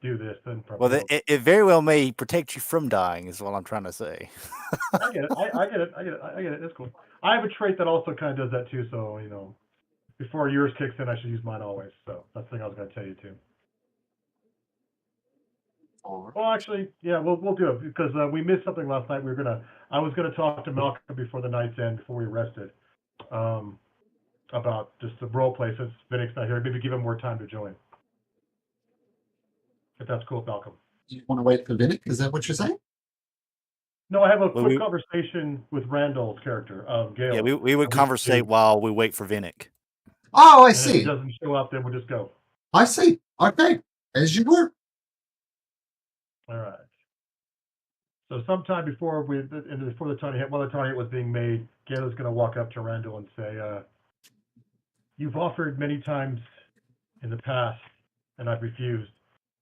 do this, then Well, probably, it very well may protect you from dying, is what I'm trying to say. I get it. I get it. I get it. I get it. It's cool. I have a trait that also kind of does that too. So before yours kicks in, I should use mine always. So that's the thing I was going to tell you too. All Well, right. actually, yeah, we'll do it because we missed something last night. I was gonna talk to Malcolm before the night's end, before we rested, um, about just the role play since Vinnick's not here. Maybe give him more time to join. If that's cool with Malcolm. You want to wait for Vinnick? Is that what you're saying? No, I have a Well, quick conversation with Randall's character, yeah, Gale. we would That we should conversate do. while we wait for Vinnick. Oh, I And if he see. doesn't show up, then we'll just go. I see. Okay. As you were. All right. So sometime before before the Tony hit, while the Tony hit was being made, Gale is going to walk up to Randall and say, "You've offered many times in the past, and I've refused.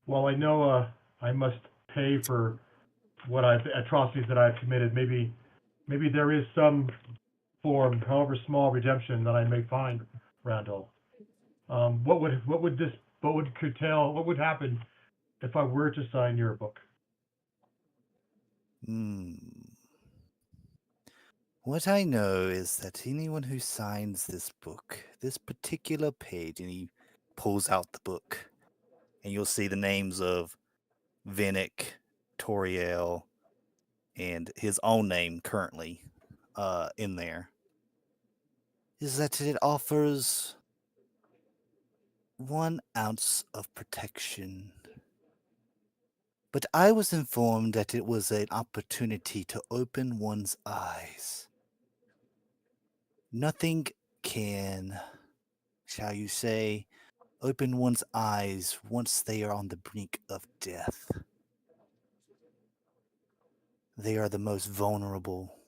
While I know I must pay for atrocities that I've committed, maybe there is some form, however small, redemption that I may find, Randall. What would happen if I were to sign your book?" What I know is that anyone who signs this book, this particular page, and he pulls out the book, and you'll see the names of Vinnick, Toriel, and his own name currently in there, is that it offers 1 ounce of protection. But I was informed that it was an opportunity to open one's eyes. Nothing can, shall you say, open one's eyes once they are on the brink of death. They are the most vulnerable,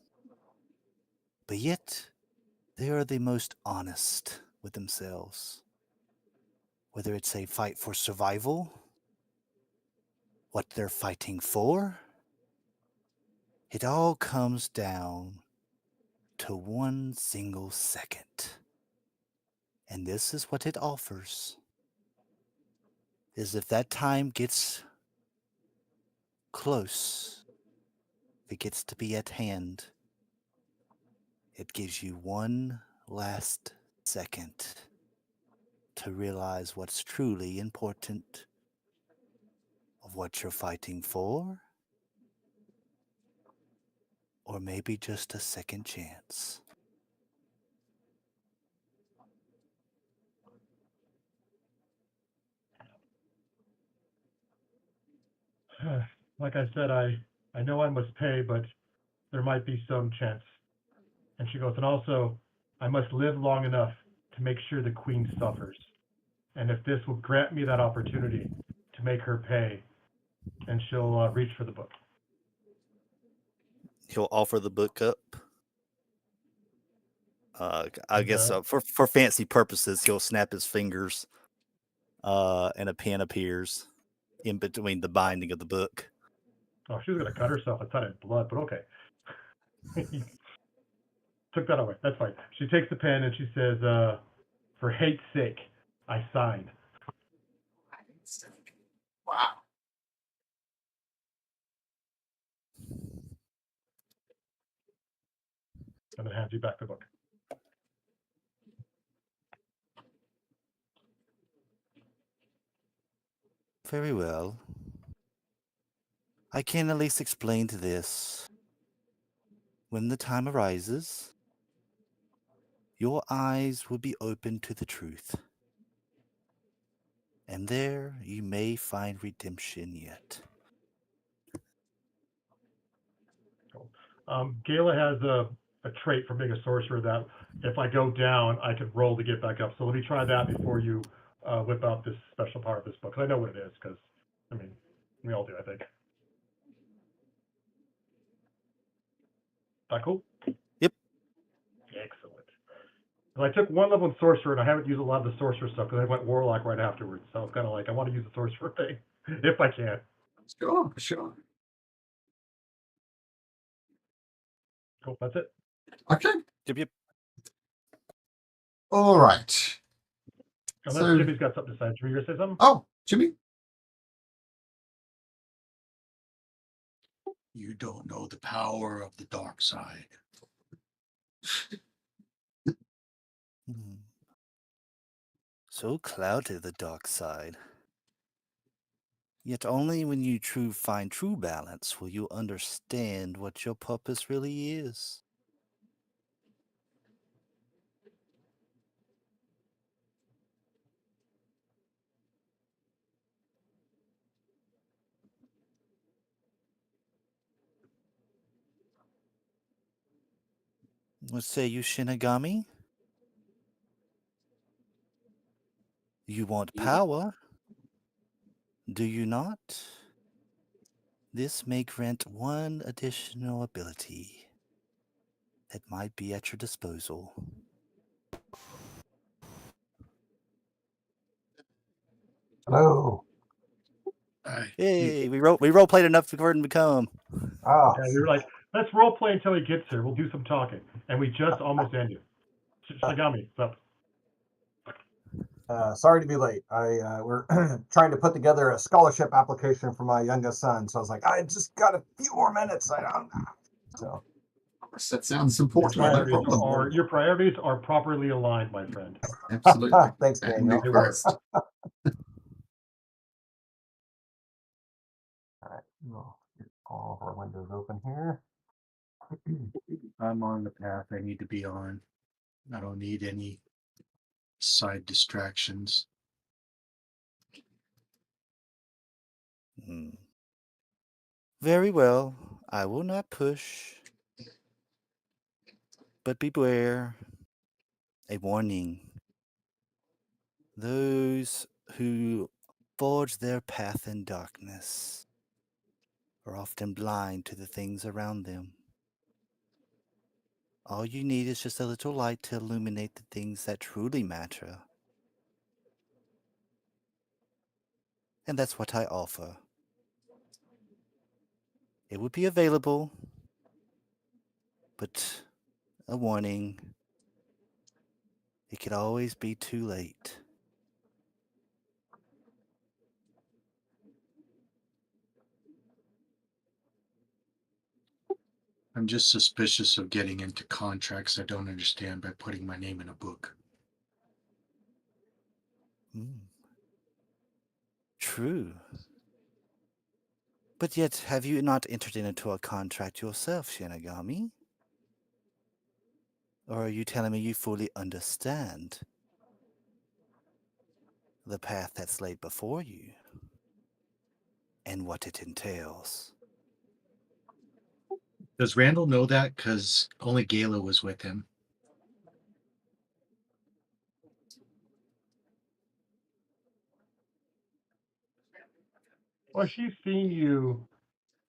but yet they are the most honest with themselves. Whether it's a fight for survival, what they're fighting for, it all comes down to 1 single second. And this is what it offers. Is if that time gets close, if it gets to be at hand, it gives you 1 last second to realize what's truly important of what you're fighting for, or maybe just a second chance. Like I said, I know I must pay, but there might be some chance. And she goes, and also, I must live long enough to make sure the queen suffers. And if this will grant me that opportunity to make her pay, then she'll reach for the book. He'll offer the book up. I guess And, for fancy purposes, he'll snap his fingers, and a pen appears in between the binding of the book. oh, she was going to cut herself. I thought it had blood, but okay. Took that away. That's fine. She takes the pen and she says, "For hate's sake, I sign." Wow. And then hands you back the book. Very well. I can at least explain to this. When the time arises, your eyes will be open to the truth. And there you may find redemption yet. Gala has a trait for being a sorcerer that if I go down, I can roll to get back up. So let me try that before you whip out this special part of this book. 'Cause I know what it is, because, I mean, we all do, I think. That cool? Yep. Excellent. I took one level in sorcerer, and I haven't used a lot of the sorcerer stuff because I went warlock right afterwards. So it's kind of like I want to use the sorcerer thing if I can. Sure, sure. Cool. That's it. Okay. Yep. All right. Unless So- Jimmy's got something to say. Jimmy, you gonna say something? Oh, Jimmy? You don't know the power of the dark side. Hmm. So clouded the dark side. Yet only when you find true balance will you understand what your purpose really is. What say you, Shinigami? You want power, do you not? This may grant one additional ability that might be at your disposal. Hello. Hey, we role played enough for him to come. Oh, And we were like, let's role play until he gets here. We'll do some talking. And we just almost ended. Shigami, what's up? sorry to be late. We're trying to put together a scholarship application for my youngest son. So I was like, I just got a few more minutes. I don't know. So That sounds Your important. No priorities problem. are your priorities are properly aligned, my friend. Absolutely. thanks, That can be Daniel. first. All right, we'll get all of our windows open here. I'm on the path I need to be on. I don't need any side distractions. Hmm. Very well, I will not push. But beware. A warning. Those who forge their path in darkness are often blind to the things around them. All you need is just a little light to illuminate the things that truly matter. And that's what I offer. It would be available, but a warning, it could always be too late. I'm just suspicious of getting into contracts I don't understand by putting my name in a book. True. But yet, have you not entered into a contract yourself, Shinigami? Or are you telling me you fully understand the path that's laid before you and what it entails? Does Randall know that? Because only Gala was with him. Well, she's seen you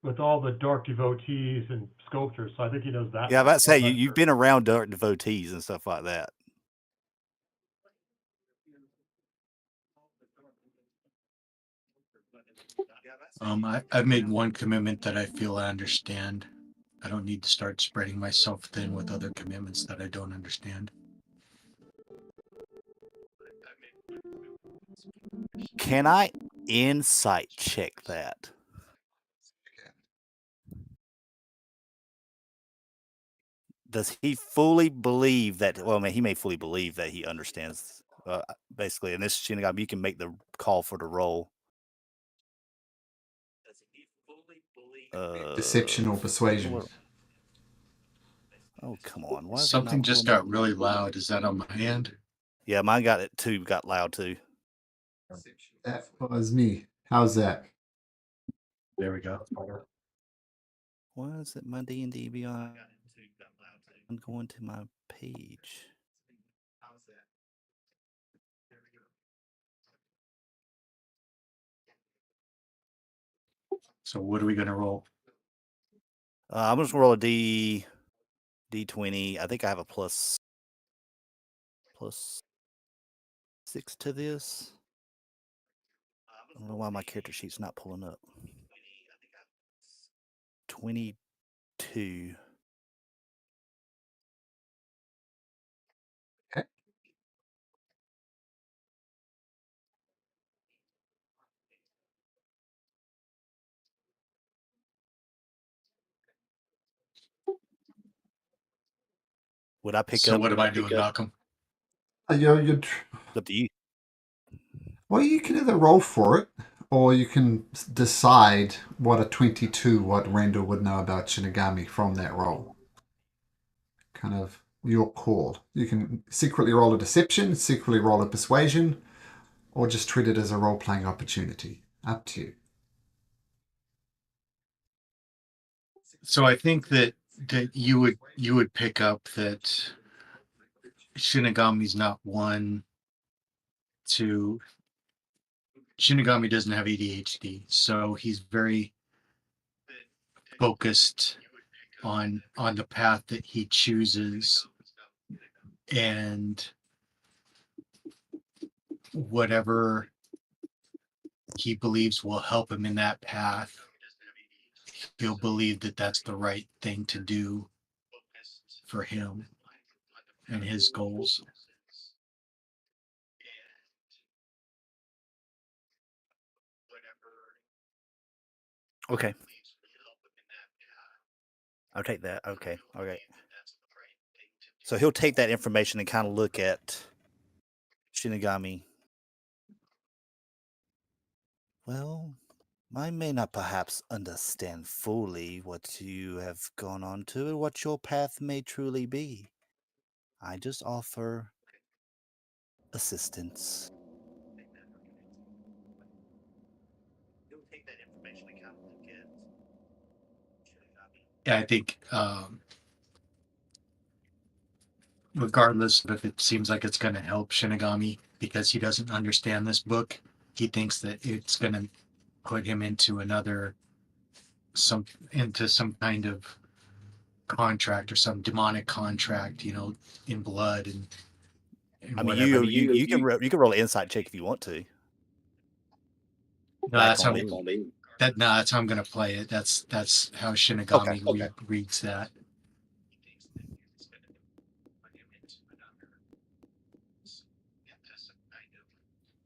with all the dark devotees and sculptors, so I think he knows that. Yeah, I was about to say, I'm not you've sure. been around dark devotees and stuff like that. I've made one commitment that I feel I understand. I don't need to start spreading myself thin with other commitments that I don't understand. Can I insight check that? Does he fully believe that? Well, I mean, he may fully believe that he understands. Basically, in this Shinigami, you can make the call for the role. Deception or persuasion. Oh, come on! Why is it Something not just pulling got really loud. Is that on my hand? Yeah, mine got it too. Got loud too. That was me. How's that? There we go. Why is it my D&D Beyond? I'm going to my page. So what are we gonna roll? I'm just gonna roll a D20. I think I have a plus 6 to this. I don't know why my character sheet's not pulling up. 22. Okay. Would I pick So up? what am I doing, Malcolm? You're, It's up to you. well, you can either roll for it, or you can decide what a 22, what Randall would know about Shinigami from that roll. Kind of your call. You can secretly roll a deception, secretly roll a persuasion, or just treat it as a role-playing opportunity. Up to you. So I think that you would pick up that Shinigami's not one to Shinigami doesn't have ADHD, so he's very focused on the path that he chooses, and whatever he believes will help him in that path, he'll believe that that's the right thing to do for him and his goals. Okay. I'll take that. Okay. Okay. So he'll take that information and kind of look at Shinigami. Well, I may not perhaps understand fully what you have gone on to or what your path may truly be. I just offer assistance. Yeah, I think regardless of if it seems like it's going to help Shinigami because he doesn't understand this book, he thinks that it's going to put him into some kind of contract or some demonic contract, in blood and I mean, whatever. you can you can roll an insight check if you want to. No, Back that's on how me. that's how I'm going to play it. That's how Okay. Shinigami reads that.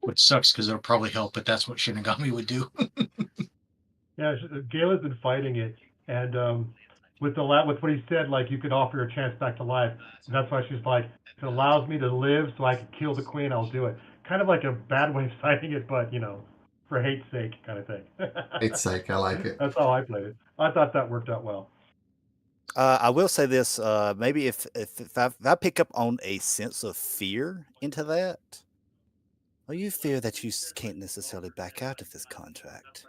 Which sucks because it'll probably help, but that's what Shinigami would do. Yeah, Gayla's been fighting it, and with with what he said, like you could offer her a chance back to life, and that's why she's like, if it allows me to live so I can kill the queen, I'll do it. Kind of like a bad way of fighting it, but for hate's sake, kind of thing. It's sake, I like it. That's how I played it. I thought that worked out well. I will say this: maybe if I pick up on a sense of fear into that, or you fear that you can't necessarily back out of this contract.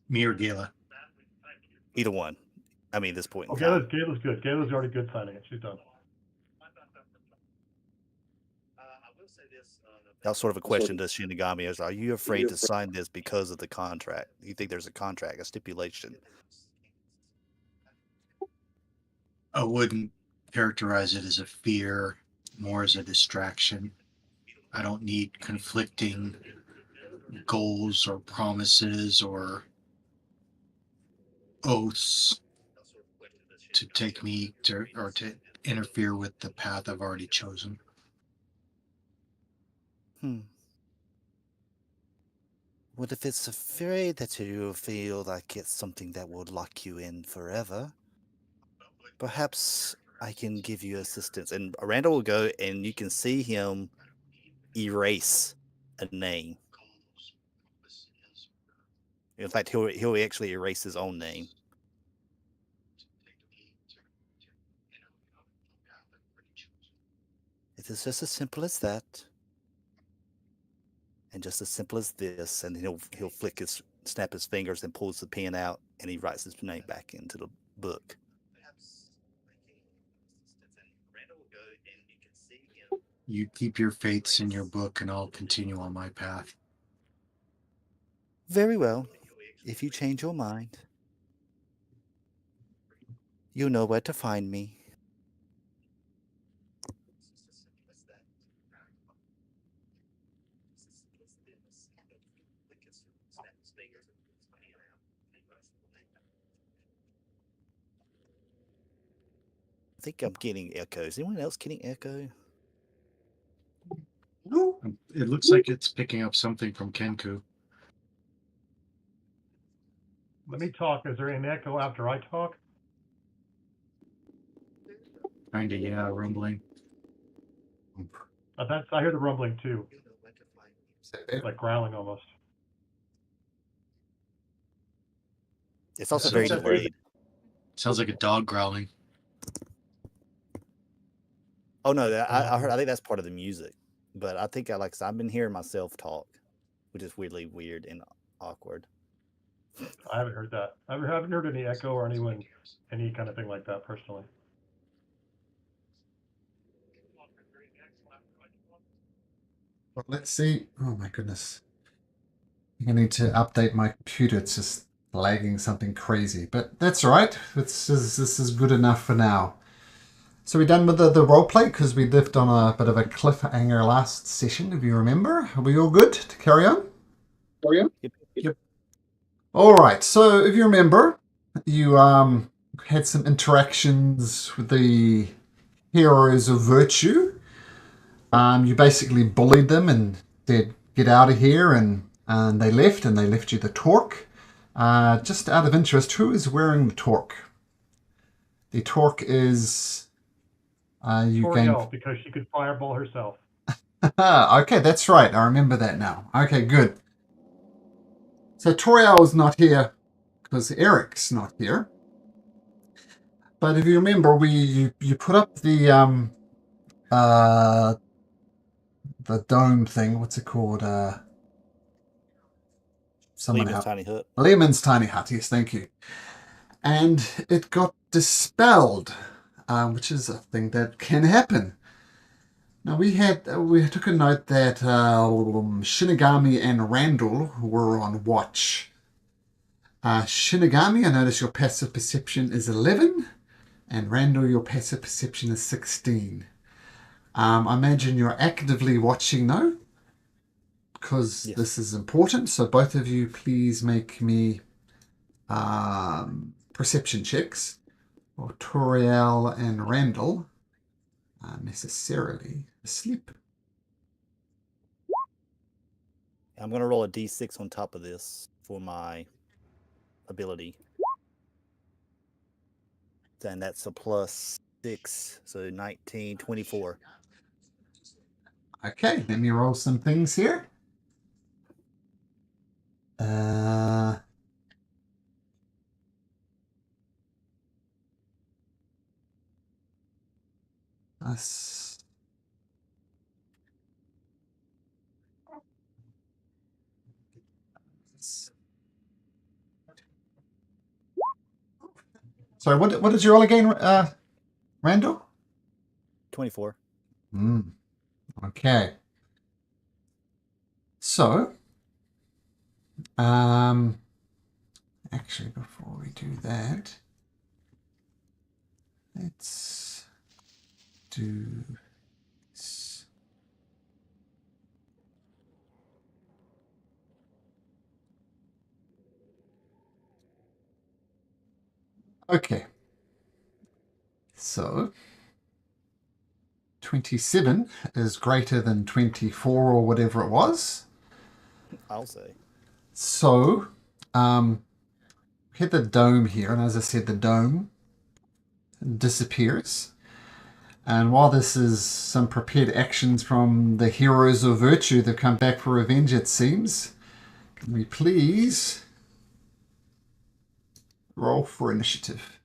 Me or Gala. Either one. I mean, at this point in Oh, time. Gayla's good. Gayla's already good signing it. She's done. That's sort of a question to Shinigami: is are you afraid to sign this because of the contract? You think there's a contract, a stipulation? I wouldn't characterize it as a fear, more as a distraction. I don't need conflicting goals or promises or oaths to take me to or to interfere with the path I've already chosen. What if it's afraid that you feel like it's something that will lock you in forever? Perhaps I can give you assistance. And Randall will go and you can see him erase a name. In fact, he'll actually erase his own name. It is just as simple as that. And just as simple as this, and he'll snap his fingers and pulls the pen out and he writes his name back into the book. You keep your faiths in your book and I'll continue on my path. Very well. If you change your mind, you know where to find me. I think I'm getting echoes. Anyone else getting echo? It looks like it's picking up something from Kenku. Let me talk. Is there an echo after I talk? Kinda, yeah, rumbling. I hear the rumbling too, Is that better? like growling almost. It's also So very it's a- delayed. Sounds like a dog growling. Oh no, I heard. I think that's part of the music, but I think I've been hearing myself talk, which is weirdly weird and awkward. I haven't heard that. I haven't heard any echo or any kind of thing like that personally. Well, let's see. Oh my goodness. I need to update my computer. It's just lagging something crazy. But that's all right. This is good enough for now. So we're done with the roleplay because we left on a bit of a cliffhanger last session, if you remember. Are we all good to carry on? Yep. All right. So if you remember, you had some interactions with the heroes of virtue. You basically bullied them and said, "Get out of here," and they left, and they left you the torque. Just out of interest, who is wearing the torque? The torque is you Toriel, gain. because she could fireball herself. Okay, that's right. I remember that now. Okay, good. So Toriel is not here because Eric's not here. But if you remember, you put up the dome thing. What's it called? Someone Lemon's help. tiny hut. Lemon's tiny hut. Yes, thank you. And it got dispelled, which is a thing that can happen. Now we took a note that Shinigami and Randall were on watch. Shinigami, I notice your passive perception is 11, and Randall, your passive perception is 16. I imagine you're actively watching though, because Yes. this is important. So both of you, please make me perception checks. Or Toriel and Randall are necessarily asleep. I'm gonna roll a d6 on top of this for my ability. And that's a plus 6, so 19, 24. Okay, let me roll some things here. Us. Sorry, what did you roll again, Randall? 24. Okay. So, actually, before we do that, let's do this. Okay. So, 27 is greater than 24 or whatever it was. I'll say. So, hit the dome here, and as I said, the dome disappears. And while this is some prepared actions from the heroes of virtue that come back for revenge, it seems, can we please roll for initiative?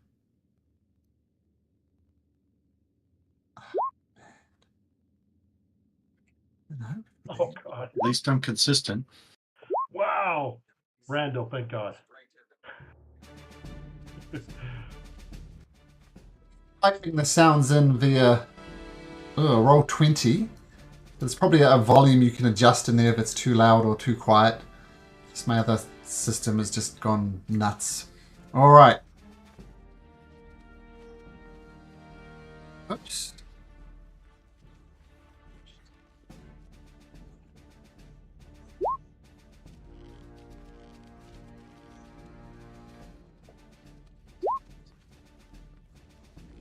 No. Oh God! At least I'm consistent. Wow, Randall, thank God. Typing the sounds in via roll 20. There's probably a volume you can adjust in there if it's too loud or too quiet. Just my other system has just gone nuts. All right. Oops.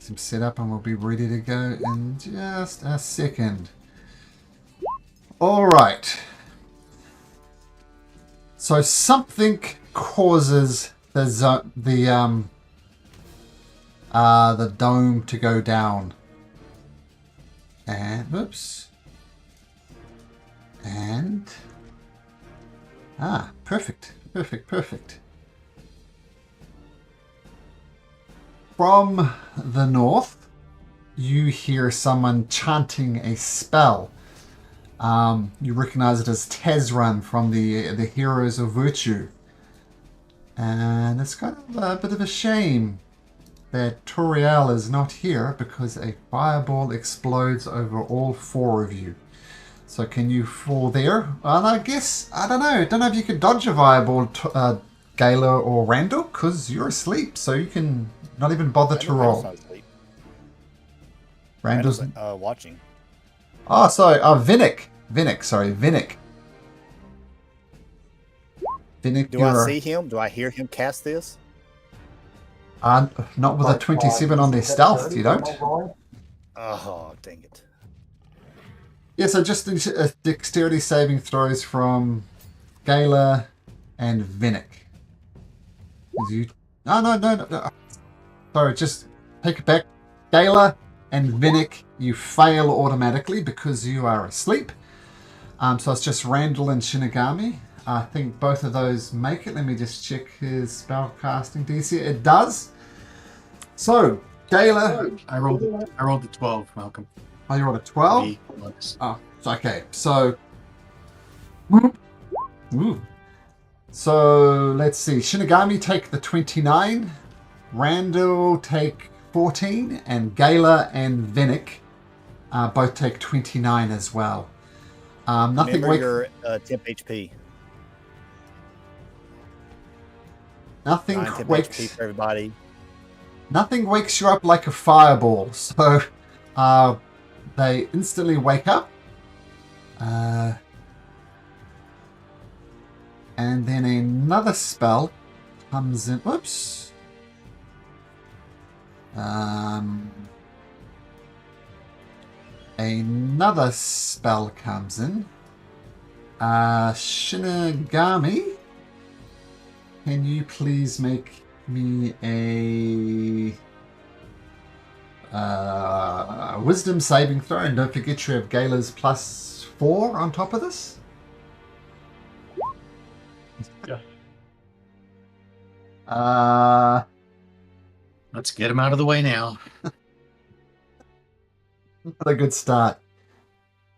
Some setup and we'll be ready to go in just a second. All right. So something causes the dome to go down. And oops. And perfect. From the north, you hear someone chanting a spell. You recognize it as Tezran from the Heroes of Virtue. And it's kind of a bit of a shame that Toriel is not here because a fireball explodes over all four of you. So can you fall there? And I guess, I don't know if you could dodge a fireball, Gala or Randall, because you're asleep, so you can not even bother to roll. Randall's watching. Oh, sorry, Vinnick. Vinnick. Vinnick, Do I see him? Do I hear him cast this? not with a 27 on their stealth, you don't? Oh, dang it. Yeah, so just dexterity saving throws from Gala and Vinnick. No. Sorry, just take it back. Gala and Vinnick, you fail automatically because you are asleep. So it's just Randall and Shinigami. I think both of those make it. Let me just check his spell casting DC. It does. So, Gala. I rolled a 12, Malcolm. Oh, you rolled a 12? Oh, okay. So, so let's see. Shinigami take the 29. Randall take 14. And Gala and Vinnick both take 29 as well. Nothing Remember your temp HP. Nothing temp wakes HP for everybody. Nothing wakes you up like a fireball. So they instantly wake up. And then another spell comes in. Oops. Another spell comes in. Shinigami, can you please make me a wisdom saving throw? And don't forget you have Gala's +4 on top of this. Yes. Let's get him out of the way now. Not a good start.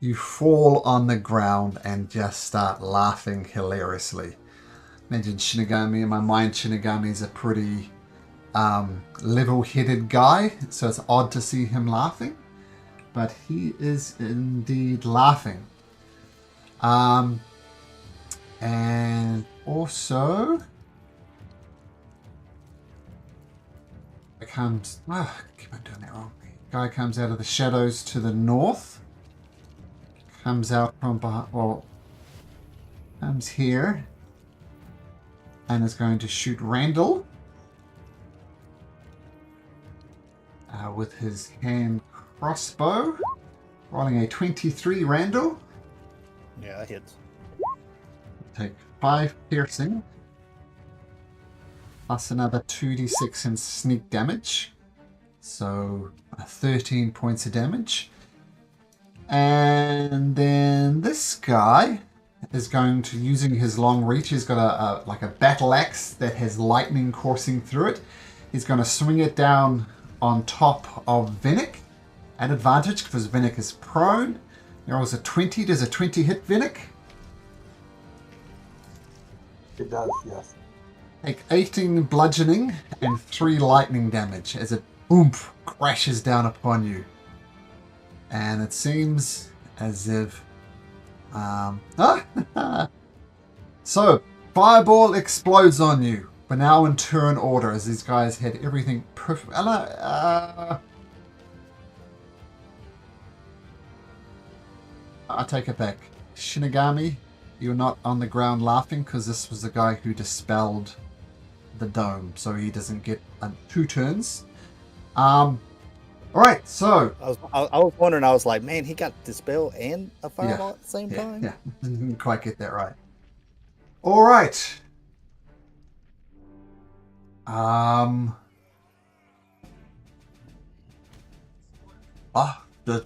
You fall on the ground and just start laughing hilariously. Imagine Shinigami. In my mind, Shinigami is a pretty level-headed guy, so it's odd to see him laughing. But he is indeed laughing. And also, it comes. Keep on doing that wrong. Guy comes out of the shadows to the north. Comes out from behind. Well, comes here. And is going to shoot Randall. With his hand crossbow. Rolling a 23, Randall. Yeah, that hits. Take 5 piercing. Plus another 2d6 in sneak damage. So 13 points of damage. And then this guy is going to, using his long reach, he's got a like a battle axe that has lightning coursing through it. He's going to swing it down on top of Vinnick at advantage because Vinnick is prone. There was a 20. Does a 20 hit Vinnick? It does, yes. Take 18 bludgeoning and 3 lightning damage as it boom crashes down upon you. And it seems as if so fireball explodes on you, but now in turn order as these guys had everything perfect. I take it back. Shinigami, you're not on the ground laughing because this was the guy who dispelled the dome, so he doesn't get 2 turns. Alright, so I was wondering, I was like, man, he got dispel and a fireball at the same time? Yeah, didn't quite get that right. Alright. The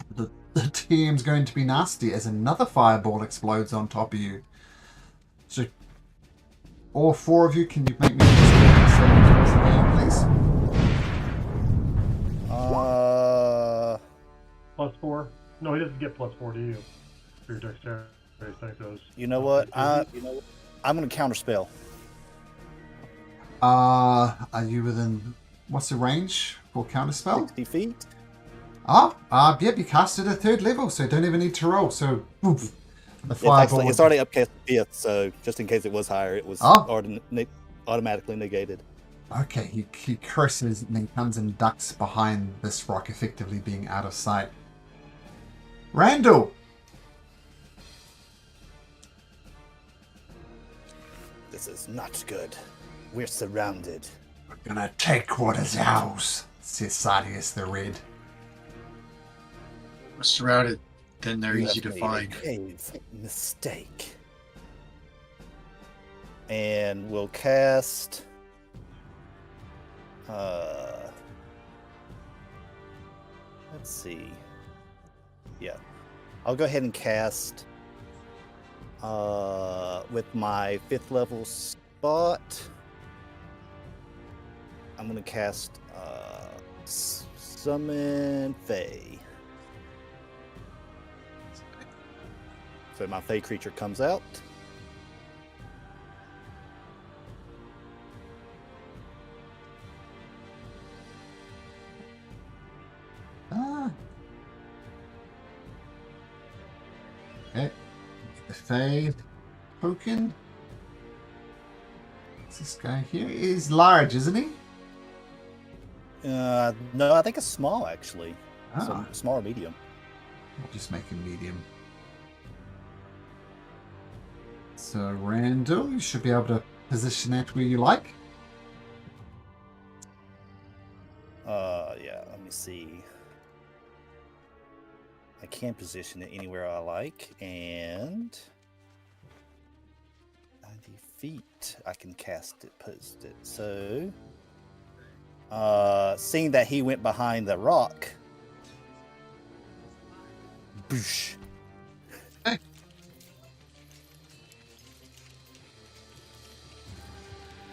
the TM's going to be nasty as another fireball explodes on top of you. So, all four of you, can you make me a saving throws again, please? +4? No, he doesn't get +4 to you. For your dexterity saving throws. You know what? I'm gonna counterspell. Are you within... What's the range for counterspell? 60 feet. Yep, you cast it at 3rd level, so you don't even need to roll. So, oof, the It's fireball... it's already upcast to 5th, so just in case it was higher, it was automatically negated. Okay, he curses and then comes and ducks behind this rock, effectively being out of sight. Randall! This is not good. We're surrounded. We're gonna take what is ours, says Sardius the Red. We're surrounded, then they're You easy have to made find. a grave mistake. And we'll cast. Let's see. Yeah, I'll go ahead and cast. With my 5th level spot, I'm gonna cast Summon Fae. So my Fae creature comes out. Okay. The Fae token. What's this guy here? He's large, isn't he? No, I think it's small actually. Ah, Small or medium. I'll just make him medium. So, Randall, you should be able to position that where you like. Yeah, let me see. I can position it anywhere I like, and 90 feet I can cast it, post it. So, seeing that he went behind the rock, boosh. Hey.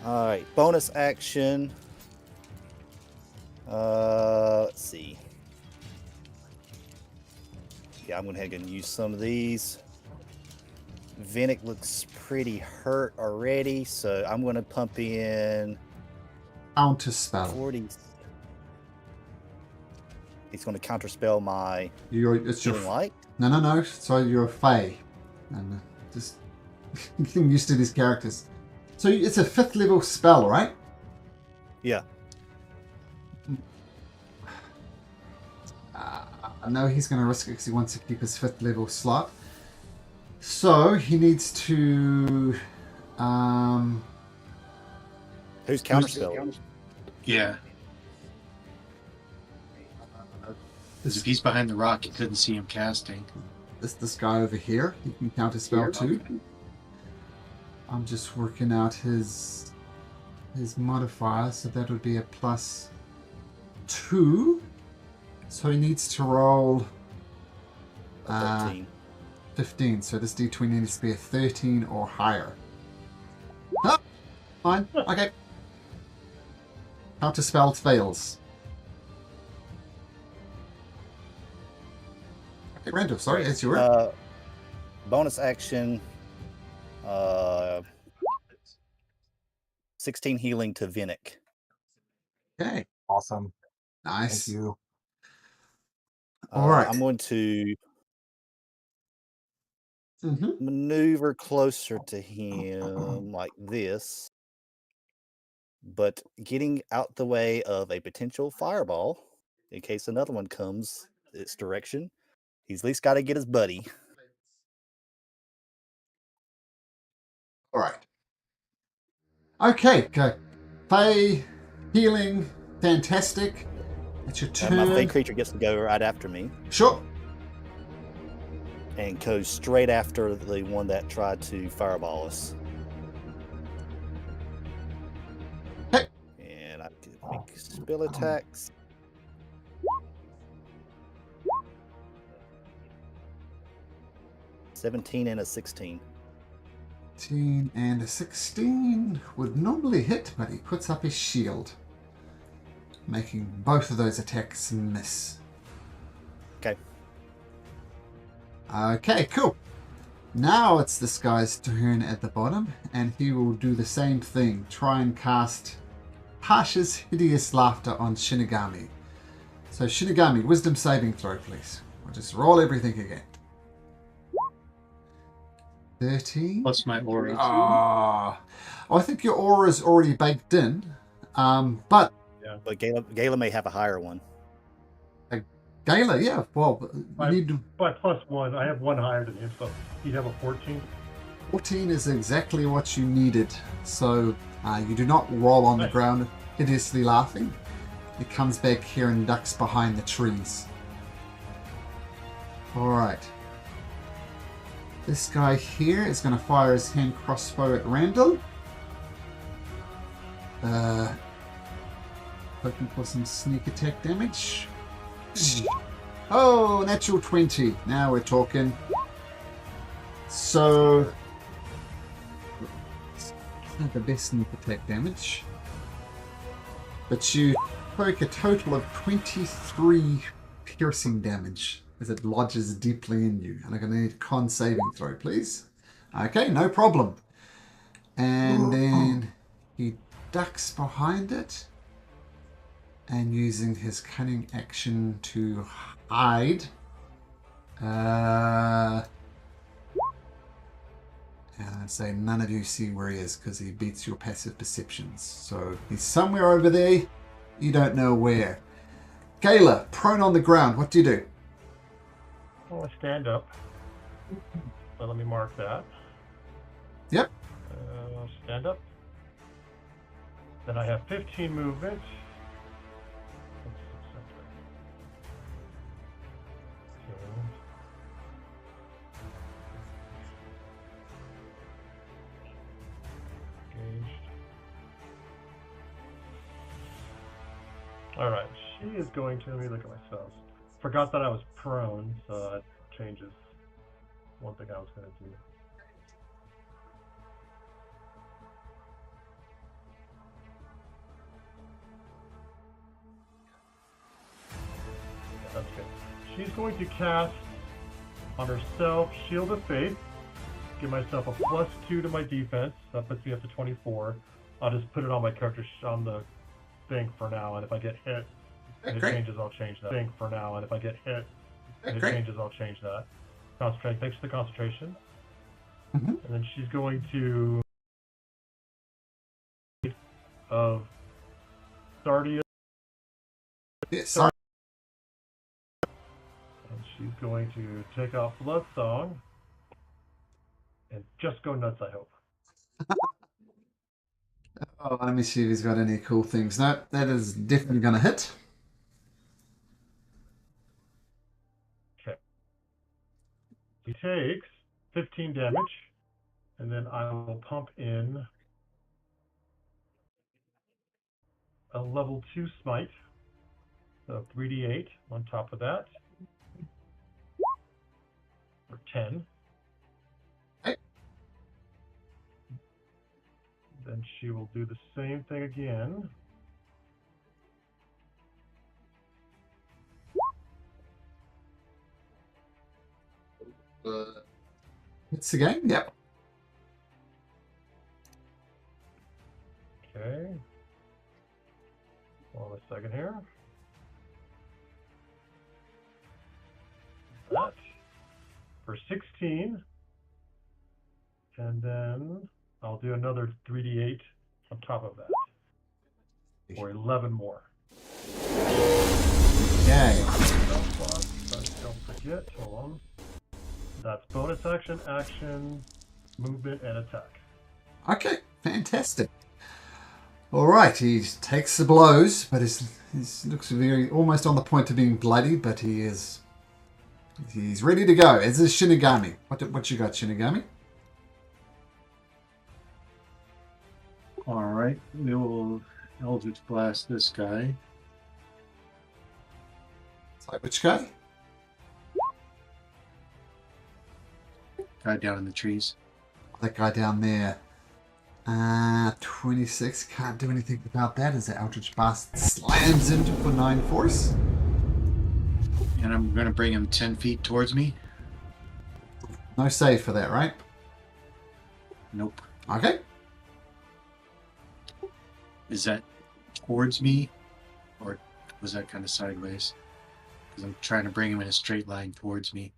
All right, bonus action. Let's see. Yeah, I'm going to head and use some of these. Vinnick looks pretty hurt already, so I'm going to pump in Counter spell. 40. He's going to counterspell my It's your healing light. no. So you're a Fae, and just getting used to these characters. So it's a 5th level spell, right? Yeah. I know he's going to risk it because he wants to keep his 5th level slot. So he needs to. Who's counterspell? Yeah. Because if he's behind the rock, you couldn't see him casting. This guy over here, he can counter spell too. I'm just working out his modifier, so that would be a +2. So he needs to roll 13. 15. So this D20 needs to be a 13 or higher. Oh, fine. Okay. Counter spell fails. Okay, Randall, sorry, it's your Bonus action. 16 healing to Vinnick. Okay, Awesome. nice. Thank you. All right. I'm going to Mhm. maneuver closer to him like this, but getting out the way of a potential fireball in case another one comes its direction. He's at least got to get his buddy. All right. Okay, Fae, healing, fantastic. It's your And my Fey turn. creature gets to go right after me Sure. and goes straight after the one that tried to fireball us. Hey. And I can make spell attacks. 17 and a 16. 15 and a 16 would normally hit, but he puts up his shield, making both of those attacks miss. Okay. Okay, cool. Now it's this guy's turn at the bottom, and he will do the same thing. Try and cast Pasha's Hideous Laughter on Shinigami. So Shinigami, wisdom saving throw, please. I'll just roll everything again. 13. Plus my aura. Ah, I think your aura is already baked in, but But Gala may have a higher one. Gala, yeah, well, you need to, By +1, I have one higher than him, so he'd have a 14. 14 is exactly what you needed. So you do not roll on the Nice. ground hideously laughing. It comes back here and ducks behind the trees. Alright. This guy here is going to fire his hand crossbow at Randall. Hoping for some sneak attack damage. Oh, natural 20. Now we're talking. So, it's not the best sneak attack damage. But you poke a total of 23 piercing damage as it lodges deeply in you. And I'm going to need a con saving throw, please. Okay, no problem. And then he ducks behind it. And using his cunning action to hide. And I'd say none of you see where he is because he beats your passive perceptions. So he's somewhere over there. You don't know where. Gala, prone on the ground. What do you do? Well, I stand up. So let me mark that. Yep. Stand up. Then I have 15 movement. Alright, she is going to, let me look at myself. Forgot that I was prone, so that changes one thing I was going to do. Yeah, that's good. She's going to cast on herself Shield of Faith. Give myself a +2 to my defense. That puts me up to 24. I'll just put it on my character on the thing for now, and if I get hit and it Great. changes, I'll change that. Thing for now, and if I get hit and it Great. changes, I'll change that. Concentrate. Thanks for the concentration. Mhm. And then she's going to of Sardia, Yeah, sorry. and she's going to take off Blood Song and just go nuts. I hope. Oh, let me see if he's got any cool things. No, that is definitely going to hit. Okay. He takes 15 damage, and then I will pump in a level 2 smite, so 3d8 on top of that, for 10. Okay. Then she will do the same thing again. Hits again? Yep. Okay. Hold on a second here. That for 16. And then I'll do another 3d8 on top of that. For 11 more. Okay. Don't forget, hold on. That's bonus action, movement, and attack. Okay, fantastic. All right, he takes the blows, but he looks very almost on the point of being bloody, but he's ready to go. As is Shinigami. What you got, Shinigami? All right, we will Eldritch Blast this guy. It's like which guy? guy down in the trees. That guy down there. 26. Can't do anything about that as the Eldritch Blast slams into for 9 force. And I'm going to bring him 10 feet towards me. No save for that, right? Nope. Okay. Is that towards me? Or was that kind of sideways? Because I'm trying to bring him in a straight line towards me.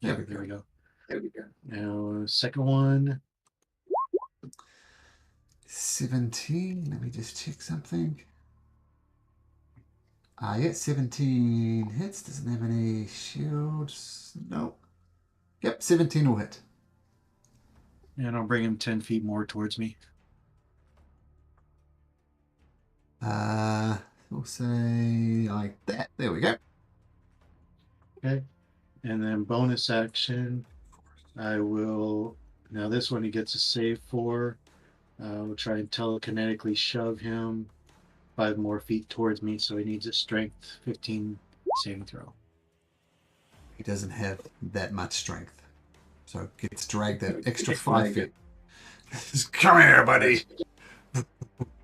Yeah, there we go. There we go. Now, second one. 17. Let me just check something. Yeah, 17 hits. Doesn't have any shields. No. Yep, 17 will hit. And I'll bring him 10 feet more towards me. We'll say like that. There we go. Okay. And then bonus action, I will. Now, this one he gets a save for. We'll try and telekinetically shove him 5 more feet towards me, so he needs a strength 15 saving throw. He doesn't have that much strength. So gets dragged that extra 5 feet. Come here, buddy.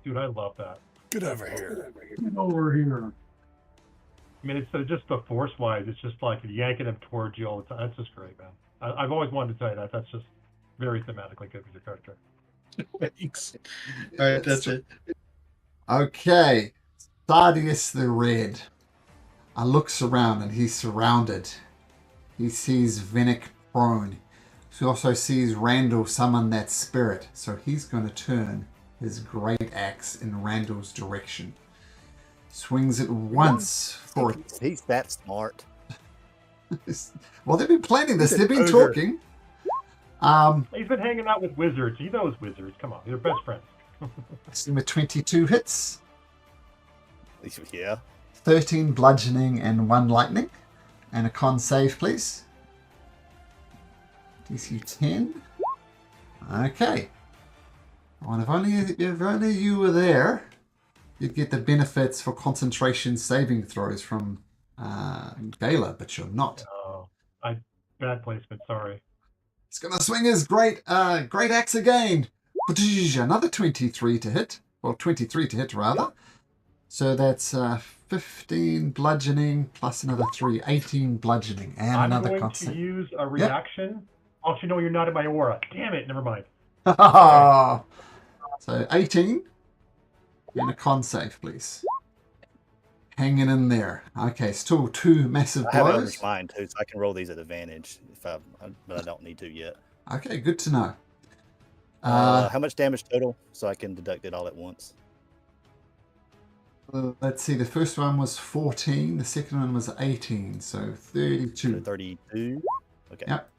Dude, I love that. Get over here. Get over here. I mean, it's just the force-wise. It's just like yanking him towards you all the time. That's just great, man. I've always wanted to tell you that. That's just very thematically good with your character. Thanks. All right, that's it. Okay. Thaddeus the Red. Looks around and he's surrounded. He sees Vinnick prone. He also sees Randall summon that spirit. So he's going to turn his great axe in Randall's direction. Swings it once for... He's that smart. Well, they've been planning this. They've been Ogre. talking. He's been hanging out with wizards. He knows wizards. Come on, they're best friends. With 22 hits. Yeah. 13 bludgeoning and 1 lightning. And a con save, please. DC 10. Okay. Well, if only you were there, you'd get the benefits for concentration saving throws from Gala, but you're not. Oh, bad placement. Sorry. He's going to swing his great axe again. Another 23 to hit. Well, 23 to hit, rather. So that's 15 bludgeoning plus another 3. 18 bludgeoning and I'm another going con to save. use a reaction. Also, no, you're not in my aura. Damn it. Never mind. So 18 and a con save, please. Hanging in there. Okay, still 2 massive I have blows. Eldritch Mind too, so I can roll these at advantage but I don't need to yet. Okay, good to know. How much damage total? So I can deduct it all at once. Let's see, the first one was 14, the second one was 18, so 32. So 32. Okay. Yep.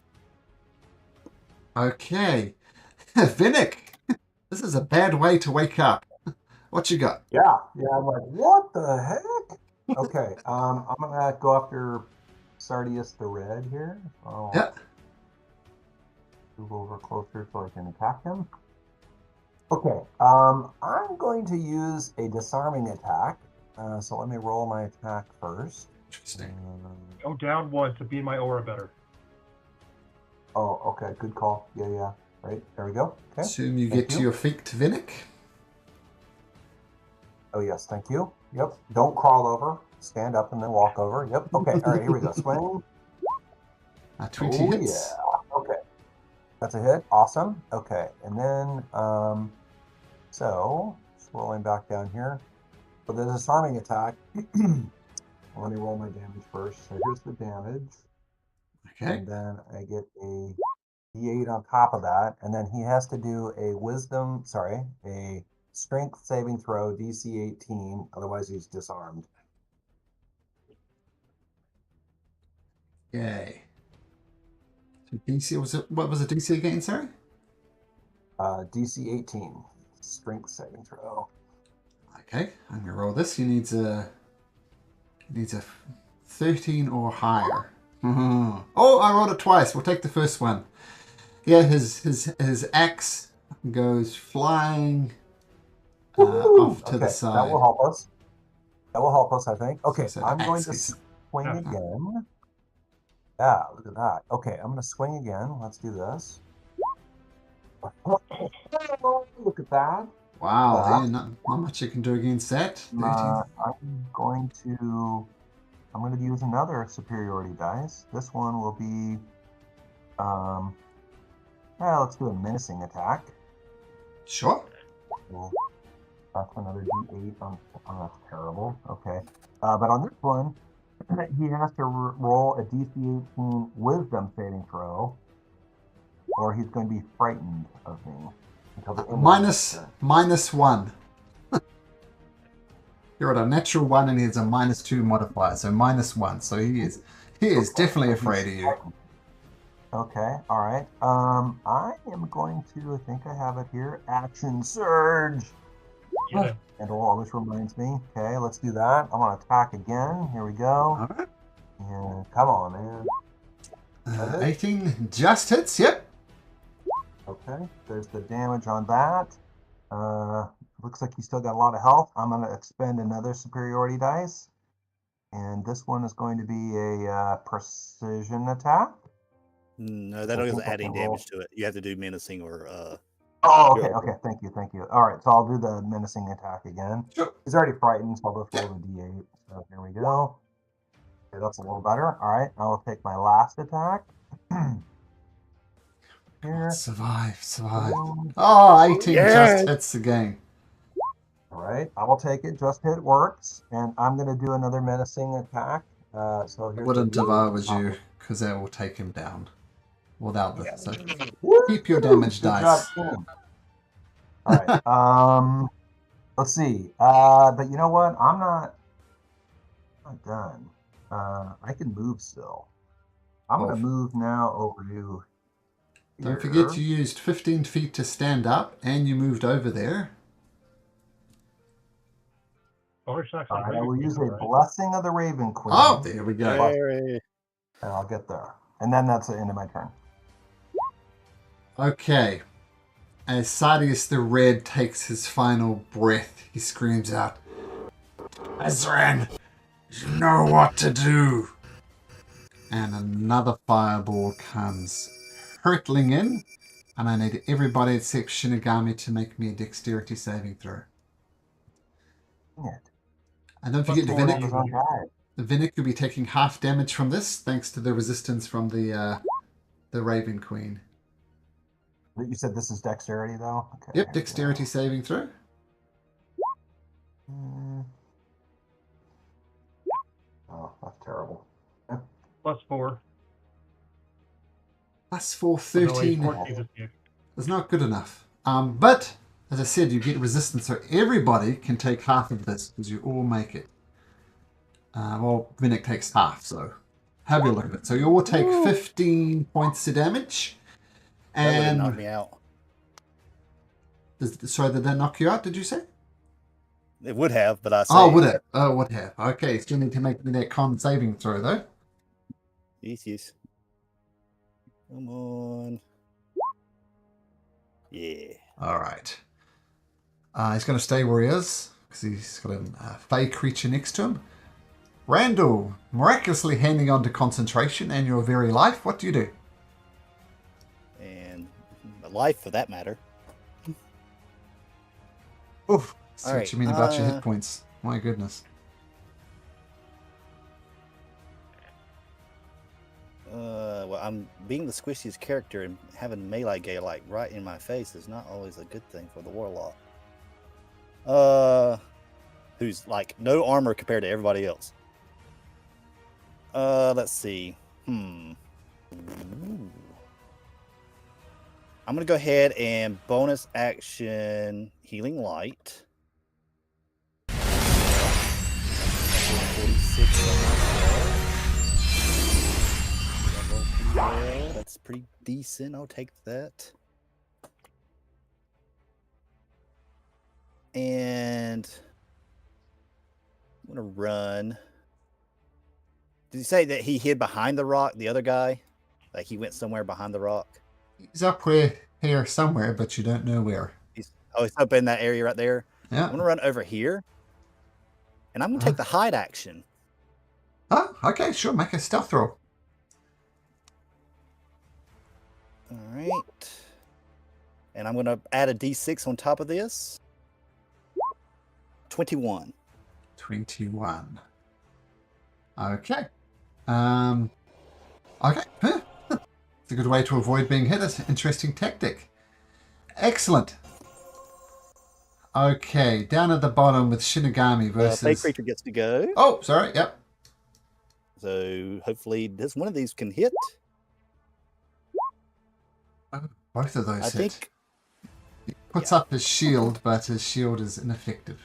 Okay. Vinnick, this is a bad way to wake up. What you got? Yeah, I'm like, what the heck? Okay, I'm gonna go after Sardius the Red here. Yeah. Move over closer so I can attack him. Okay, I'm going to use a disarming attack. So let me roll my attack first. Interesting. Go down 1 to be in my aura better. Oh, okay, good call. Yeah. Right, there we go. Okay. Assume you Thank get to you. your feet, Vinnick. Oh, yes, thank you. Yep, don't crawl over. Stand up and then walk over. Yep, okay, all right, here we go. Swing. 20 Oh, hits. yeah. Okay. That's a hit. Awesome. Okay. And then, so, scrolling back down here. For the disarming attack, let me roll my damage first. So here's the damage. Okay. And then I get a D8 on top of that. And then he has to do a a strength saving throw, DC 18. Otherwise, he's disarmed. Yay. So DC, what was the DC again, sorry? DC 18. Strength saving throw. Okay, I'm gonna roll this. He needs a 13 or higher. Oh, I rolled it twice. We'll take the first one. Yeah, his axe goes flying off to the side. That will help us. That will help us, I think. Okay, So I'm going axe to is- swing again. Yeah, look at that. Okay, I'm gonna swing again. Let's do this. Look at that. Wow, there, not much you can do against that. 13. I'm going to use another superiority dice. This one will be, let's do a menacing attack. Sure. Well, that's another D8 that's terrible. Okay. But on this one, he has to roll a DC 18 wisdom saving throw, or he's going to be frightened of me until the end of the turn. -1. You're at a natural 1 and he has a -2 modifier, so -1. So he is definitely afraid of you. Okay, all right. I am going to, I think I have it here, action surge. Yeah. And it always reminds me. Okay, let's do that. I'm gonna attack again. Here we go. All right. And come on, man. 18 just hits. Yep. Okay, there's the damage on that. Looks like he's still got a lot of health. I'm gonna expend another superiority dice. And this one is going to be a precision attack. No, that doesn't add any damage to it. You have to do menacing or Oh, okay. Thank you. All right, so I'll do the menacing attack again. Sure. He's already frightened, so I'll just roll the D8. So here we go. Okay, that's a little better. All right, I will take my last attack. Here. Survive. Oh, 18 just hits again. All right, I will take it. Just hit works, and I'm going to do another menacing attack. So I here's wouldn't the if I was you, because that will take him down. Without this. So Woo! keep your damage Good dice. job, all right. Let's see. But you know what? I'm not done. I can move still. I'm going to move now over to here. Don't forget you used 15 feet to stand up, and you moved over there. All right, I will use a blessing of the Raven Queen. Oh, there we go. Very... And I'll get there. And then that's the end of my turn. Okay. As Sardius the Red takes his final breath, he screams out, Azran, you know what to do. And another fireball comes hurtling in, and I need everybody except Shinigami to make me a dexterity saving throw. And don't forget, the Vinnick will be taking half damage from this, thanks to the resistance from the Raven Queen. You said this is dexterity, though? Okay, yep, dexterity saving throw. Oh, that's terrible. +4. +4, 13. 14 is not good enough. But, as I said, you get resistance, so everybody can take half of this, because you all make it. Well, Vinnick takes half, so have a look at it. So you all take 15 points of damage. And that would knock me out. Sorry, did that knock you out, did you say? It would have, but I say... Oh, would it? Oh, would have. Okay, still need to make that con saving throw, though. Yes. Come on. Yeah. All right. He's going to stay where he is, because he's got a fey creature next to him. Randall, miraculously hanging on to concentration and your very life. What do you do? And life, for that matter. Oof. See All what right, you mean about your hit points. My goodness. Well, I'm being the squishiest character, and having melee gay like right in my face is not always a good thing for the warlock. Who's like no armor compared to everybody else. Let's see. I'm gonna go ahead and bonus action healing light. 46 on myself. That's pretty decent. I'll take that. And I'm gonna run. Did you say that he hid behind the rock, the other guy? Like he went somewhere behind the rock? He's up here somewhere, but you don't know where. He's up in that area right there. Yeah. I'm gonna run over here. And I'm gonna take the hide action. Oh, okay, sure. Make a stealth roll. All right. And I'm going to add a d6 on top of this. 21. 21. Okay. Okay. It's a good way to avoid being hit. It's an interesting tactic. Excellent. Okay, down at the bottom with Shinigami Fake versus... creature gets to go. Oh, sorry. Yep. So hopefully this one of these can hit. Both of those I hit. think. He puts yeah. up his shield, but his shield is ineffective.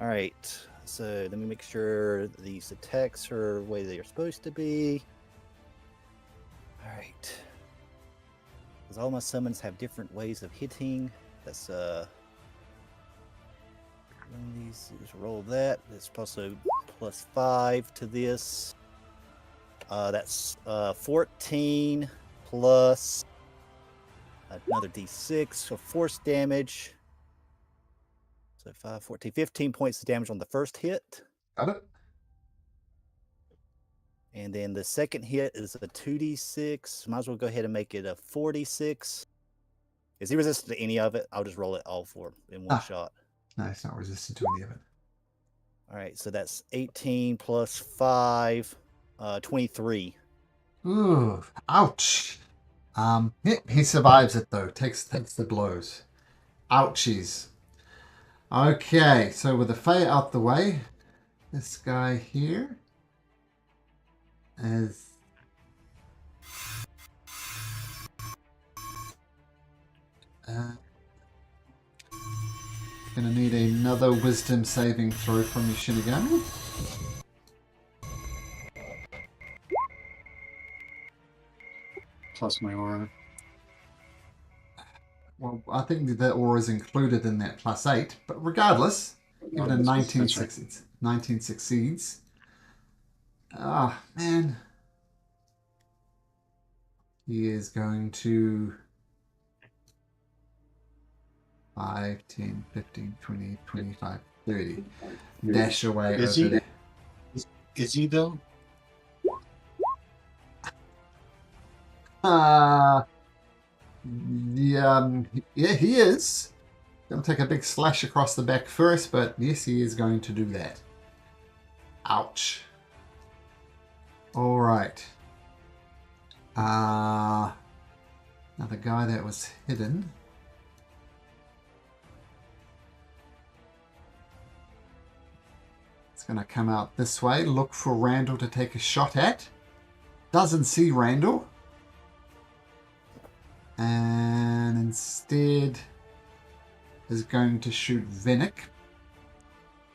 All right. So let me make sure these attacks are the way they are supposed to be. All right. Because all my summons have different ways of hitting. That's one of these is roll that. It's also +5 to this. That's 14 plus another d6, so force damage. So 5, 14, 15 points of damage on the first hit. Got it? And then the second hit is a 2d6. Might as well go ahead and make it a 4d6. Is he resistant to any of it? I'll just roll it all for in one shot. No, it's not resistant to any of it. All right, so that's 18 plus 5, 23. Ooh, ouch. He survives it though. Takes the blows. Ouchies. Okay, so with the Fae out the way, this guy here is gonna need another wisdom saving throw from you, Shinigami. Plus my aura. Well, I think that aura is included in that +8, but regardless, even a 19 That's right. succeeds. 19 succeeds. Ah, man. He is going to 5, 10, 15, 20, 25, 30. Dash away Is over he? there. Is he though? Yeah, he is. Gonna take a big slash across the back first, but yes, he is going to do that. Ouch. All right. Now the guy that was hidden. It's gonna come out this way. Look for Randall to take a shot at. Doesn't see Randall. And instead is going to shoot Venick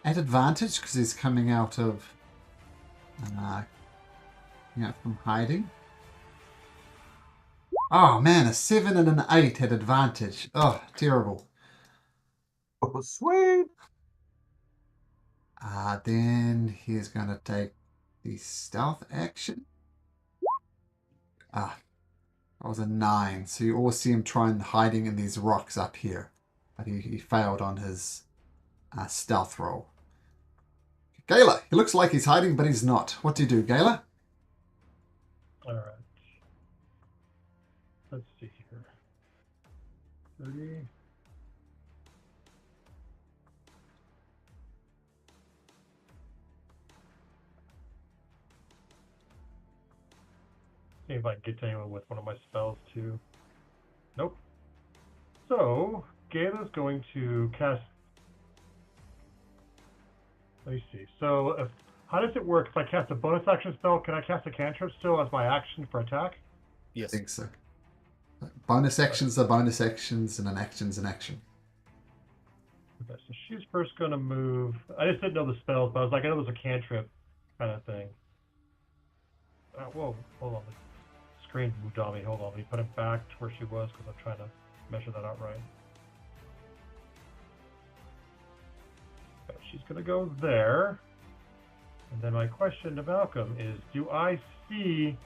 at advantage because he's coming out of from hiding. Oh man, a 7 and an 8 at advantage. Oh, terrible. Oh, sweet. Then he's going to take the stealth action. That was a 9. So you all see him trying hiding in these rocks up here. But he failed on his stealth roll. Gala, he looks like he's hiding, but he's not. What do you do, Gala? All right. Let's see here. 30. See if I can get to anyone with one of my spells too. Nope. So Gala's going to cast. Let me see. So how does it work? If I cast a bonus action spell, can I cast a cantrip still as my action for attack? Yes. I think so. Bonus actions are bonus actions, and an action's an action. Okay, so she's first going to move. I just didn't know the spells, but I was like, I know it was a cantrip kind of thing. Whoa, hold on. The screen moved on me. Hold on. Let me put it back to where she was because I'm trying to measure that out right. Okay, she's going to go there. And then my question to Malcolm is, do I see...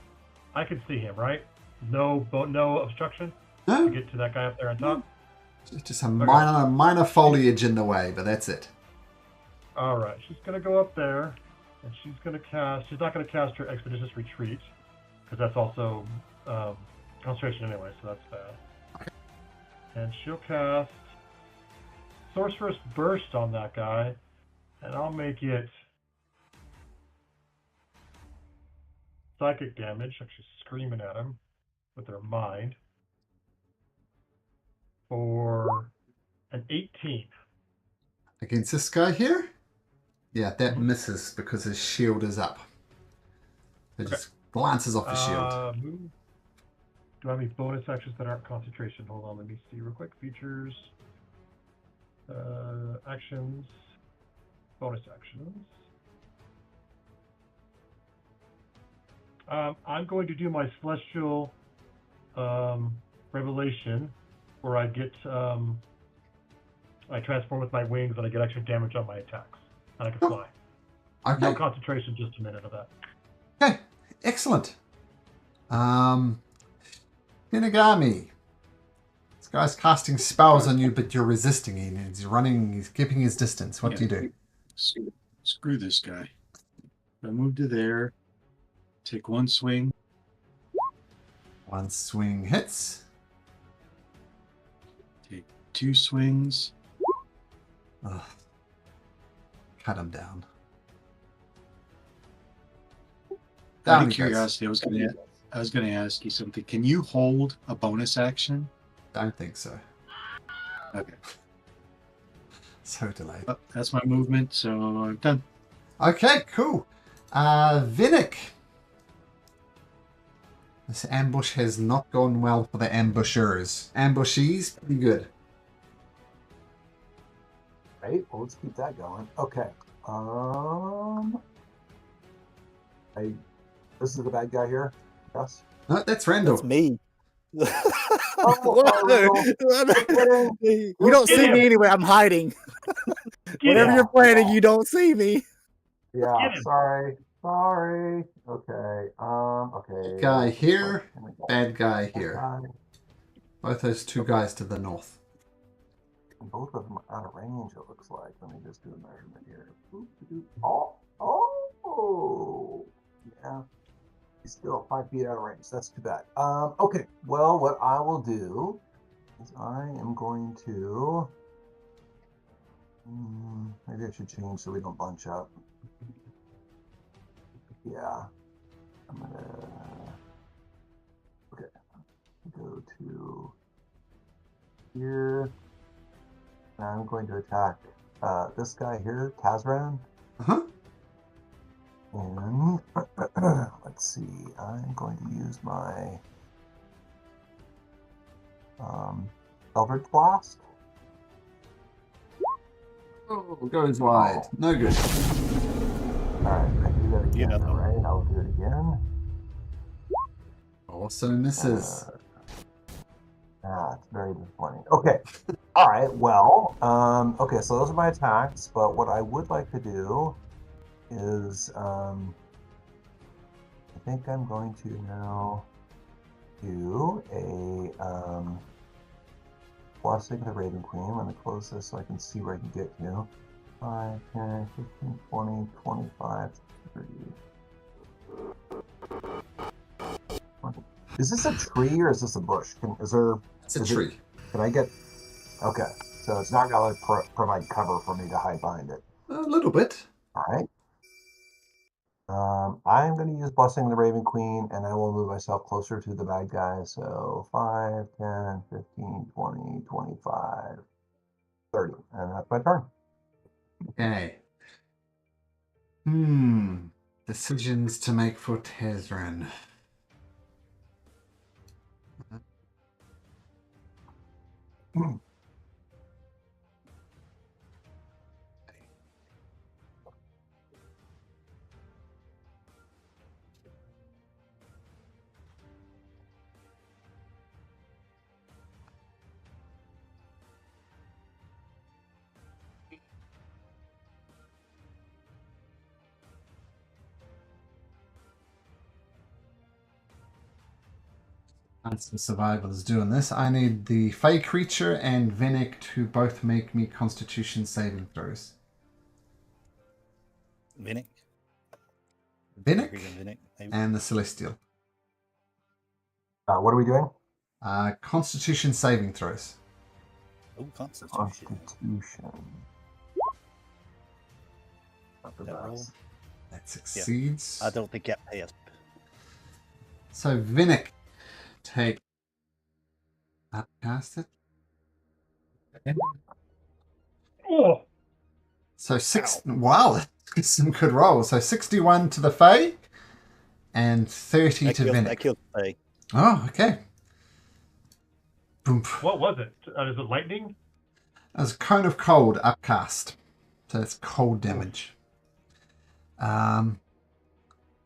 I can see him, right? No obstruction No, to get to that guy up there on top? just a minor foliage in the way, but that's it. All right, she's going to go up there, and she's going to cast... She's not going to cast her Expeditious Retreat, because that's also... concentration anyway, so that's bad. And she'll cast Sorcerer's Burst on that guy, and I'll make it psychic damage, actually screaming at him with their mind, for an 18. Against this guy here? Yeah, that Mhm. misses because his shield is up. It just glances off the shield. Move. Do I have any bonus actions that aren't concentration? Hold on, let me see real quick. Features, actions, bonus actions. I'm going to do my Celestial Revelation, where I get I transform with my wings and I get extra damage on my attacks, and I can fly. Okay. No concentration, just a minute of that. Okay, excellent. Hinagami. This guy's casting spells on you, but you're resisting him. He's running, he's keeping his distance. What do you do? Screw this guy. I move to there. Take one swing. One swing hits. Take two swings. Ugh. Cut him down. Out Down of he goes. curiosity, I was gonna ask you something. Can you hold a bonus action? Don't think so. Okay. So delayed. Well, that's my movement, so I'm done. Okay, cool. Vinnick. This ambush has not gone well for the ambushers. Ambushees, pretty good. Right. Well, let's keep that going. Okay. This is the bad guy here. Yes. No, that's Randall. That's me. Oh, You don't Get see him. me anyway. I'm hiding. Get Whatever him. you're planning, you don't see me. Yeah. Get him. Sorry. Okay. Okay. Guy here, Here we go. bad guy Bad here. guy. Both those two guys to the north. Both of them are out of range, it looks like. Let me just do a measurement here. Oh, yeah. He's still 5 feet out of range. That's too bad. Okay. Well, what I will do is I am going to. Maybe I should change so we don't bunch up. Yeah. I'm gonna. Okay. Go to here. And I'm going to attack this guy here, Tazran. Uh-huh. And let's see, I'm going to use my Eldritch Blast. Oh, goes wide. No good. Alright, I do that again, Yeah. alright? I'll do it again. Also misses. It's very disappointing. Okay. Alright, well, okay, so those are my attacks, but what I would like to do is, I think I'm going to now do a, Blessing the Raven Queen. Let me close this so I can see where I can get to. 5, 10, 15, 20, 25, 30. 20. Is this a tree or is this a bush? It's a is it- tree. Can I get... Okay, so it's not going to provide cover for me to hide behind it. A little bit. All right. I'm going to use Blessing the Raven Queen, and I will move myself closer to the bad guy. So 5, 10, 15, 20, 25, 30. And that's my turn. Okay. Decisions to make for Tezran. That's the survival is doing this. I need the Fey creature and Vinnick to both make me Constitution saving throws. Vinnick. Vinnick Vinnick, maybe. and the Celestial. What are we doing? Constitution saving throws. Oh, Constitution. Constitution. Not the That roll? best. That succeeds. I don't think that passed. So Vinnick, take upcast it. Oh, So wow, that's some good rolls. So 61 to the Fae and 30 That to kills, Vinnick. that kills the Fae. Oh, okay. Boom. what was it? Is it lightning? As cone of cold upcast. So it's cold damage.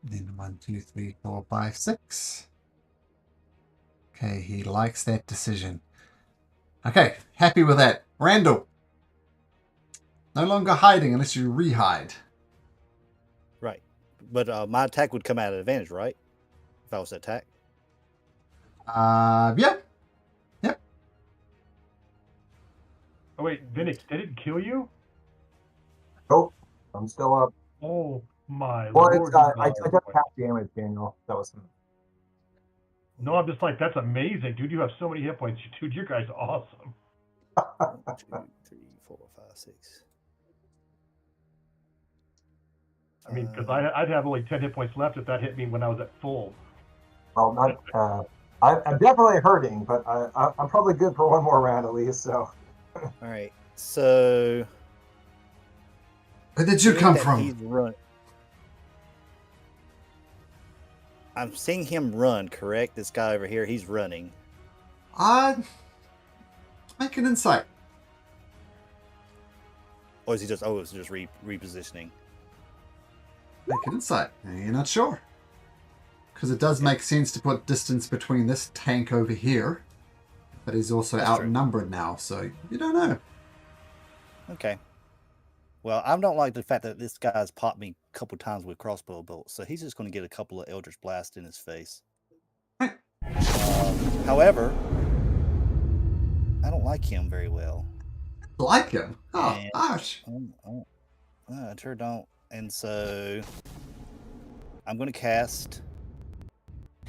Then 1, 2, 3, 4, 5, 6. Okay, he likes that decision. Okay, happy with that. Randall. No longer hiding unless you re-hide. Right. But my attack would come out at advantage, right? If I was to attack. Yeah. Oh wait, Vinnick, did it kill you? Oh, I'm still up. Oh my Well, lord! it's, you I guys. took half damage, Daniel. That was No, I'm just like, that's amazing, dude. You have so many hit points, dude. You guys are awesome. 1, 2, 3, 4, 5, 6. I mean, because I'd have only 10 hit points left if that hit me when I was at full. well, not. I'm definitely hurting, but I'm probably good for one more round at least. So. All right. So. Where did you seeing come that from? He's run. I'm seeing him run, correct? This guy over here, he's running. Make an insight. Or is he just, oh, it's just repositioning? Make an insight. You're not sure. Because it does make sense to put distance between this tank over here. But he's also That's true. outnumbered now, so you don't know. Okay. Well, I don't like the fact that this guy's popped me a couple times with crossbow bolts, so he's just going to get a couple of Eldritch Blast in his face. However, I don't like him very well. Like him? Oh, And- harsh. I sure don't. And so I'm going to cast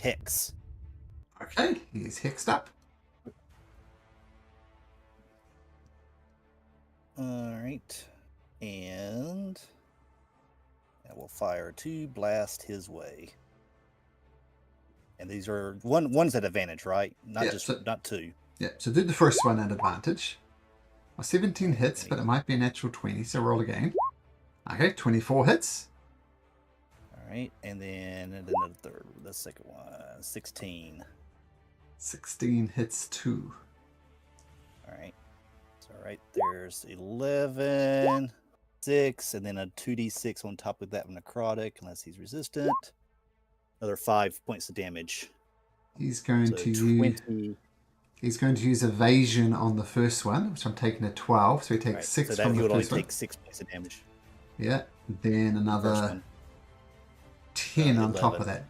Hex. Okay, he's hexed up. All right. And I will fire 2 blast his way. And these are one's at advantage, right? Not Yeah, just so- not 2. Yeah, so do the first one at advantage. Well, 17 hits, but it might be a natural 20, so roll again. Okay, 24 hits. All right, and then the second one, 16. 16 hits too. All right. So right there's 11, 6, and then a 2d6 on top of that necrotic, unless he's resistant. Another 5 points of damage. He's going So to use, 20. he's going to use evasion on the first one, which I'm taking at 12, so he takes Right, 6 so that from he the would only first one. take 6 points of damage. Yeah, then First another one. 10 on top 11. of that.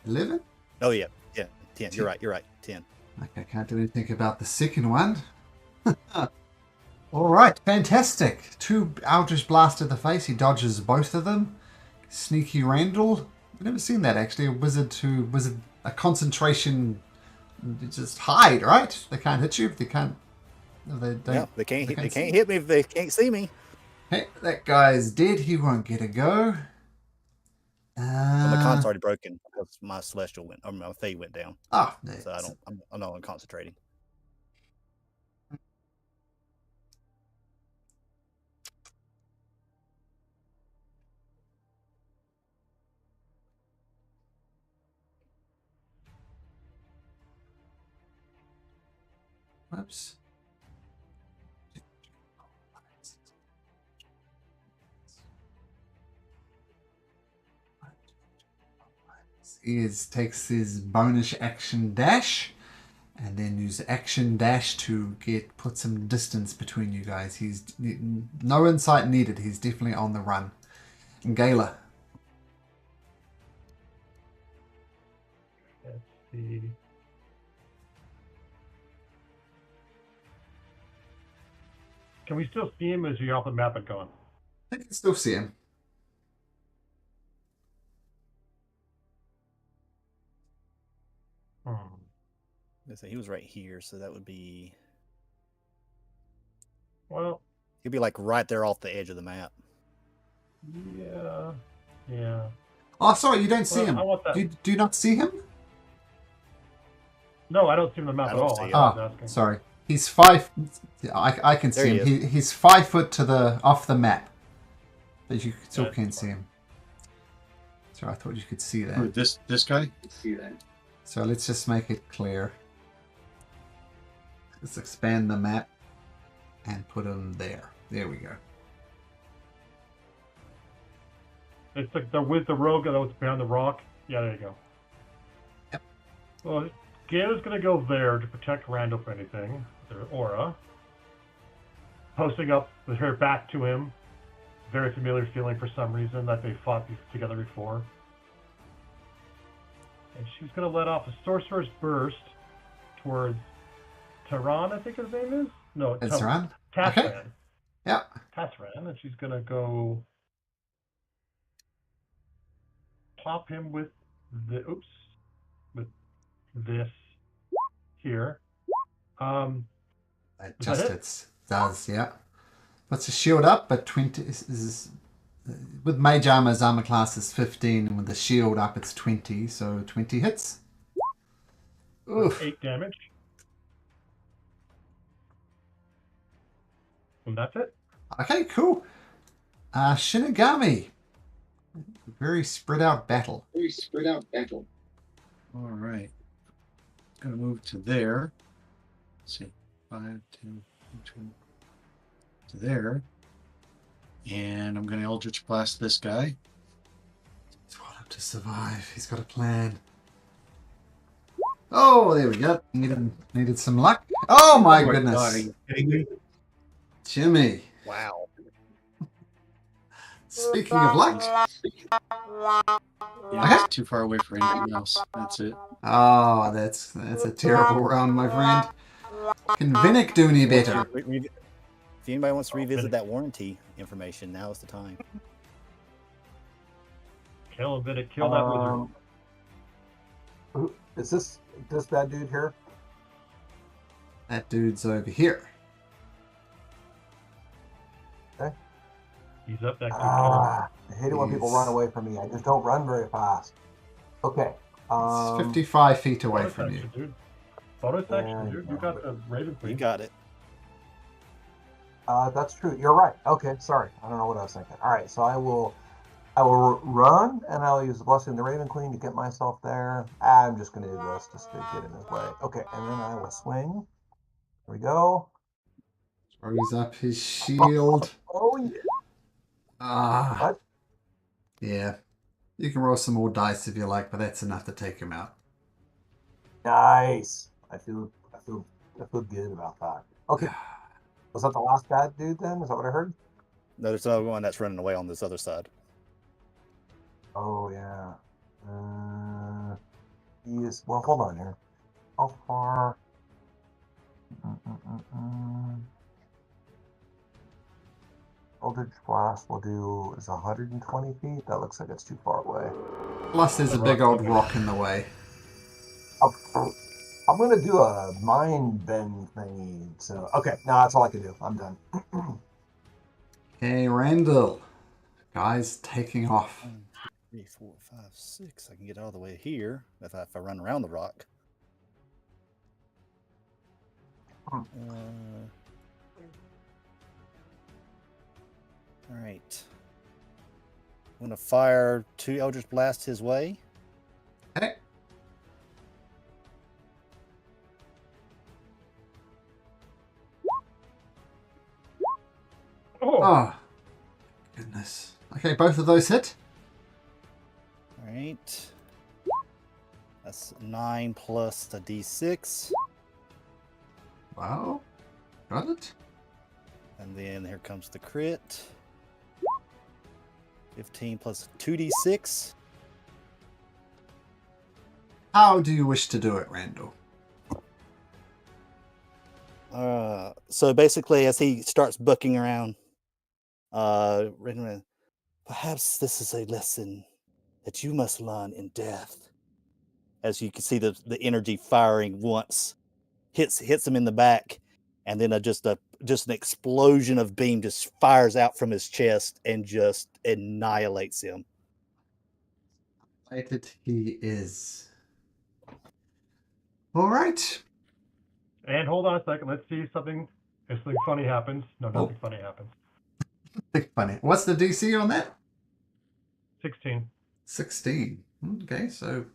11? Oh yeah, 10. 10. You're right. 10. Okay, can't do anything about the second one. All right, fantastic. 2 Eldritch Blast to the face. He dodges both of them. Sneaky Randall. I've never seen that actually. A concentration. Just hide, right? They can't hit you if they can't. If they don't. Yeah, they can't they hit me if they can't see me. Hey, that guy's dead. He won't get a go. But my con's already broken because my celestial went, or my fey went down. Oh, So I'm not concentrating. Whoops. He takes his bonus action dash and then use action dash to put some distance between you guys. He's no insight needed. He's definitely on the run. And Gala. Let's see. Can we still see him as you're off the map and gone? I can still see him. So he was right here, so that would be. Well, He'd be like right there off the edge of the map. yeah. Yeah. Oh, sorry, you don't see Well, him. I want that. Do you not see him? No, I don't see him on the map I at don't all. see That's him. what I was Ah, asking. sorry. He's 5. I can There see he him. He's 5 foot to the off the map, but you still That's can't see him. So I thought you could see Who, that. this guy? So let's just make it clear. Let's expand the map and put him there. There we go. It's like the with the rogue that was behind the rock. Yeah, there you go. Yep. Well, Gator's gonna go there to protect Randall from anything. Their aura. Posting up with her back to him. Very familiar feeling for some reason that they fought together before. And she's gonna let off a sorcerer's burst towards Taran, I think his name is? No, It's around. Tasran. Okay. Yeah. Tasran, and she's gonna go pop him with with this here. That Is just that it? it does, yeah. Puts a shield up, but 20 is with mage armor, his armor class is 15, and with the shield up, it's 20. So 20 hits. Oof. 8 damage. And that's it. Okay, cool. Shinigami. Very spread out battle. All right. Gonna move to there. Let's see. 5, 10, 2, to there. And I'm gonna Eldritch Blast this guy. He's got up to survive. He's got a plan. Oh, there we go. Needed some luck. Oh my God, goodness. are you kidding me? Jimmy. Wow. Speaking of luck. Yeah, it's too far away for anything else. That's it. Oh, that's a terrible round, my friend. Can Vinnick do any better? If anybody wants to revisit that warranty information, now is the time. Kill a bit of kill that wizard. Who, is this that dude here? That dude's over here. He's up that I hate it when people He's- run away from me. I just don't run very fast. Okay. It's 55 feet away bonus from you. action, dude. Bonus Yeah, action, dude. You got the Raven Queen. You got it. That's true. You're right. Okay, sorry. I don't know what I was thinking. All right, so I will run and I'll use the Blessing of the Raven Queen to get myself there. I'm just going to do this just to get in his way. Okay, and then I will swing. Here we go. Throws up his shield. Oh, yeah. Ah. What? Yeah. You can roll some more dice if you like, but that's enough to take him out. Nice. I feel good about that. Okay. Was that the last bad dude then? Is that what I heard? No, there's another one that's running away on this other side. Oh yeah. He is. Well, hold on here. How far? Eldritch Blast will do is 120 feet. That looks like it's too far away. Plus, there's a big old rock in the way. I'm gonna do a mind bend thingy. So okay, no, that's all I can do. I'm done. Okay, Randall. Guy's taking off. 1, 2, 3, 4, 5, 6. I can get all the way here if I run around the rock. Hmm. All right. I'm gonna fire 2 Eldritch Blasts his way. Okay. Oh, goodness. Okay, both of those hit. All right. That's 9 plus a d6. Wow. Got it. And then here comes the crit. 15 plus 2d6. How do you wish to do it, Randall? So basically, as he starts bucking around, perhaps this is a lesson that you must learn in death. As you can see the energy firing once hits him in the back, and then just an explosion of beam just fires out from his chest and just annihilates him. Delighted he is. All right. And hold on a second. Let's see if something funny happens. No, nothing funny happens. Funny. What's the DC on that? 16. 16. Okay, so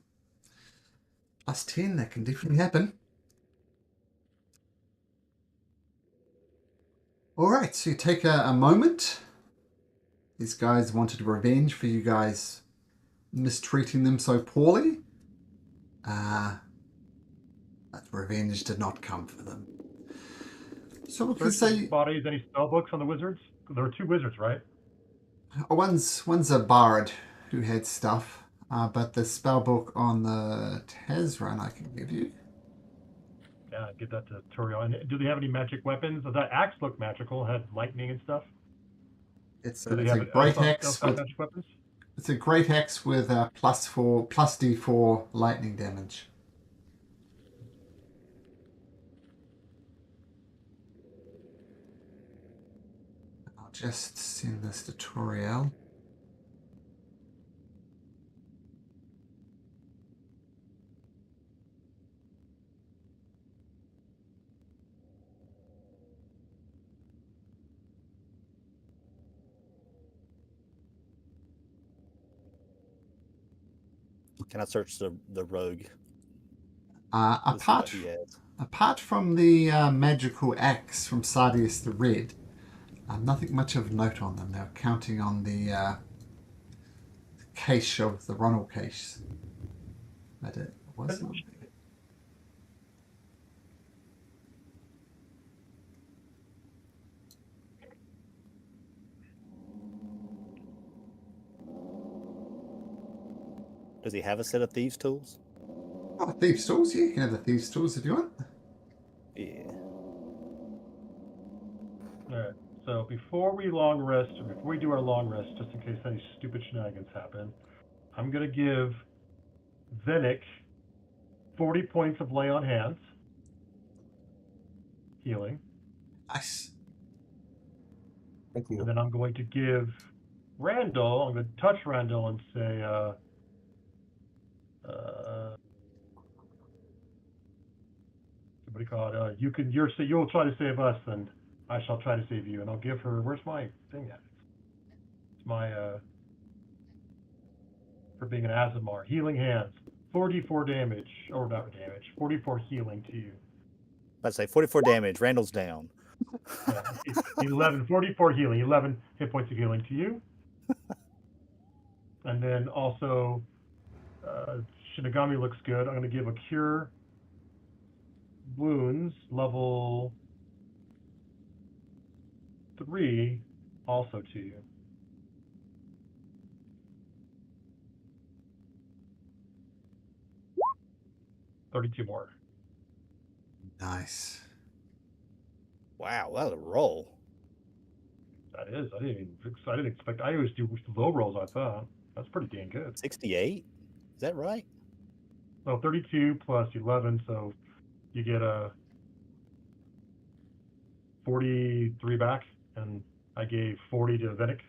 plus 10, that can definitely happen. All right, so you take a moment. These guys wanted revenge for you guys mistreating them so poorly. But revenge did not come for them. So we can say bodies, any spell books on the wizards? There were 2 wizards, right? one's a bard who had stuff, but the spell book on the Tazran I can give you. Yeah, get that to Turiel. And do they have any magic weapons? Does that axe look magical? Had lightning and stuff? It's Do they a have great axe with magic weapons? it's a great axe with plus D4 lightning damage. I'll just send this to Toriel. Can I search the rogue? Apart from the magical axe from Sardius the Red, nothing much of note on them. They're counting on the cache of the Ronald case. But it wasn't. Does he have a set of thieves' tools? Oh, thieves' tools? Yeah, you can have the thieves' tools if you want. Yeah. Alright, so before we long rest, or before we do our long rest, just in case any stupid shenanigans happen, I'm going to give Venick 40 points of lay on hands. Healing. Nice. Thank you. And then I'm going to give Randall, I'm going to touch Randall and say, what do you call it? You'll try to save us, and I shall try to save you. And I'll give her, where's my thing at? It's my, for being an Azamar. Healing hands. 44 damage, or not damage, 44 healing to you. Let's say 44 damage. Randall's down. Yeah, 44 healing, 11 hit points of healing to you. And then also, Shinigami looks good. I'm going to give a cure wounds level 3 also to you. $32 more. Nice. Wow, that was a roll. That is. I didn't expect. I always do low rolls. I thought that's pretty dang good. 68? Is that right? Well, 32 plus 11, so you get a 43 back, and I gave 40 to Venick.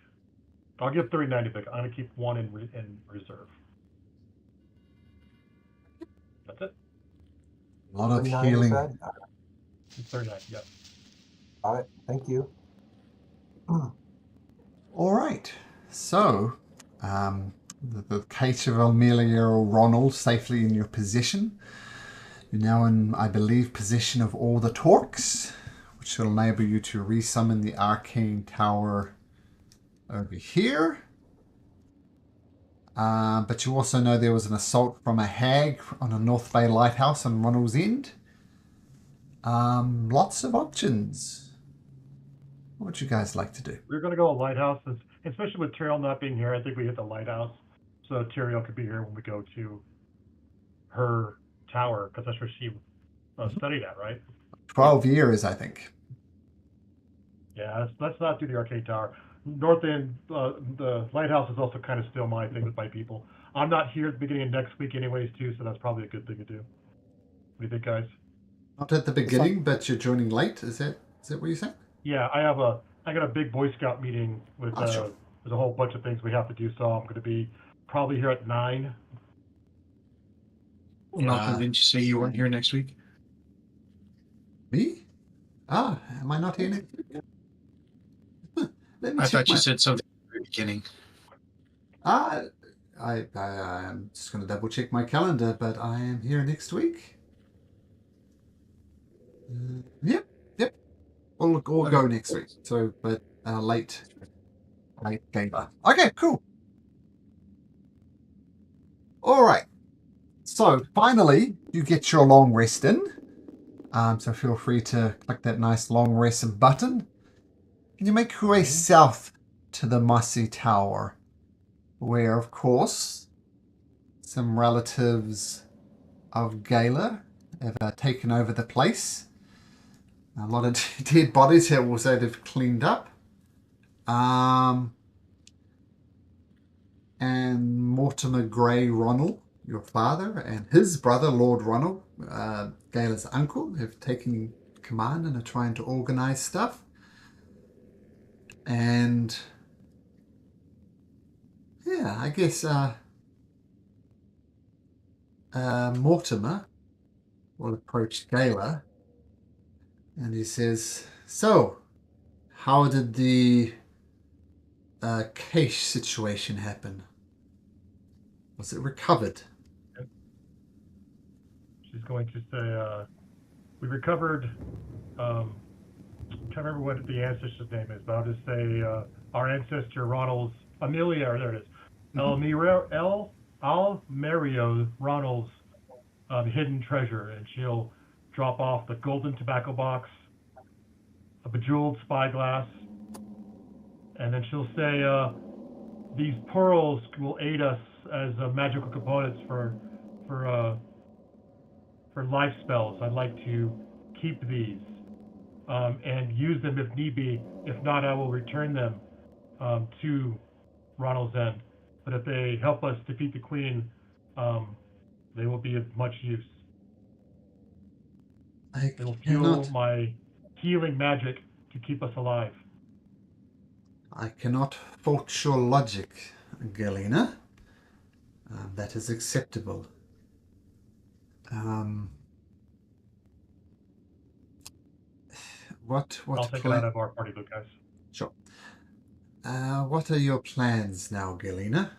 I'll give 39 to Vic. I'm gonna keep 1 in reserve. That's it. A lot of 39, you healing. said? 39. Yeah. Got it. Thank you. All right. So, the case of Amelia or Ronald safely in your possession. You're now in, I believe, possession of all the torques, which will enable you to resummon the arcane tower over here. But you also know there was an assault from a hag on a North Bay Lighthouse on Ronald's End. Lots of options. What would you guys like to do? We're gonna go to Lighthouse, especially with Tyrael not being here. I think we hit the Lighthouse, so Tyrael could be here when we go to her tower, because that's where she studied at, right? 12 years, I think. Yeah, let's not do the arcade tower. North End, the Lighthouse is also kind of still my thing with my people. I'm not here at the beginning of next week anyways, too, so that's probably a good thing to do. What do you think, guys? Not at the beginning, but you're joining late. Is that what you're saying? Yeah, I got a big Boy Scout meeting with Sure. there's a whole bunch of things we have to do, so I'm going to be probably here at 9. Malcolm, didn't you say you weren't here next week? Me? Ah, am I not here next week? Huh, let me I check thought you my. said something at the very beginning. I'm just going to double check my calendar, but I am here next week. Yep. We'll all go next week. So, but late game. Okay, cool. All right. So finally, you get your long rest in. So feel free to click that nice long rest button. And you make your way south to the Mossy Tower, where, of course, some relatives of Gala have taken over the place. A lot of dead bodies have also they've cleaned up. And Mortimer Grey Ronald, your father, and his brother, Lord Ronald, Gala's uncle, have taken command and are trying to organize stuff. And yeah, I guess Mortimer will approach Gala and he says, "So, how did the cache situation happen? Was it recovered?" She's going to say, we recovered, I'm trying to remember what the ancestor's name is, but I'll just say our ancestor Ronald's, Amelia, there it is, Almerio Ronald's hidden treasure, and she'll drop off the golden tobacco box, a bejeweled spyglass, and then she'll say, these pearls will aid us as magical components for life spells. I'd like to keep these and use them if need be. If not, I will return them to Ronald's End. But if they help us defeat the Queen, they will be of much use. They will fuel my healing magic to keep us alive. I cannot fault your logic, Galena. That is acceptable. What I'll take it out of our party book, guys. Sure. What are your plans now, Galena?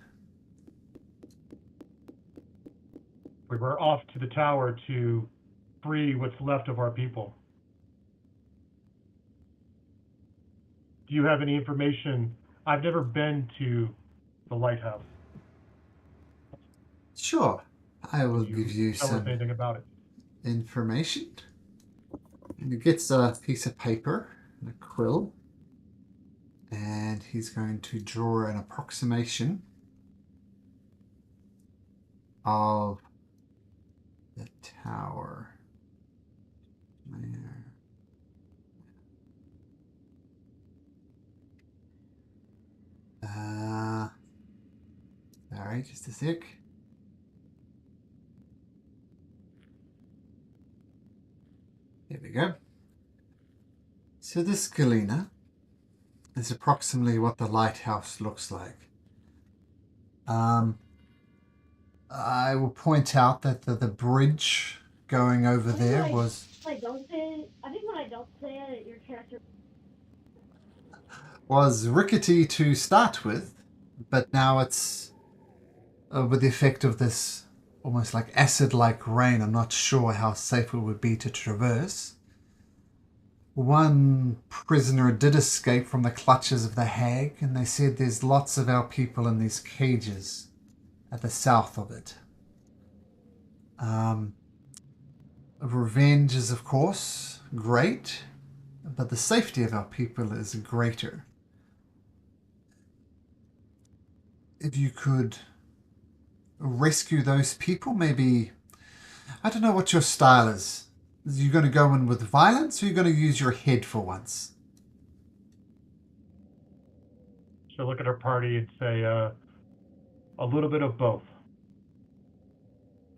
We were off to the tower to free what's left of our people. Do you have any information? I've never been to the Lighthouse. Sure. I will Can give you tell us some anything about it? information. And he gets a piece of paper and a quill. And he's going to draw an approximation of the tower. There. Alright, just a sec. There we go. So this Galena is approximately what the lighthouse looks like. I will point out that the bridge going over there was... I think when I don't say it, your character... was rickety to start with, but now it's with the effect of this almost like acid-like rain. I'm not sure how safe it would be to traverse. One prisoner did escape from the clutches of the hag, and they said there's lots of our people in these cages at the south of it. Revenge is, of course, great, but the safety of our people is greater. If you could rescue those people, maybe... I don't know what your style is. Are you going to go in with violence, or are you going to use your head for once? She'll look at her party and say, a little bit of both,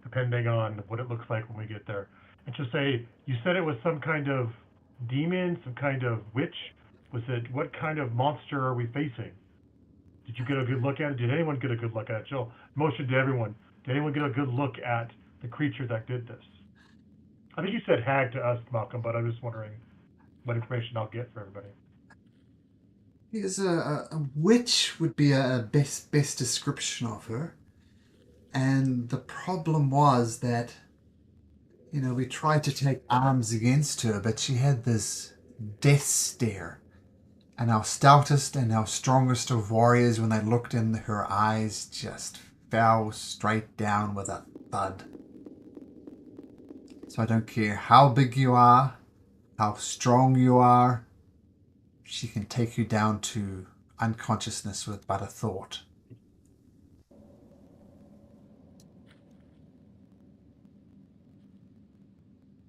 depending on what it looks like when we get there. And she'll say, "You said it was some kind of demon, some kind of witch. Was it? What kind of monster are we facing? Did you get a good look at it? Did anyone get a good look at it?" She'll motion to everyone. Did anyone get a good look at the creature that did this? I think you said hag to us, Malcolm, but I'm just wondering what information I'll get for everybody. Here's a witch would be a best description of her. And the problem was that, you know, we tried to take arms against her, but she had this death stare. And our stoutest and our strongest of warriors, when they looked in her eyes, just fell straight down with a thud. So I don't care how big you are, how strong you are, she can take you down to unconsciousness with but a thought.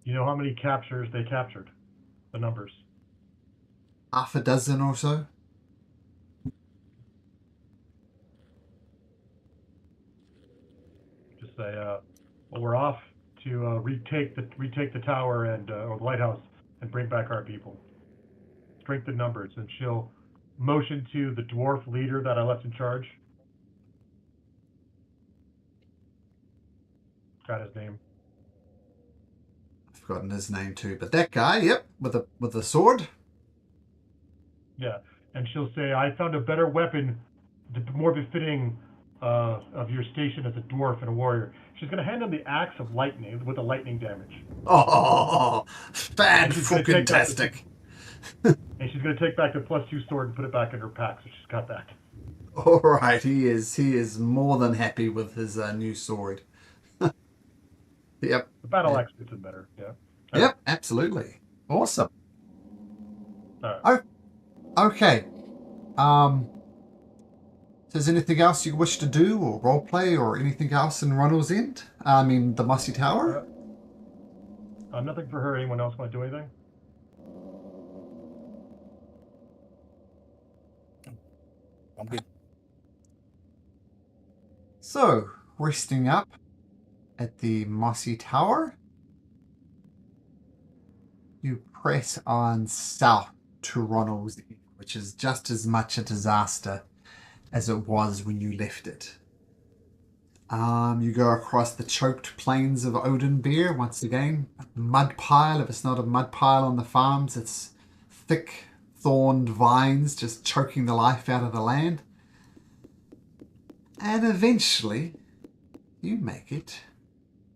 You know how many captures they captured? The numbers. Half a dozen or so? Just say, well, we're off to retake the tower and or the lighthouse and bring back our people. Strengthen numbers, and she'll motion to the dwarf leader that I left in charge. Got his name. I've forgotten his name too, but that guy, yep, with a sword. Yeah, and she'll say, "I found a better weapon, more befitting of your station as a dwarf and a warrior." She's going to hand him the axe of lightning with the lightning damage. Oh, fan-fucking-tastic. And she's going to take back the +2 sword and put it back in her pack, so she's got that. All right, he is more than happy with his new sword. Yep. The battle axe fits it better. Yeah. Yep, absolutely. Awesome. All right. Okay. So is there anything else you wish to do, or roleplay, or anything else in Runnels End? I mean, the Mossy Tower? Nothing for her. Anyone else want to do anything? I'm good. So, resting up at the Mossy Tower, you press on south to Ronald's End, which is just as much a disaster as it was when you left it. You go across the choked plains of Odenbeer once again. Mud pile. If it's not a mud pile on the farms, it's thick thorned vines just choking the life out of the land. And eventually, you make it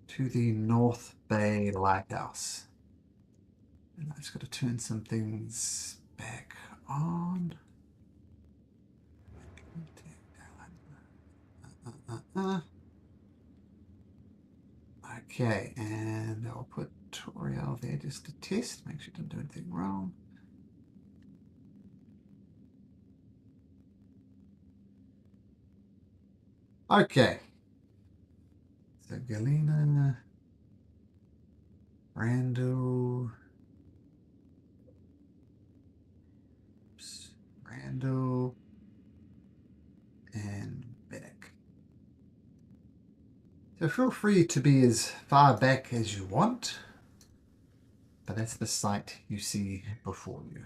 to the North Bay Lighthouse. And I've just got to turn some things back on. Okay, and I'll put Toriel there just to test, make sure I don't do anything wrong. Okay. So Galena, Randall, and Beck. So feel free to be as far back as you want, but that's the sight you see before you.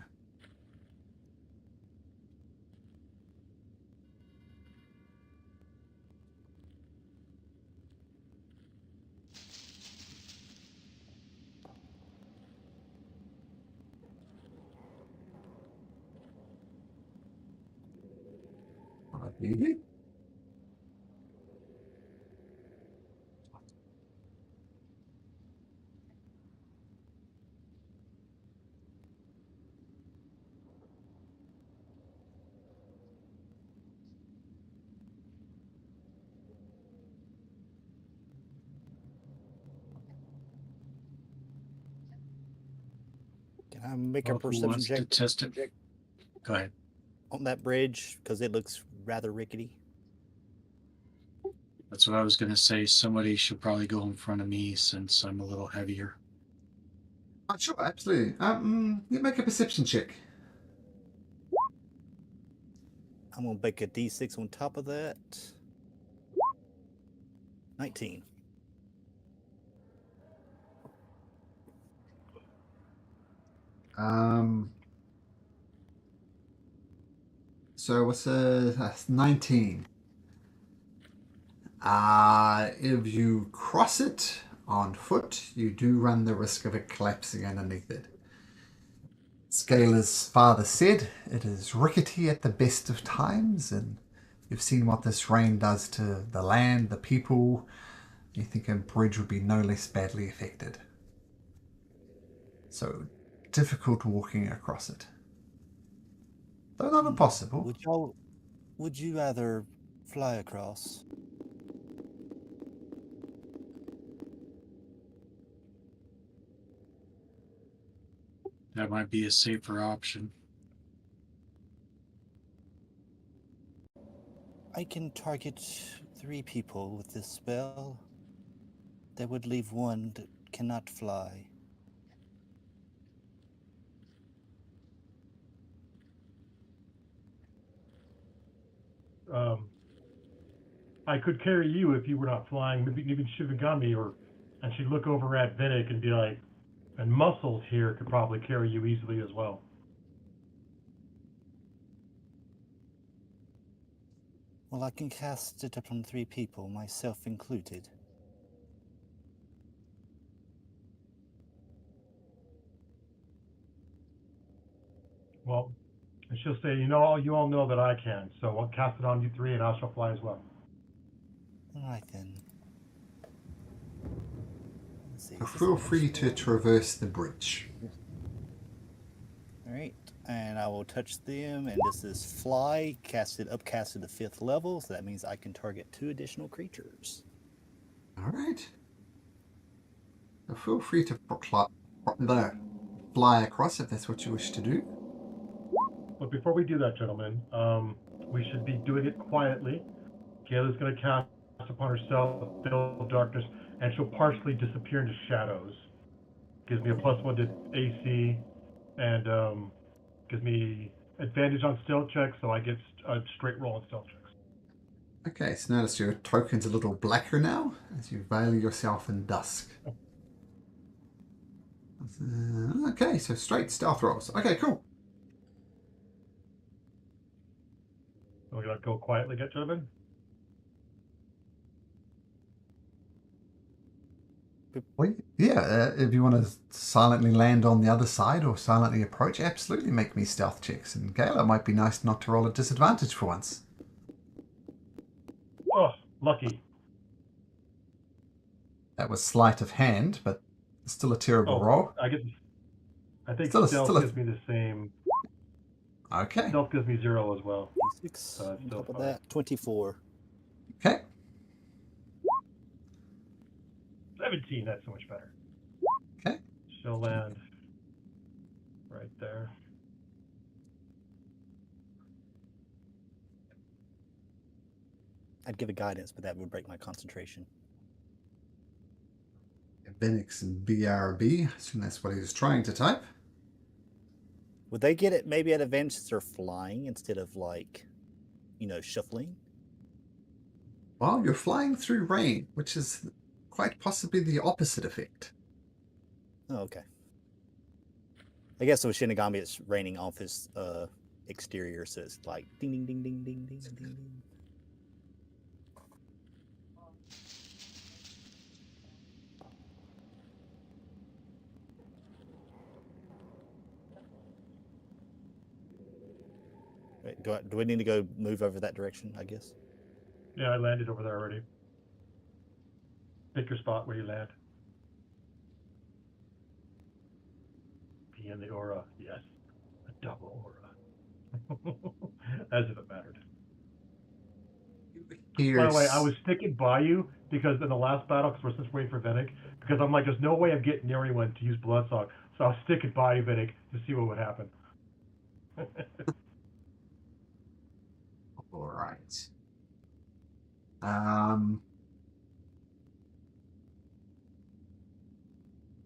Alright. Can I make a Well, who perception wants to check test it? Go ahead. on that bridge? Because it looks rather rickety. That's what I was going to say. Somebody should probably go in front of me since I'm a little heavier. Sure, absolutely. You make a perception check. I'm going to make a d6 on top of that. 19. So what's that's 19. If you cross it on foot, you do run the risk of it collapsing underneath it. Scaler's father said it is rickety at the best of times, and you've seen what this rain does to the land, the people. You think a bridge would be no less badly affected. So difficult walking across it. Though not impossible. Would you rather fly across? That might be a safer option. I can target 3 people with this spell. That would leave one that cannot fly. I could carry you if you were not flying. Maybe even Shivagami, and she'd look over at Vinnick and be like, and Muscles here could probably carry you easily as well. Well, I can cast it upon 3 people, myself included. Well, and she'll say, you all know that I can, so I'll cast it on you 3 and I shall fly as well. Alright then. Let's see, So is this feel an free to initiative? traverse the bridge. Alright, and I will touch them, and this is fly, upcast to the 5th level, so that means I can target 2 additional creatures. Alright. So feel free to fly across if that's what you wish to do. But before we do that, gentlemen, we should be doing it quietly. Gayla's going to cast upon herself a veil of darkness, and she'll partially disappear into shadows. Gives me a +1 to AC, and gives me advantage on stealth checks, so I get a straight roll on stealth checks. Okay, so notice your token's a little blacker now as you veil yourself in dusk. Okay, so straight stealth rolls. Okay, cool. We're going to go quietly, gentlemen. Well, yeah, if you want to silently land on the other side or silently approach, absolutely make me stealth checks. And Gayla, it might be nice not to roll a disadvantage for once. Oh, lucky. That was sleight of hand, but still a terrible roll. I think Still stealth gives me the same. Okay. Stealth gives me 0 as well. 6 it's on still top of fine. that, 24. Okay. 17, that's so much better. Okay. She'll land right there. I'd give a guidance, but that would break my concentration. Benix and BRB. I assume that's what he was trying to type. Would they get it maybe at advantage since they're flying instead of shuffling? Well, you're flying through rain, which is quite possibly the opposite effect. Oh, okay. I guess with Shinigami, it's raining off his exterior, so it's like ding, ding, ding, ding, ding, ding, ding, ding. Wait, do we need to go move over that direction, I guess? Yeah, I landed over there already. Pick your spot where you land. Be in the aura. Yes. A double aura. As if it mattered. By the way, I was sticking by you because in the last battle, because we're just waiting for Vinnick, because I'm like, there's no way I'm getting near anyone to use Bloodsong. So I was sticking by you, Vinnick, to see what would happen. All right.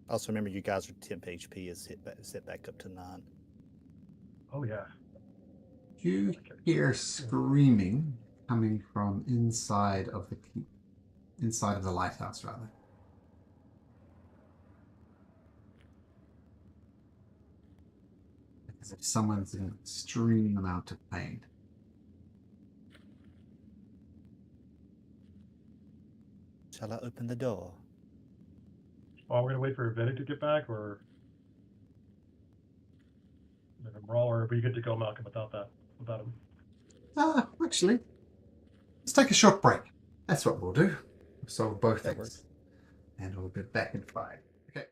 Also, remember, you guys are 10 HP is set back up to 9. Oh, yeah. You hear screaming coming from inside of the lighthouse, rather. as if someone's in an extreme amount of pain. Shall I open the door? Well, we're gonna wait for Vedic to get back, or Brawl, or are we good to go, Malcolm, without that, without him? Actually, let's take a short break. That's what we'll do. We'll solve both That things. works. And we'll get back in 5. Okay.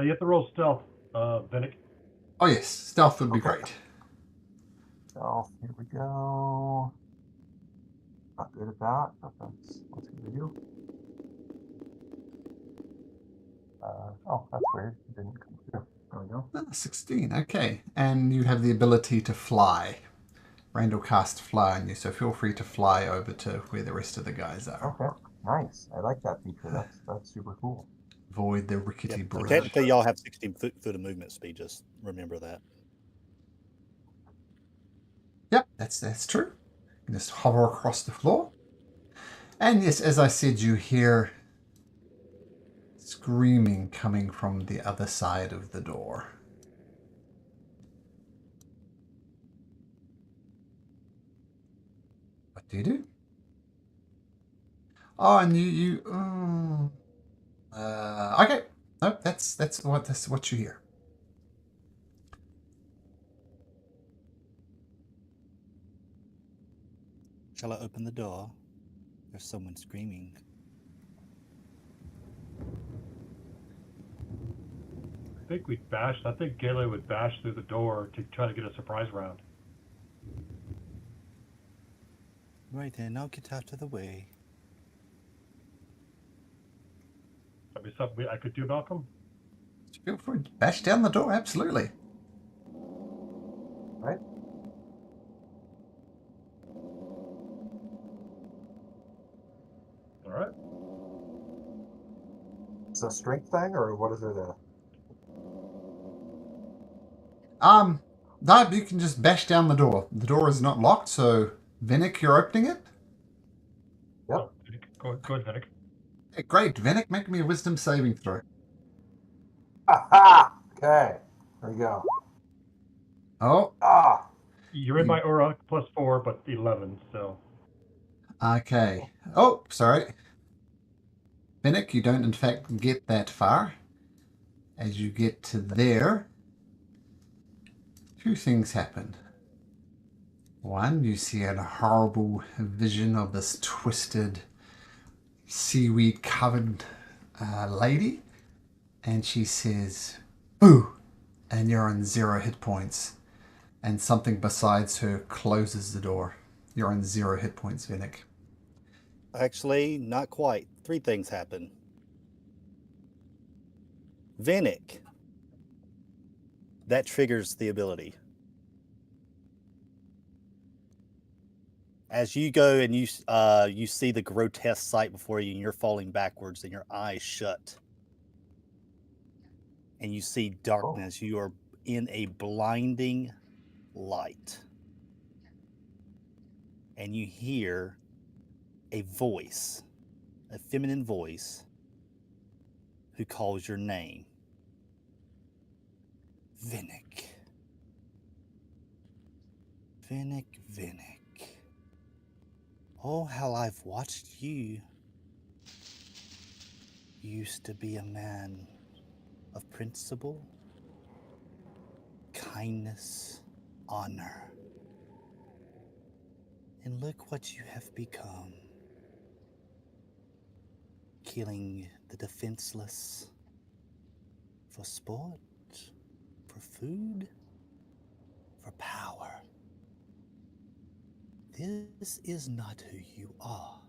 You have to roll stealth, Vinnick. Oh yes, stealth would be Okay. great. Stealth, here we go. Not good at that, but that's what we do. Oh, that's weird. It didn't come through. There we go. 16, okay. And you have the ability to fly. Randall cast fly on you, so feel free to fly over to where the rest of the guys are. Okay, nice. I like that feature. That's super cool. Avoid the rickety Yep. So bridge. technically, y'all have 16 foot of movement speed. Just remember that. Yep, that's true. You can just hover across the floor. And yes, as I said, you hear screaming coming from the other side of the door. What do you do? Oh, and okay. Nope, that's what you hear. Shall I open the door? There's someone screaming. I think Galen would bash through the door to try to get a surprise round. Right then, I'll get out of the way. I mean, something I could do, Malcolm. Feel free to bash down the door, absolutely. Right? All right. It's a strength thing, or what is it? No, you can just bash down the door. The door is not locked, so Vinnick, you're opening it? Yep. Oh, go ahead, Vinnick. Hey, great, Vinnick, make me a wisdom saving throw. Aha! Okay. There we go. Oh, Ah! You're in my aura, +4, but 11, so. okay. Oh, sorry. Vinnick, you don't in fact get that far. As you get to there, two things happen. One, you see a horrible vision of this twisted, seaweed covered lady, and she says, "Boo!" and you're on 0 hit points. And something besides her closes the door. You're on 0 hit points, Vinnick. Actually, not quite. 3 things happen. Vinnick. That triggers the ability. As you go and you see the grotesque sight before you, and you're falling backwards, and your eyes shut, and you see darkness. You are in a blinding light, and you hear a voice, a feminine voice, who calls your name, Vinnick. Vinnick, Vinnick. Oh, how I've watched you. You used to be a man of principle, kindness, honor. And look what you have become. Killing the defenseless for sport, for food, for power. This is not who you are.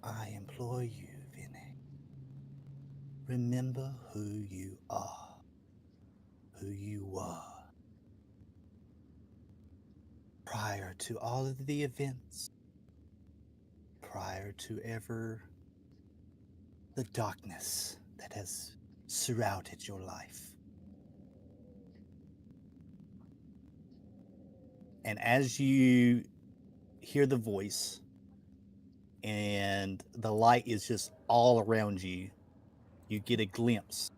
I implore you, Vinny. Remember who you are, who you were. Prior to all of the events, prior to ever the darkness that has surrounded your life. And as you hear the voice and the light is just all around you, you get a glimpse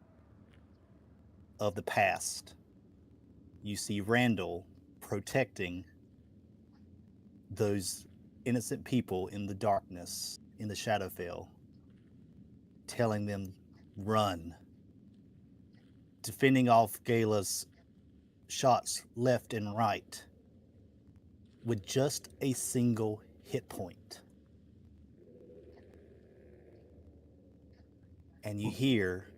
of the past. You see Randall protecting those innocent people in the darkness, in the Shadowfell, telling them, run, defending off Gala's shots left and right with just a single hit point. And you hear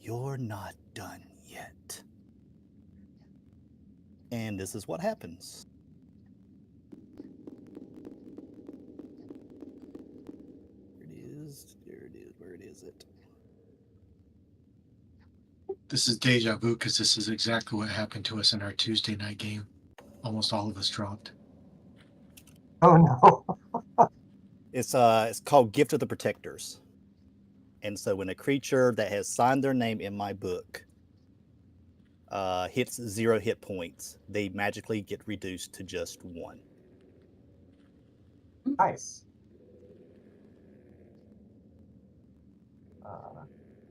You're not done yet. And this is what happens. There it is. There it is. Where is it? This is deja vu because this is exactly what happened to us in our Tuesday night game. Almost all of us dropped. Oh no. It's called Gift of the Protectors. And so when a creature that has signed their name in my book hits 0 hit points, they magically get reduced to just 1. Nice.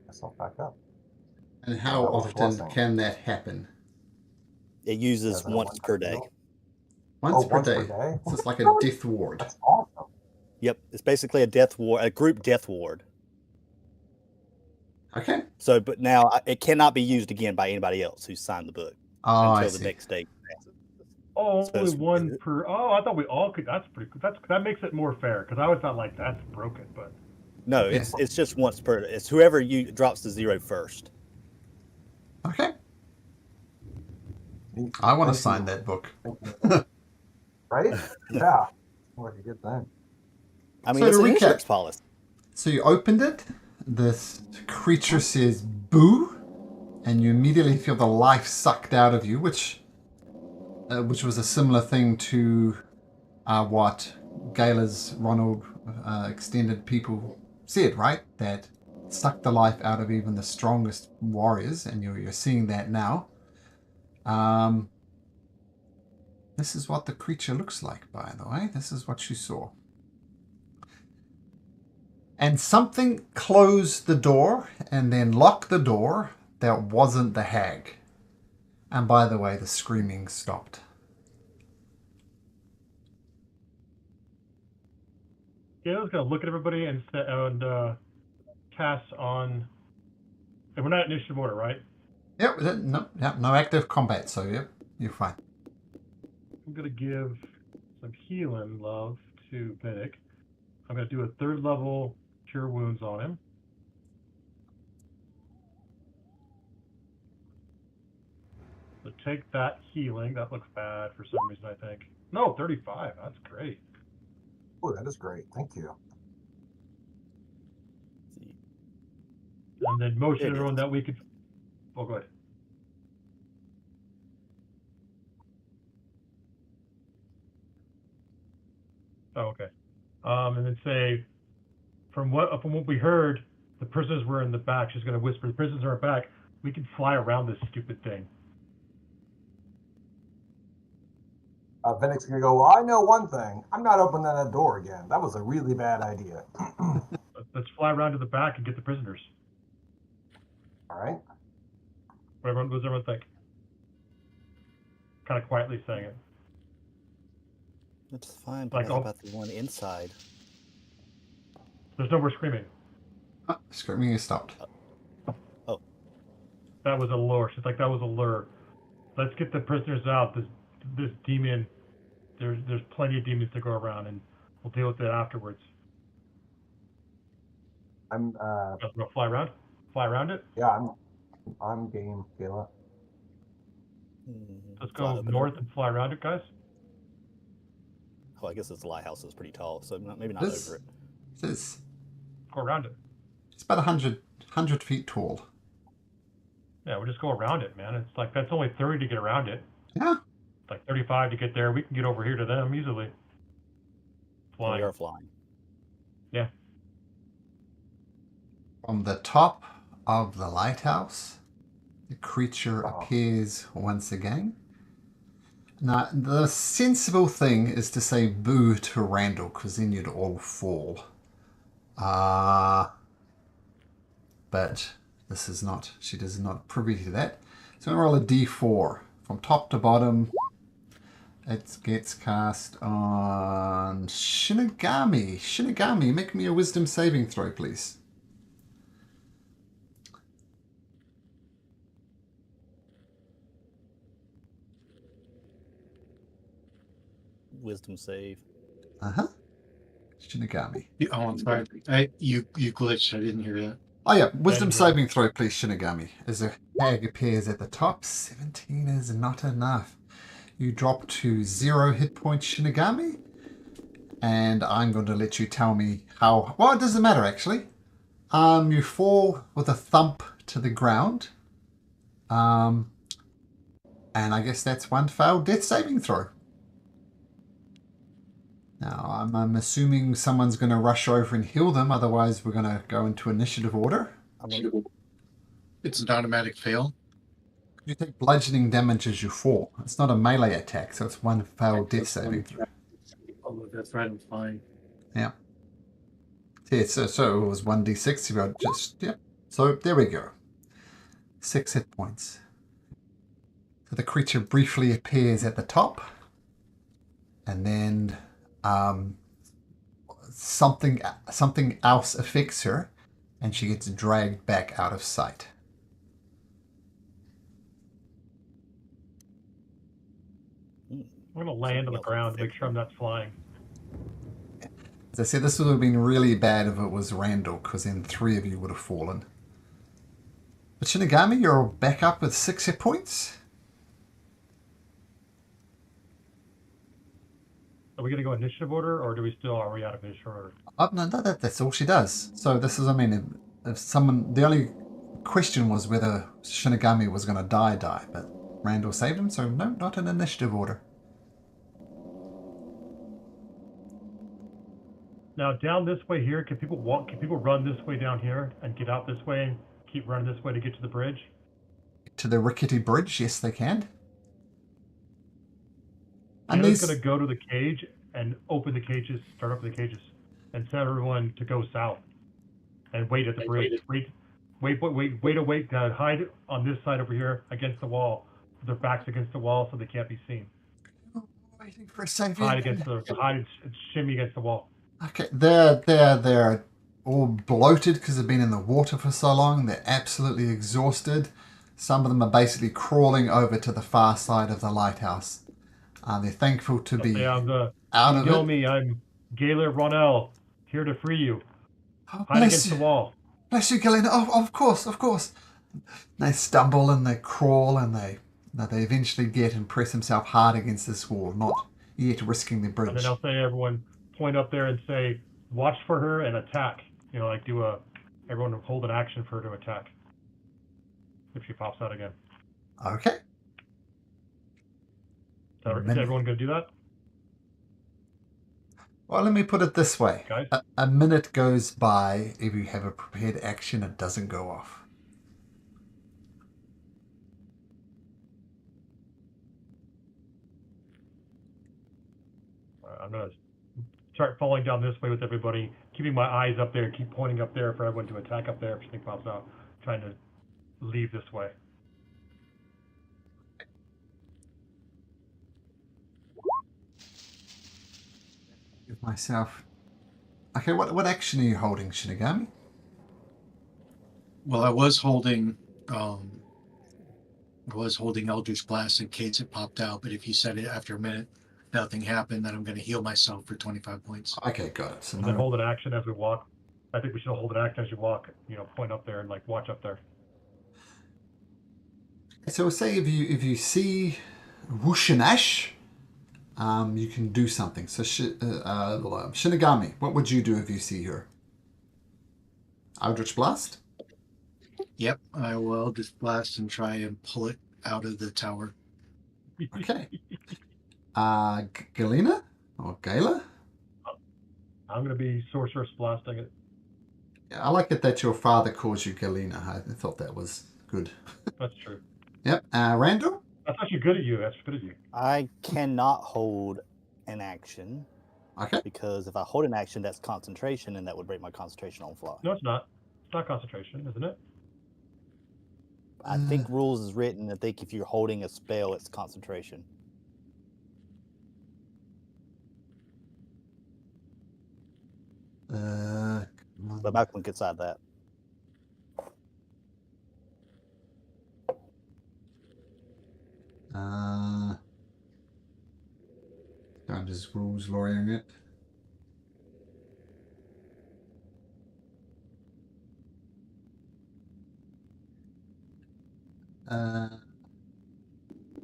Myself back up. And how that was a often blessing. can that happen? It uses Is it a once one-time per day. deal? Once per once day. per day? So it's like a death ward. That's awesome. Yep, it's basically a death ward, a group death ward. Okay. So, but now it cannot be used again by anybody else who's signed the book Oh, I until the see. next day passes. Oh, So only it's- one per. Oh, I thought we all could. That's pretty good. That makes it more fair because I always thought like that's broken, but No, Yeah. it's just once per. It's whoever you drops to 0 first. Okay. Neat. I want to Thank sign you. that book. Thank you. Right? Yeah. Like a good thing. I mean, So it's to an recap- insurance policy. So you opened it, this creature says boo, and you immediately feel the life sucked out of you, which was a similar thing to what Gala's Ronald extended people said, right? That sucked the life out of even the strongest warriors, and you're seeing that now. This is what the creature looks like, by the way. This is what you saw. And something closed the door and then locked the door that wasn't the hag. And by the way, the screaming stopped. Gail's gonna look at everybody and cast on. And we're not in initiative order, right? Yep, no active combat, so yep, you're fine. I'm gonna give some healing love to Vidic. I'm gonna do a 3rd level cure wounds on him. So take that healing. That looks bad for some reason, I think. No, 35. That's great. Oh, that is great. Thank you. And then motion There it everyone is. that we could. Oh, go ahead. Oh, okay. And then say, from what we heard, the prisoners were in the back. She's gonna whisper, the prisoners are back. We can fly around this stupid thing. Vinnick's gonna go, well, I know one thing. I'm not opening that door again. That was a really bad idea. Let's fly around to the back and get the prisoners. All right. What does everyone think? Kind of quietly saying it. It's fine, but Like, how oh. about the one inside? There's no more screaming. Screaming is stopped. That was a lure. She's like, that was a lure. Let's get the prisoners out. This demon. There's plenty of demons to go around, and we'll deal with it afterwards. I'm We'll fly around. Fly around it. yeah, I'm game, Gala. Let's Fly go open north it. and fly around it, guys. Oh, I guess it's the lighthouse is pretty tall, so maybe not This over it. is Go around it. it's about 100 feet tall. Yeah, we'll just go around it, man. It's like that's only 30 to get around it. Yeah. It's like 35 to get there. We can get over here to them easily. And Flying. we are flying. Yeah. From the top of the lighthouse, the creature Uh-oh. appears once again. Now, the sensible thing is to say boo to Randall, because then you'd all fall. But this is not, she is not privy to that. So I'm going to roll a d4 from top to bottom. It gets cast on Shinigami. Shinigami, make me a wisdom saving throw, please. Wisdom save. Uh-huh. Shinigami. Oh, I'm sorry. You glitched. I didn't hear that. Oh yeah, wisdom And, saving throw, please, Shinigami. As a hag appears at the top, 17 is not enough. You drop to 0 hit points, Shinigami. And I'm going to let you tell me how... Well, it doesn't matter, actually. You fall with a thump to the ground. And I guess that's one failed death saving throw. Now, I'm assuming someone's going to rush over and heal them. Otherwise, we're going to go into initiative order. It's an automatic fail. You take bludgeoning damage as you fall. It's not a melee attack, so it's one failed death saving throw. Oh, that's right. I'm fine. Yeah. Yeah, so it was 1d6. You got just, yeah. So there we go. 6 hit points. So the creature briefly appears at the top. And then something else affects her. And she gets dragged back out of sight. I'm going to land on the ground to make sure I'm not flying. As I said, this would have been really bad if it was Randall, because then 3 of you would have fallen. But Shinigami, you're back up with 6 hit points. Are we going to go initiative order, or are we out of initiative order? No, that's all she does. So this is, I mean, if someone, the only question was whether Shinigami was going to die, but Randall saved him, so no, not in initiative order. Now, down this way here, can people walk? Can people run this way down here and get out this way and keep running this way to get to the bridge? To the rickety bridge, yes, they can. And Taylor's going to go to the cage and open the cages, start opening the cages, and tell everyone to go south and wait at the bridge. Wait, hide on this side over here against the wall. Their backs against the wall so they can't be seen. Waiting for a save. Hide and shimmy against the wall. Okay, they're all bloated because they've been in the water for so long. They're absolutely exhausted. Some of them are basically crawling over to the far side of the lighthouse. They're thankful to be out of You know it. me, I'm Gaylor Ronell, here to free you. Oh, Hide against the wall. Bless you, Galena. Oh, of course. They stumble and they crawl and they eventually get and press himself hard against this wall, not yet risking the bridge. And then I'll say everyone point up there and say, watch for her and attack. You know, like everyone hold an action for her to attack. If she pops out again. Okay. Is everyone going to do that? Well, let me put it this way. Guys? A minute goes by. If you have a prepared action, it doesn't go off. I'm going to start falling down this way with everybody, keeping my eyes up there, keep pointing up there for everyone to attack up there if something pops out, trying to leave this way. Give myself... Okay, what action are you holding, Shinigami? Well, I was holding Eldritch Blast in case it popped out, but if you said it after a minute, nothing happened, then I'm going to heal myself for 25 points. Okay, got it. So And then hold an action as we walk. I think we should hold an action as you walk, point up there and watch up there. So say if you see whoosh and ash, you can do something. So Shinigami, what would you do if you see her? Eldritch Blast? Yep, I will just blast and try and pull it out of the tower. Okay. Galena? Or Gala? I'm going to be sorceress blasting it. Yeah, I like it that your father calls you Galena. I thought that was good. That's true. Yep. Randall? That's actually good of you. That's good of you. I cannot hold an action Okay. because if I hold an action, that's concentration, and that would break my concentration on fly. No, it's not. It's not concentration, isn't it? I think rules is written. I think if you're holding a spell, it's concentration. But Malcolm can decide that. I'm just rules lawyering it.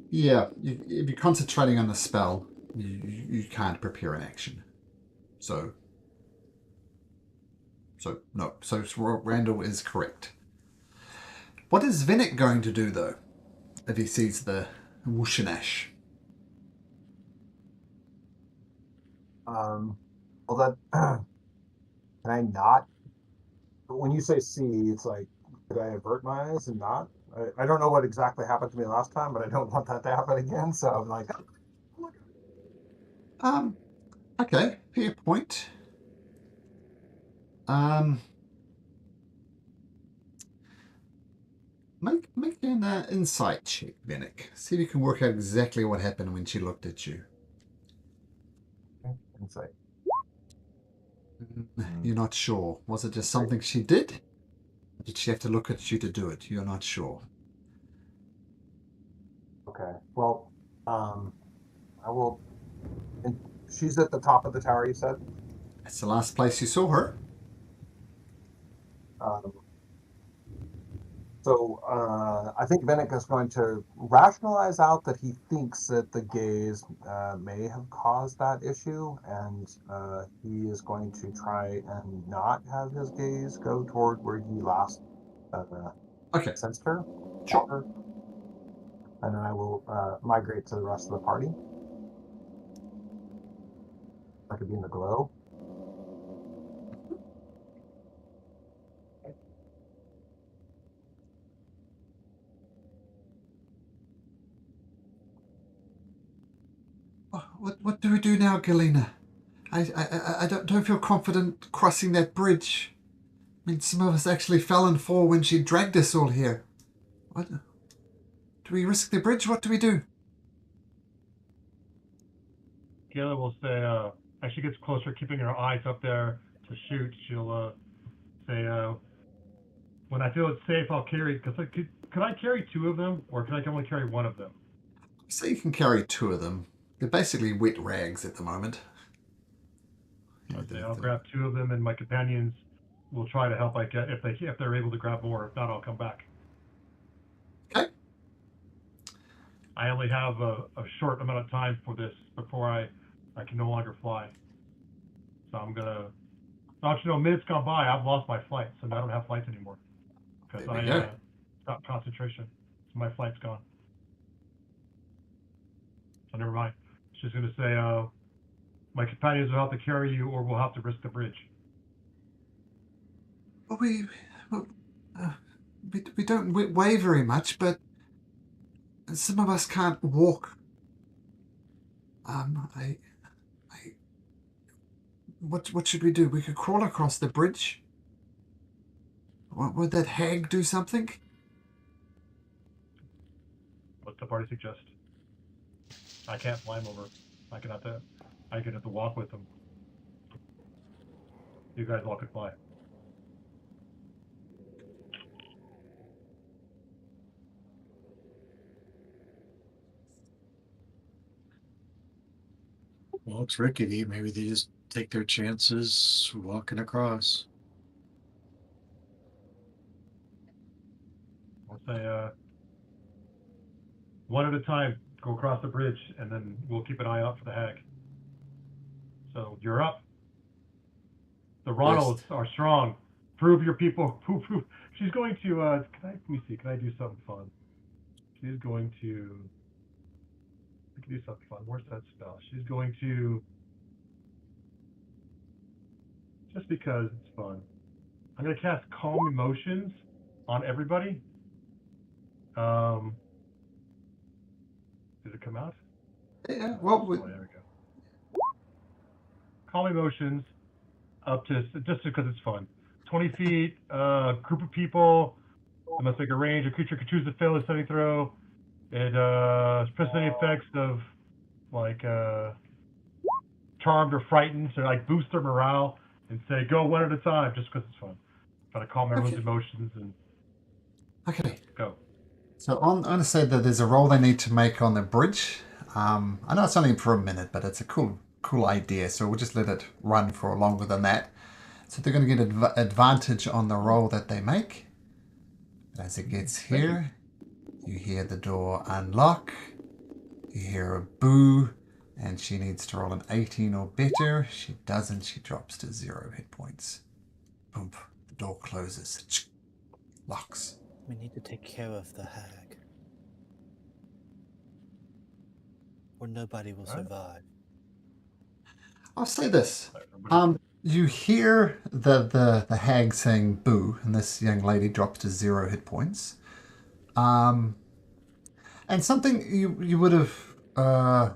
Yeah, if you're concentrating on the spell, you can't prepare an action. So no. So Randall is correct. What is Vinnick going to do though, if he sees the Wushinash? Well, that can I not? When you say see, it's like, could I avert my eyes and not? I don't know what exactly happened to me last time, but I don't want that to happen again. So I'm like, Okay, fair point. Make an insight check, Vinnick. See if you can work out exactly what happened when she looked at you. insight. You're not sure. Was it just something she did? Or did she have to look at you to do it? You're not sure. Okay. Well, I will. And she's at the top of the tower. You said. That's the last place you saw her. I think Vinnick is going to rationalize out that he thinks that the gaze may have caused that issue, and he is going to try and not have his gaze go toward where he last Okay, sensed her. sure. And then I will migrate to the rest of the party. I could be in the glow. What do we do now, Galena? I don't feel confident crossing that bridge. I mean, some of us actually fell and fall when she dragged us all here. What? Do we risk the bridge? What do we do? Gayla will say, as she gets closer, keeping her eyes up there to shoot, she'll say, when I feel it's safe, I'll carry, because could I carry 2 of them, or can I only carry 1 of them? So you can carry 2 of them. They're basically wet rags at the moment. Okay, I'll grab 2 of them, and my companions will try to help. If they're able to grab more. If not, I'll come back. Okay. I only have a short amount of time for this before I can no longer fly. So I'm gonna. Actually, no, minutes gone by. I've lost my flight, so now I don't have flights anymore because There we go. stopped concentration. So my flight's gone. So never mind. She's gonna say, my companions will have to carry you, or we'll have to risk the bridge. Well, we don't weigh very much, but some of us can't walk. What should we do? We could crawl across the bridge. Would that hag do something? What's the party suggest? I can't fly him over. I can have to walk with them. You guys all could fly. Well, it's rickety. Maybe they just take their chances walking across. I'll say, 1 at a time, go across the bridge, and then we'll keep an eye out for the hag. So you're up. The Ronalds are strong. Prove your people. Prove. She's going to. Let me see. Can I do something fun? She's going to. I can do something fun. Where's that spell? She's going to. Just because it's fun, I'm going to cast Calm Emotions on everybody. Did it come out? Yeah. Well, Oh, there we go. Calm Emotions up to, just because it's fun. 20 feet, group of people. It must make a range. A creature can choose to fail a saving throw. It suppresses any effects of like charmed or frightened, so like boost their morale and say go 1 at a time, just because it's fun. Try to calm everyone's emotions and go. So I'm going to say that there's a roll they need to make on the bridge. I know it's only for a minute, but it's a cool idea. So we'll just let it run for longer than that. So they're going to get advantage on the roll that they make. As it gets here, You hear the door unlock. You hear a boo, and she needs to roll an 18 or better. She doesn't. She drops to 0 hit points. Boom. The door closes. Locks. We need to take care of the hag, or nobody will Alright. survive. I'll say this. Everybody- You hear the hag saying boo, and this young lady drops to 0 hit points. And something you would have no,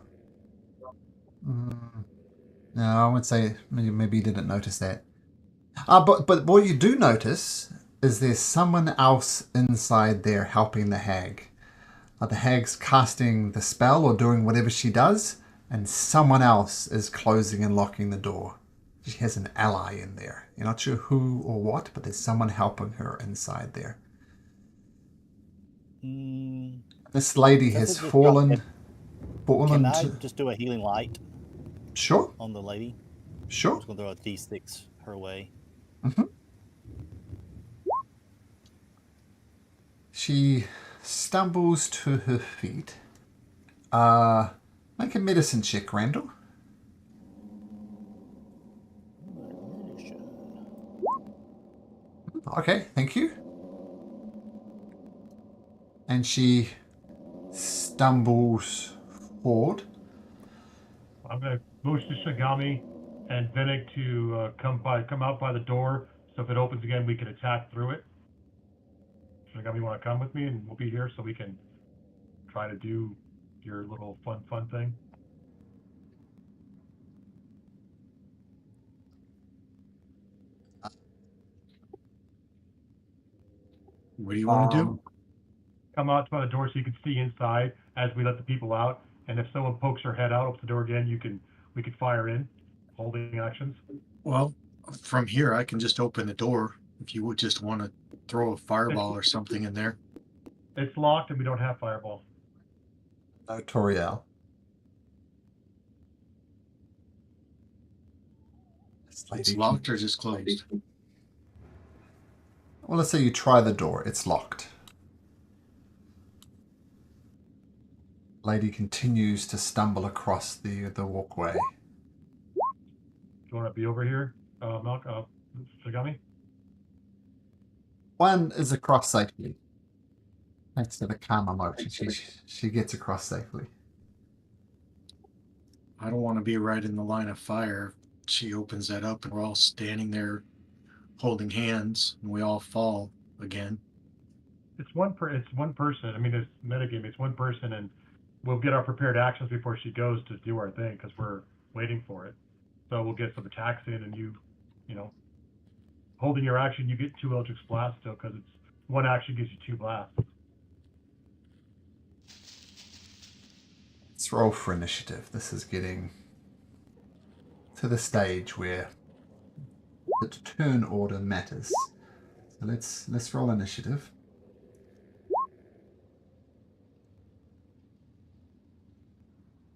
I would say maybe you didn't notice that. But what you do notice is there's someone else inside there helping the hag. The hag's casting the spell or doing whatever she does, and someone else is closing and locking the door. She has an ally in there. You're not sure who or what, but there's someone helping her inside there. This lady Does has it just fallen. drop fallen Can I to... just do a healing light Sure, on the lady? I'm sure. just gonna throw a d6 her way. She stumbles to her feet. Make a medicine check, Randall. Okay, thank you. And she stumbles forward. I'm going to motion to Shigami and Vinnick to come out by the door. So if it opens again, we can attack through it. Shigami, you want to come with me, and we'll be here so we can try to do your little fun thing. What do you want to do? Come out by the door so you can see inside as we let the people out. And if someone pokes her head out, opens the door again, we can fire in, holding actions. Well, from here, I can just open the door if you would just want to throw a fireball or something in there. It's locked and we don't have fireball. No, Toriel. It's locked or just closed? Well, let's say you try the door. It's locked. Lady continues to stumble across the walkway. Do you want to be over here, Shigami? One is across safely. Thanks to the karma motion, she gets across safely. I don't want to be right in the line of fire. She opens that up and we're all standing there holding hands and we all fall again. It's one person. I mean, it's metagame. It's one person, and we'll get our prepared actions before she goes to do our thing because we're waiting for it. So we'll get some attacks in, and you know, holding your action, you get 2 Eldritch Blasts still because it's one action gives you 2 blasts. Let's roll for initiative. This is getting to the stage where the turn order matters. So let's roll initiative.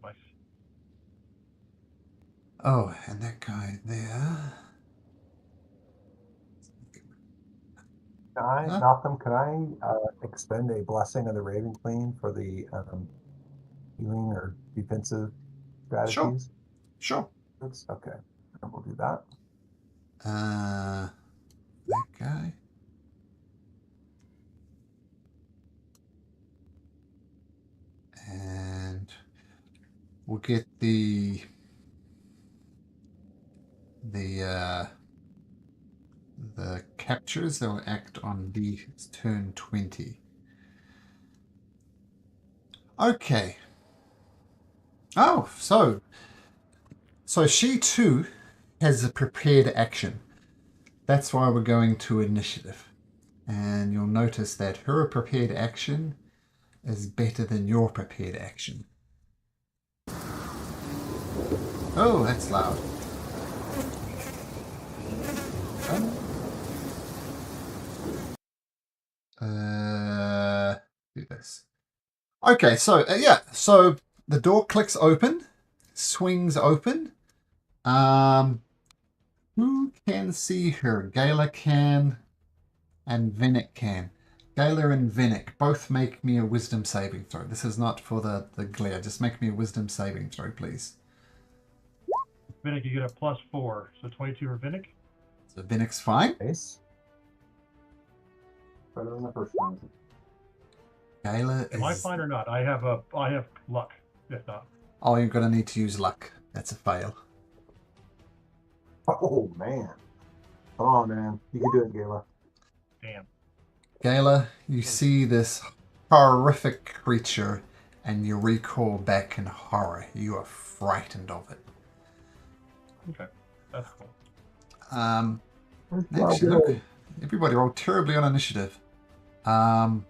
Nice. Oh, and that guy there. Malcolm, can I expend a blessing of the Raven Queen for the healing or defensive strategies? Sure. Okay, and we'll do that. That guy. And we'll get the captures that will act on the turn 20. Okay. Oh, so she too has a prepared action. That's why we're going to initiative. And you'll notice that her prepared action is better than your prepared action. Oh, that's loud. Do this. Okay, so so the door clicks open, swings open. Who can see her? Gala can, and Vinnick can. Gala and Vinnick, both make me a wisdom saving throw. This is not for the glare. Just make me a wisdom saving throw, please. Vinnick, you get a +4, so 22 for Vinnick. So Vinnick's fine. Nice. Better than the first one. Gala Am I is... fine or not? I have luck. If not, Oh, you're going to need to use luck. That's a fail. Oh, man. Come on, man. You can do it, Gala. damn. Gala, you see this horrific creature and you recoil back in horror. You are frightened of it. Okay, that's cool. Actually, look, everybody rolled terribly on initiative. The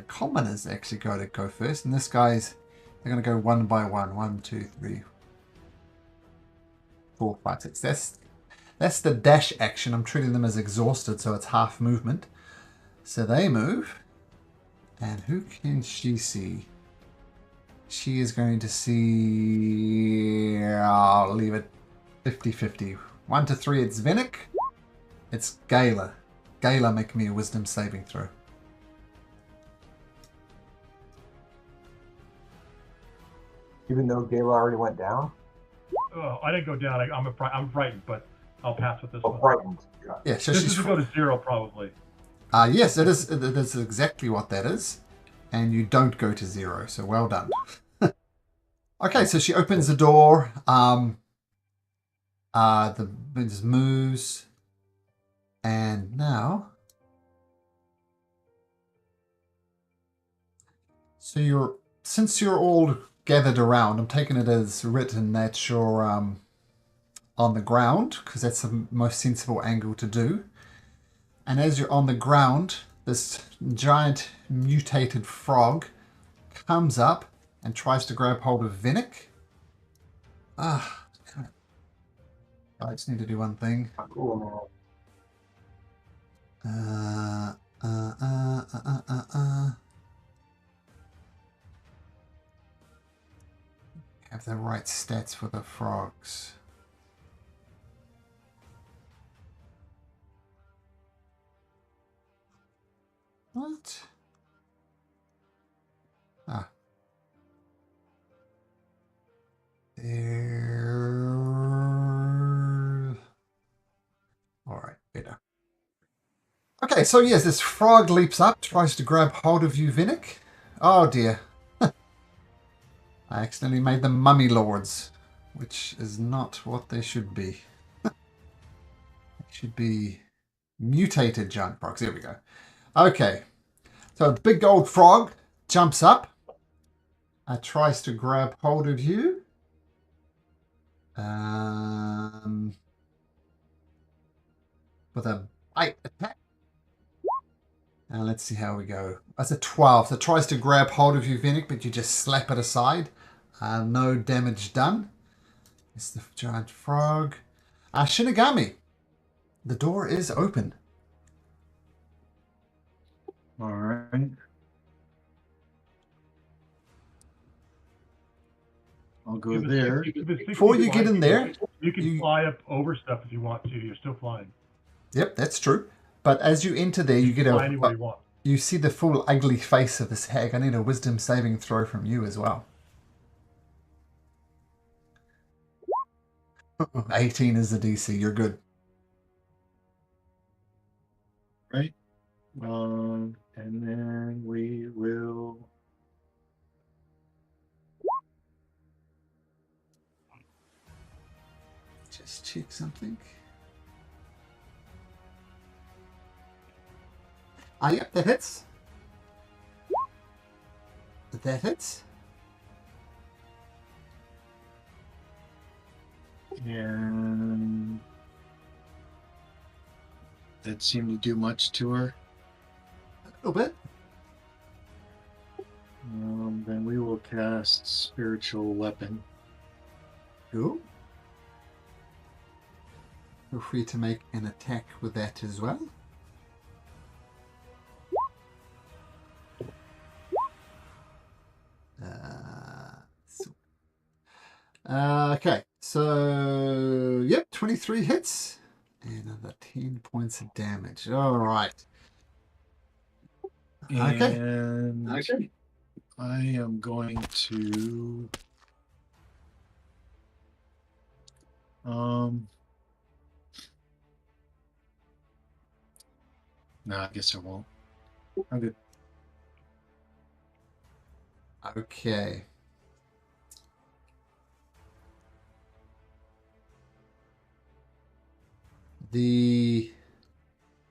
commoners actually go first, and this guy's, they're going to go one by one. 1, 2, 3, 4, 5, 6. That's the dash action. I'm treating them as exhausted, so it's half movement. So they move. And who can she see? She is going to see... I'll leave it 50-50. 1 to 3, it's Vinnick. It's Gala. Gala, make me a wisdom saving throw. Even though Gala already went down? Oh, I didn't go down. I'm frightened, but I'll pass with this Oh, one. frightened. Got it. Yeah, so This she's... is to go to 0, probably. yes, it is. It is exactly what that is. And you don't go to 0, so well done. Okay, so she opens the door. The business moves. And now... So since you're all gathered around, I'm taking it as written that you're on the ground, because that's the most sensible angle to do. And as you're on the ground, this giant mutated frog comes up and tries to grab hold of Vinnick. I just need to do one thing. Cool, Have the right stats for the frogs. What? Ah. There. Alright, better. Okay, so yes, this frog leaps up, tries to grab hold of you, Vinnick. Oh dear. I accidentally made them mummy lords, which is not what they should be. They should be mutated giant frogs. There we go. Okay, so the big old frog jumps up, tries to grab hold of you. With a bite attack. And let's see how we go. That's a 12. So it tries to grab hold of you, Vinnick, but you just slap it aside. No damage done. It's the giant frog. Shinigami. The door is open. All right. I'll go If it's there. 60 if it's 60 Before you flying, get in there, you can fly up over stuff if you want to. You're still flying. Yep, that's true. But as you enter there, you get Fly anywhere you want. you see the full ugly face of this hag. I need a wisdom saving throw from you as well. 18 is the DC. You're good. Right. And then we will. Just check something. Yep, that hits. That hits. And that seemed to do much to her. A little bit. Then we will cast Spiritual Weapon. Cool. Feel free to make an attack with that as well. Okay, so yep, 23 hits. And another 10 points of damage. All right. Okay. And I am going to no, I guess I won't. I'm good. Okay. The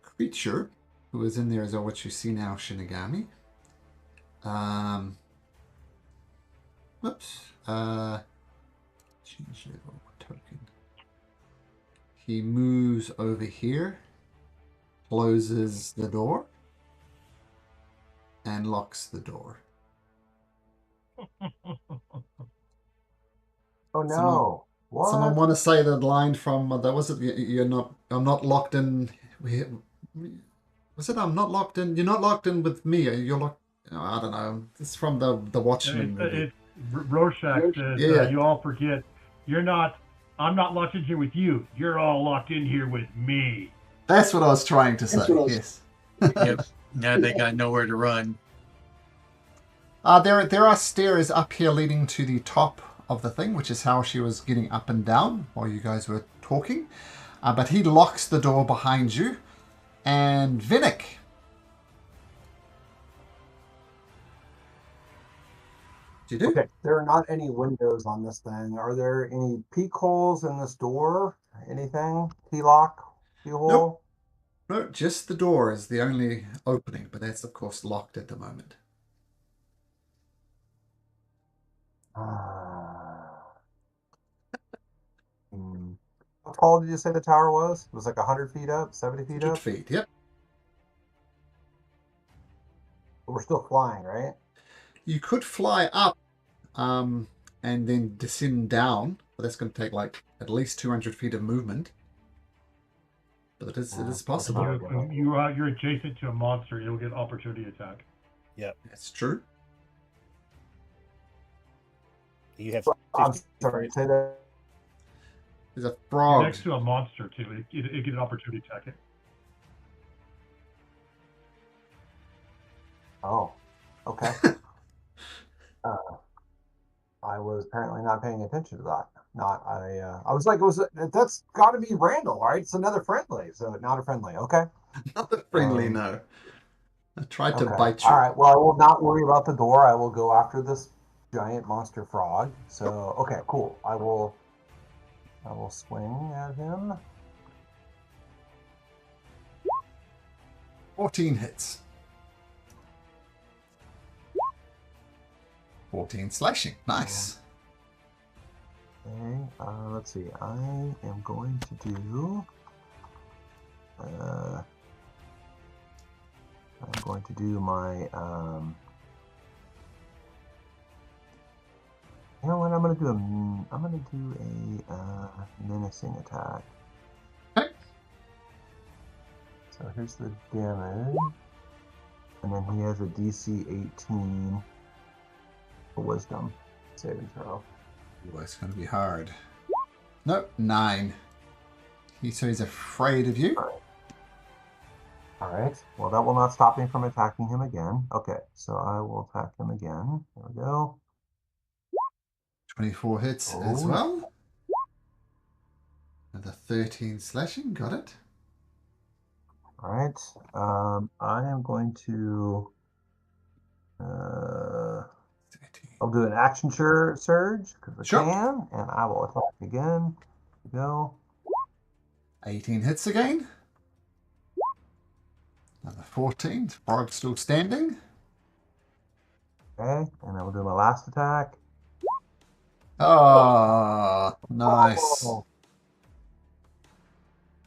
creature who is in there is what you see now, Shinigami. Whoops. Change level token. He moves over here, closes the door, and locks the door. Oh Someone- no! What? Someone want to say the line from that was it? You're not. I'm not locked in. Was it? I'm not locked in. You're not locked in with me. You're locked. I don't know. It's from the Watchmen movie. Rorschach says, Yeah. you all forget, I'm not locked in here with you. You're all locked in here with me. That's what I was trying to say. Yes. Yep. Now they got nowhere to run. There are stairs up here leading to the top of the thing, which is how she was getting up and down while you guys were talking. But he locks the door behind you. And Vinnick. You do? Okay, there are not any windows on this thing. Are there any peek holes in this door? Anything? Key lock? Keyhole? Nope. No, just the door is the only opening, but that's of course locked at the moment. How tall did you say the tower was? It was like 100 feet up, 70 feet 100 up? feet, yep. But we're still flying, right? You could fly up and then descend down, but that's going to take like at least 200 feet of movement. But it is possible. You're adjacent to a monster. You'll get opportunity attack. Yep. That's true. You have. I'm sorry, say that. There's a You're frog. next to a monster, too. It get an opportunity attack. Oh, okay. I was apparently not paying attention to that. I was like, that's got to be Randall, right? It's another friendly, so not a friendly. Okay. Not the friendly, no. I tried to Okay. bite you. All right. Well, I will not worry about the door. I will go after this giant monster frog. So, okay, cool. I will swing at him. 14 hits. 14 slashing. Nice. Okay. Let's see. I am going to do. I'm going to do my. You know what? I'm going to do a menacing attack. Okay. So here's the damage, and then he has a DC 18 for Wisdom saving throw. Ooh, it's going to be hard. Nope, 9. So he's afraid of you. All right. Well, that will not stop me from attacking him again. Okay, so I will attack him again. There we go. 24 hits as well. Another 13 slashing. Got it. All right. I am going to. 13. I'll do an action surge because I Sure. can, and I will attack again. There we go. 18 hits again. Another 14. Frog still standing. Okay, and I will do my last attack. Oh, nice. Oh.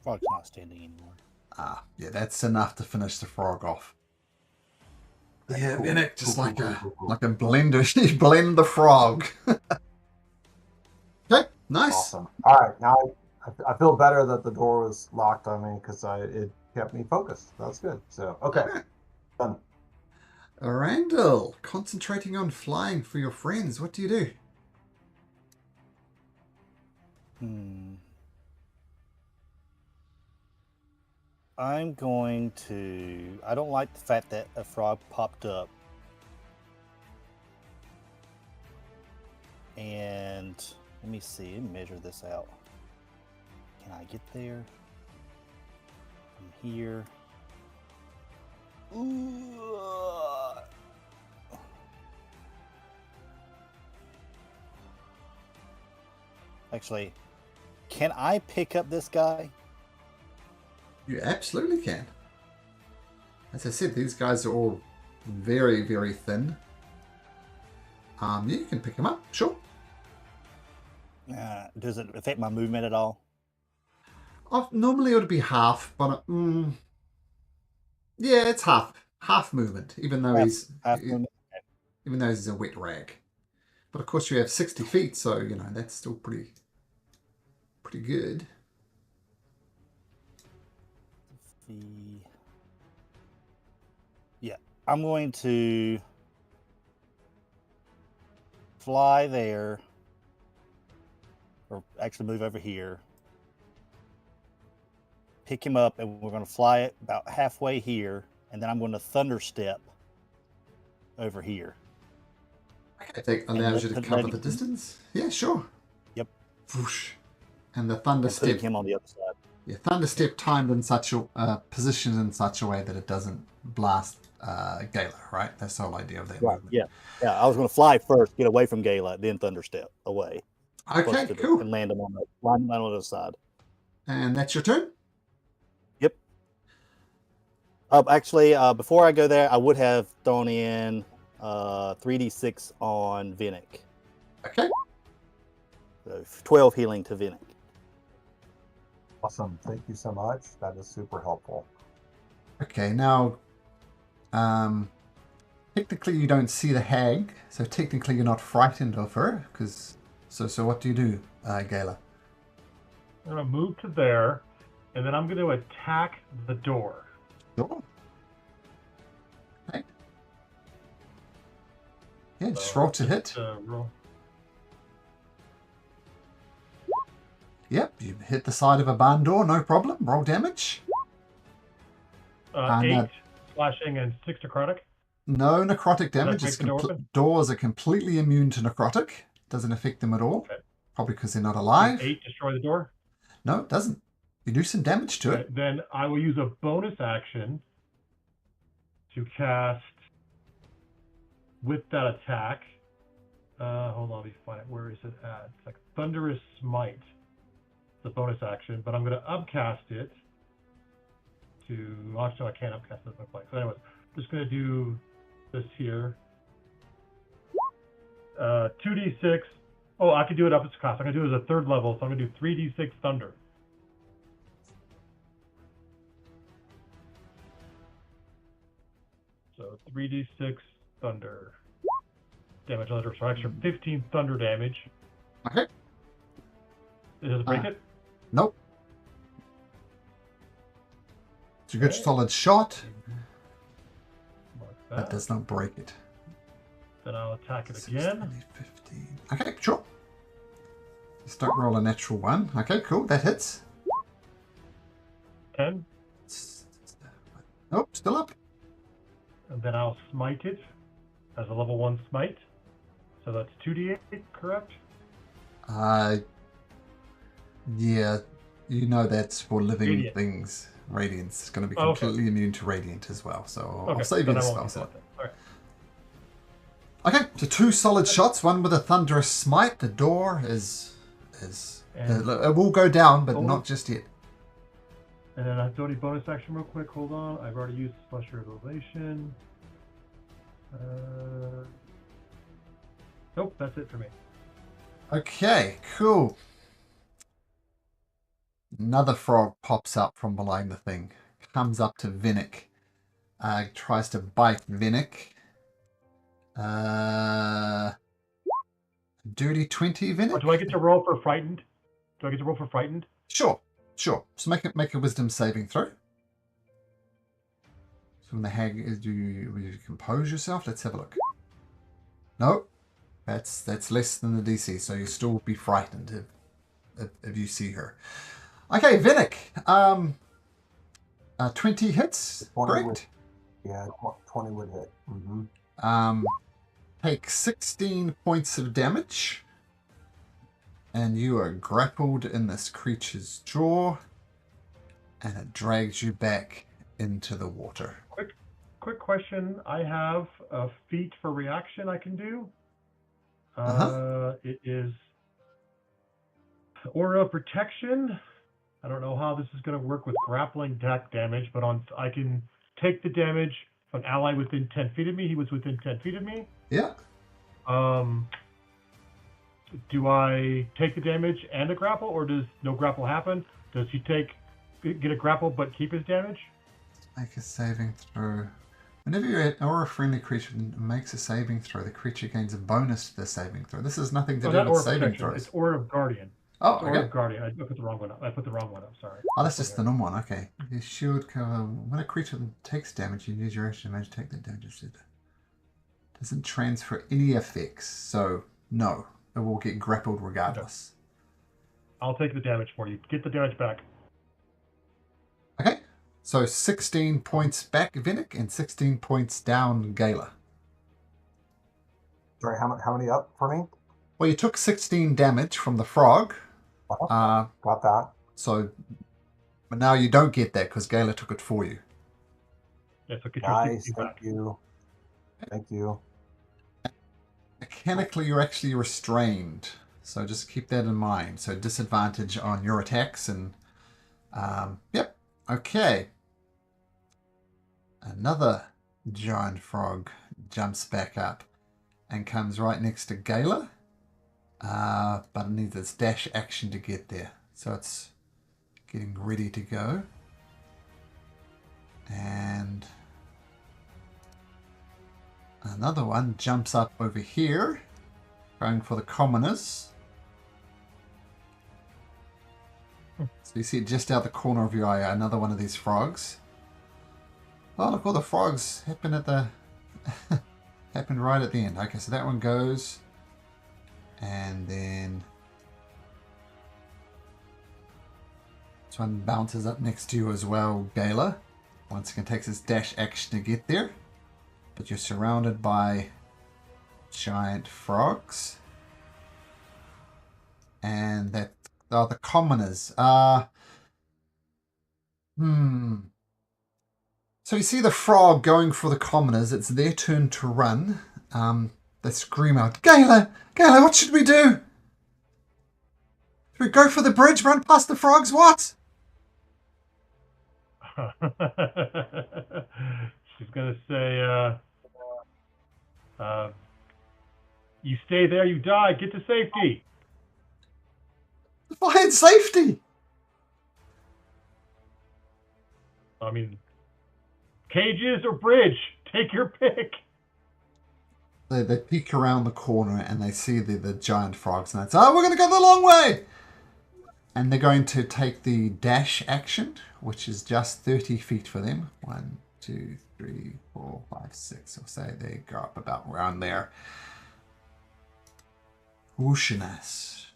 Frog's not standing anymore. Ah, yeah, that's enough to finish the frog off. Yeah, Cool. Vinnick, just Cool, like cool, a cool, cool. like a blender. You blend the frog. Okay, nice. Awesome. All right, now I feel better that the door was locked on me because it kept me focused. That's good. So okay, done. Randall, concentrating on flying for your friends. What do you do? I'm going to. I don't like the fact that a frog popped up. And let me see, let me measure this out. Can I get there? From here. Ooh. Actually, can I pick up this guy? You absolutely can. As I said, these guys are all very, very thin. You can pick them up, sure. Does it affect my movement at all? Normally it would be half, but yeah, it's half movement, even though he's movement? even though he's a wet rag. But of course, you have 60 feet, so you know that's still pretty good. Yeah, I'm going to fly there, or actually move over here, pick him up, and we're going to fly it about halfway here, and then I'm going to thunder step over here. Okay, that allows you to cover the distance. Yeah, sure. Yep. Whoosh. And the thunder And putting step. him on the other side. Yeah, thunder step timed in such a positioned in such a way that it doesn't blast Gala, right? That's the whole idea of that movement. Yeah. I was going to fly first, get away from Gala, then thunder step away. Okay, cool. And land him on the other side. And that's your turn. Yep. Actually, before I go there, I would have thrown in 3d6 on Vinnick. Okay. So 12 healing to Vinnick. Awesome. Thank you so much. That is super helpful. Okay, now, technically you don't see the hag, so technically you're not frightened of her, because, so what do you do, Gala? I'm going to move to there, and then I'm going to attack the door. Sure. Okay. Yeah, just roll to hit. Roll. Yep, you hit the side of a barn door, no problem. Roll damage. 8 slashing and 6 necrotic. No necrotic damage. break the door open? Doors are completely immune to necrotic. Doesn't affect them at all. Okay. Probably because they're not alive. 8 destroy the door. No, it doesn't. You do some damage to it. Then I will use a bonus action to cast with that attack. Hold on, let me find it. Where is it at? It's like Thunderous Smite. It's a bonus action, but I'm going to upcast it to. Actually, I can't upcast it. So, anyways, I'm just going to do this here. 2d6. Oh, I can do it up its class. I'm going to do it as a 3rd level, so I'm going to do 3d6 Thunder. So 3d6 thunder damage on the door. So extra 15 thunder damage. Okay. Does it break it? Nope. It's a good solid shot. Mark That that. does not break it. Then I'll attack it 16, again. 15. Okay, sure. Just don't roll a natural 1. Okay, cool. That hits. 10. Nope, still up. And then I'll smite it as a level 1 smite. So that's 2d8, correct? Yeah, you know that's for living Radiant. things. Radiant's going to be Oh, okay. completely immune to Radiant as well, so I'll Okay, save you then the I spell won't do slot. that then. All right. Okay, so 2 solid shots, one with a thunderous smite. The door is And- it will go down, but Oh. not just yet. And then I have to do a bonus action real quick. Hold on. I've already used Flush Revelation. Nope, that's it for me. Okay, cool. Another frog pops up from behind the thing. Comes up to Vinnick. Tries to bite Vinnick. Dirty 20, Vinnick? Oh, do I get to roll for frightened? Sure. So make a wisdom saving throw. So when the hag is, will you compose yourself? Let's have a look. No, that's less than the DC, so you still be frightened if you see her. Okay, Vinnick. 20 hits, 20 correct? would, yeah, 20 would hit. Mm-hmm. Take 16 points of damage. And you are grappled in this creature's jaw. And it drags you back into the water. Quick question. I have a feat for reaction I can do. It is Aura of Protection. I don't know how this is going to work with grappling attack damage, but I can take the damage of an ally within 10 feet of me. He was within 10 feet of me. Yeah. Do I take the damage and a grapple, or does no grapple happen? Does he get a grapple but keep his damage? Make a saving throw. Whenever you're at or a friendly creature makes a saving throw, the creature gains a bonus to the saving throw. This has nothing to do with saving throws. It's Aura of Guardian. Oh, Aura of Guardian. I put the wrong one up. Sorry. Oh, that's just the normal one. Okay. Your shield cover. When a creature takes damage, you use your action to take that damage instead. Doesn't transfer any effects, so no. It will get grappled regardless. Okay. I'll take the damage for you. Get the damage back. Okay. So 16 points back, Vinnick, and 16 points down, Gala. Sorry, how many up for me? Well, you took 16 damage from the frog. Got that. So, but now you don't get that because Gala took it for you. Yeah, so get Nice, your thank you. Thank you. Mechanically, you're actually restrained. So just keep that in mind. So disadvantage on your attacks and... yep. Okay. Another giant frog jumps back up and comes right next to Gala. But it needs its dash action to get there. So it's getting ready to go. And another one jumps up over here, going for the commoners. So you see it just out the corner of your eye, another one of these frogs. Oh, look, all the frogs happen at the happened right at the end. Okay, so that one goes, and then this one bounces up next to you as well, Gala. Once again, takes its dash action to get there, but you're surrounded by giant frogs, and that are the commoners. So you see the frog going for the commoners. It's their turn to run. They scream out, Gala, what should we do? Should we go for the bridge, run past the frogs? What? She's going to say, you stay there, you die, get to safety. Find safety. I mean, cages or bridge, take your pick. They peek around the corner and they see the giant frogs, and they say, oh, we're going to go the long way. And they're going to take the dash action, which is just 30 feet for them. 1, 2, 3, 4, 5, 6. I'll say they go up about around there. Ushinas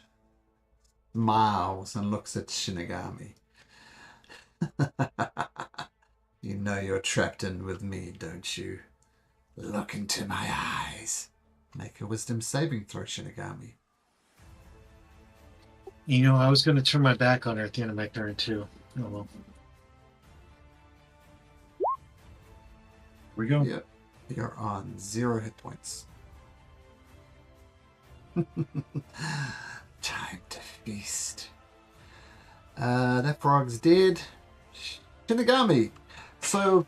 smiles and looks at Shinigami. You know you're trapped in with me, don't you? Look into my eyes. Make a wisdom saving throw, Shinigami. You know, I was going to turn my back on her at the end of my turn, too. Oh, well. Here we go. Yep. You're on 0 hit points. Time to feast. That frog's dead. Shinigami. So,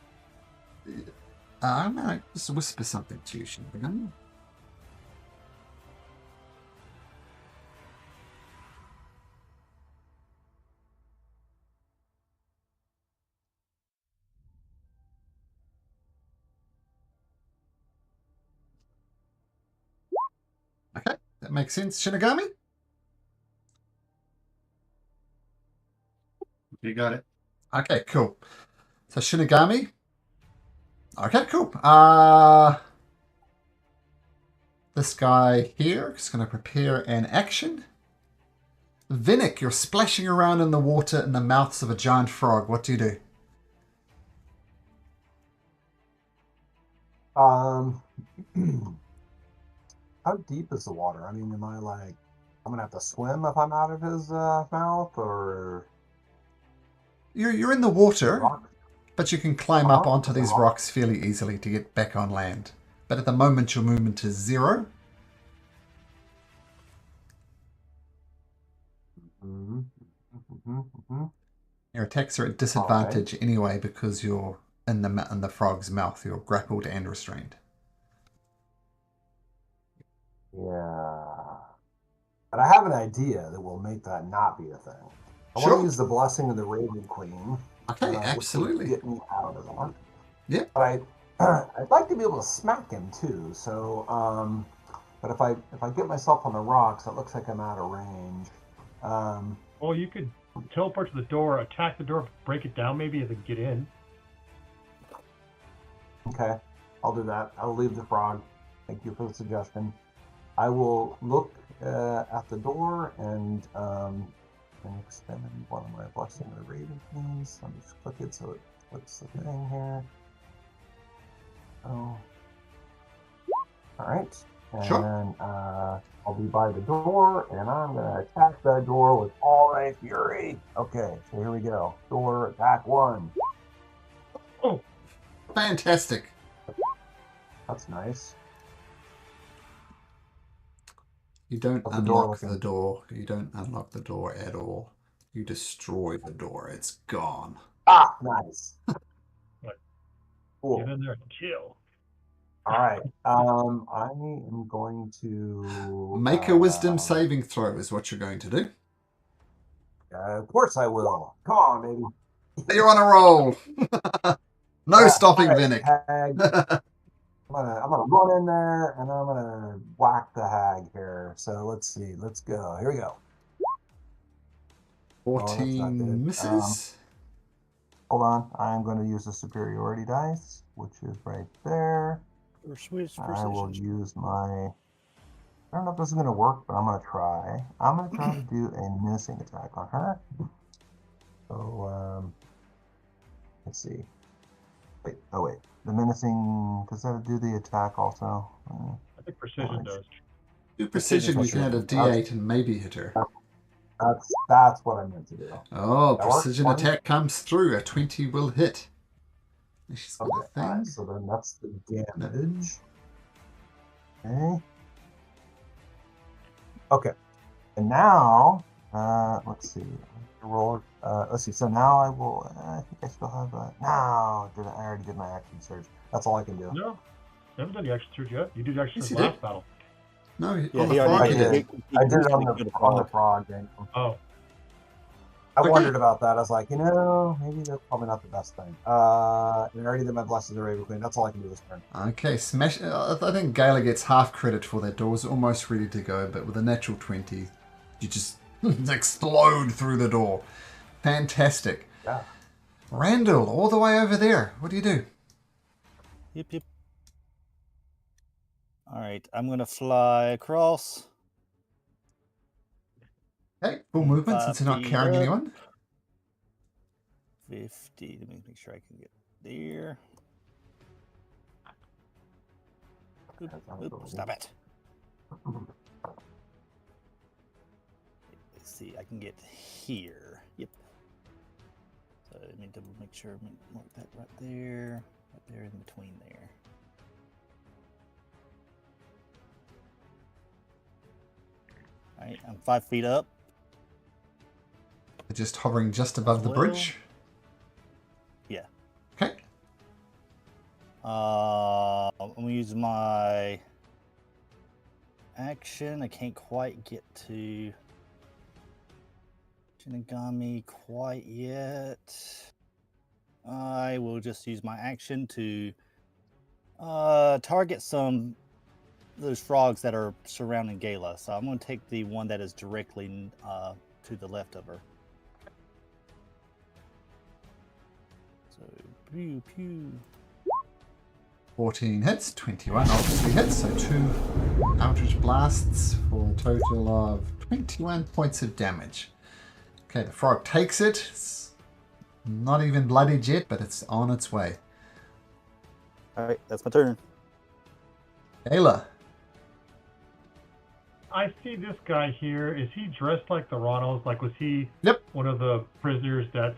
I'm going to just whisper something to you, Shinigami. Okay, that makes sense, Shinigami. You got it. Okay, cool. So Shinigami. Okay, cool. This guy here is going to prepare an action. Vinnick, you're splashing around in the water in the mouths of a giant frog. What do you do? How deep is the water? I mean, am I like, I'm gonna have to swim if I'm out of his mouth, or You're in the water, rock? but you can climb up onto these rocks fairly easily to get back on land. But at the moment, your movement is 0. Mm-hmm. Mm-hmm. Mm-hmm. Your attacks are at disadvantage anyway because you're in the frog's mouth. You're grappled and restrained. Yeah. But I have an idea that will make that not be a thing. I want Sure. to use the blessing of the Raven Queen. Okay, Which absolutely. would get me out of that. Yeah. But I'd like to be able to smack him too. So, but if I get myself on the rocks, it looks like I'm out of range. Well, you could teleport to the door, attack the door, break it down maybe, and then get in. Okay, I'll do that. I'll leave the frog. Thank you for the suggestion. I will look at the door and expend one of my blessing of the Raven Queens. Let me just click it so it clicks the thing here. Oh. Alright. And Sure. I'll be by the door and I'm gonna attack that door with all my fury. Okay, so here we go. Door attack 1. Oh, Fantastic. That's nice. You don't How's the door unlock looking? the door. You don't unlock the door at all. You destroy the door. It's gone. Ah, nice. What? Cool. get in there and kill. All right. I am going to Make a wisdom saving throw is what you're going to do. Of course I will. Come on, baby. You're on a roll. No stopping all right, Vinnick. hag. I'm gonna run in there and I'm gonna whack the hag here. So let's see. Let's go. Here we go. 14 misses. Hold on. I'm going to use the superiority dice, which is right there. I will use my. I don't know if this is going to work, but I'm going to try. I'm going to try to do a menacing attack on her. So, let's see. Wait. Oh, wait. The menacing. Does that do the attack also? I think precision does. Do precision, you can add a d8 and maybe hit her. That's what I meant to do. Oh, That precision works. attack comes through. A 20 will hit. She's got a thing. Right, so then that's the damage. Okay. Okay. And now, let's see. Roll. Let's see. So now I will. I think I still have a. No, I already did my action surge. That's all I can do. No, you haven't done the action surge yet. You did the action Yes, surge you last did. battle. No, Yeah, on the he frog already you did. did. I did it on the frog. Oh, I Okay. wondered about that. I was like, maybe that's probably not the best thing. And I already did my blessings of Raven Queen. That's all I can do this turn. Okay, smash. I think Gala gets half credit for that. Door's almost ready to go, but with a natural 20, you just explode through the door. Fantastic. Yeah. Randall, all the way over there. What do you do? Yep. All right, I'm going to fly across. Okay, full movement 5 since you're not feet carrying up. anyone. 50. Let me make sure I can get there. Oop, stop it. Let's see, I can get here. Yep. So let me double make sure I mark that right there in between there. All right, I'm 5 feet up. Just hovering just above the Well. bridge. Yeah. Okay. I'm gonna use my action. I can't quite get to Shinigami quite yet. I will just use my action to target some of those frogs that are surrounding Gala. So I'm going to take the one that is directly to the left of her. So pew pew. 14 hits, 21 obviously hits, so 2 outrage blasts for a total of 21 points of damage. Okay, the frog takes it. It's not even bloodied yet, but it's on its way. All right, that's my turn. Ayla. I see this guy here. Is he dressed like the Ronalds? Like, was he Yep. one of the prisoners that's...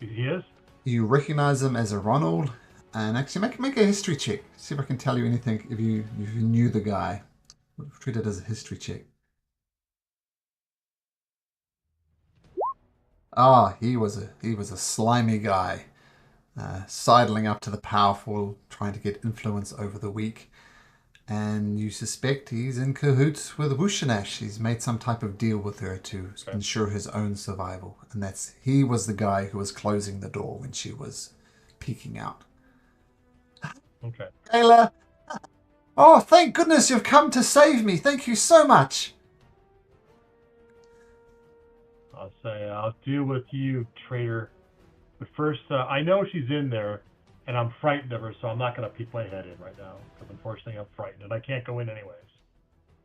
He is? You recognize him as a Ronald, and actually make a history check. See if I can tell you anything if you knew the guy. Treat it as a history check. Ah, he was a slimy guy, sidling up to the powerful, trying to get influence over the weak. And you suspect he's in cahoots with Wushanash. He's made some type of deal with her to ensure his own survival. And he was the guy who was closing the door when she was peeking out. Okay. Ayla! Oh, thank goodness you've come to save me. Thank you so much. I'll say, I'll deal with you, traitor. But first, I know she's in there, and I'm frightened of her, so I'm not going to peek my head in right now, because unfortunately I'm frightened, and I can't go in anyways.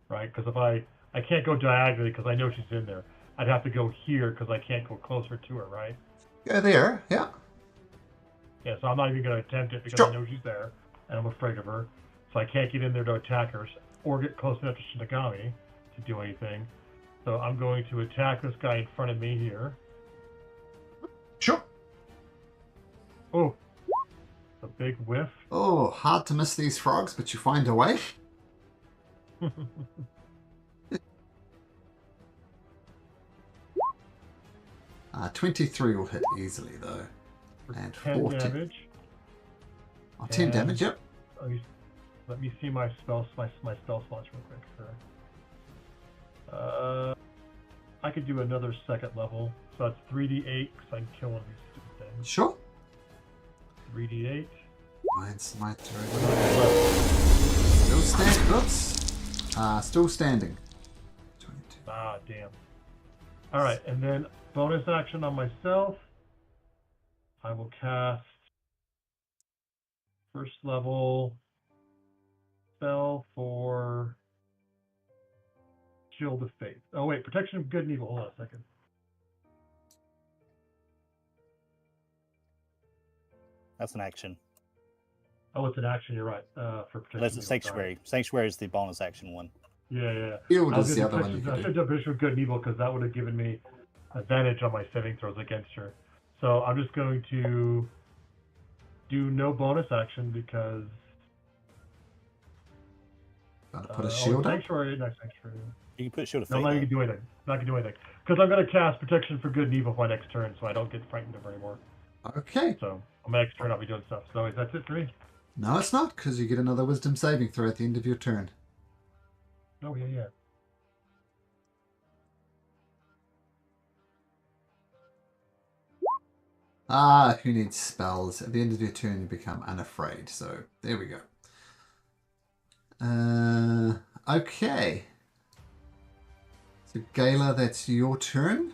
Right? Because if I can't go diagonally because I know she's in there. I'd have to go here because I can't go closer to her, right? Go there, yeah. Yeah, so I'm not even going to attempt it because Sure. I know she's there, and I'm afraid of her. So I can't get in there to attack her or get close enough to Shinigami to do anything. So I'm going to attack this guy in front of me here. Sure. Oh, a big whiff. Oh, hard to miss these frogs, but you find a way. 23 will hit easily, though. And 10 14. damage. Oh, 10 And- damage, yep. Let me see my spell slots real quick. I could do another second level, so that's 3d8 because I'm killing these stupid things. Sure. 3d8. Mine's my turn. Still standing. Oops. Still standing. 22. Ah, damn. All right, and then bonus action on myself. I will cast first level spell for Shield of Faith. Oh wait, Protection of Good and Evil. Hold on a second. That's an action. Oh, it's an action. You're right. For Protection. Unless of it's Evil, sorry. Sanctuary. Sanctuary is the bonus action one. Yeah. Shield I was is the gonna other one you I could should do. have done Protection of Good and Evil because that would have given me advantage on my saving throws against her. So I'm just going to do no bonus action because Gotta put a shield up. Sanctuary, not Sanctuary. You can put Shield of No, Fate. I'm not on. gonna do anything. Not gonna do anything because I'm gonna cast Protection for Good and Evil for my next turn, so I don't get frightened of her anymore. Okay. So on my next turn, I'll be doing stuff. So that's it for me. No, it's not, because you get another wisdom saving throw at the end of your turn. Oh yeah. Ah, who needs spells? At the end of your turn, you become unafraid. So, there we go. Okay. So, Gala, that's your turn.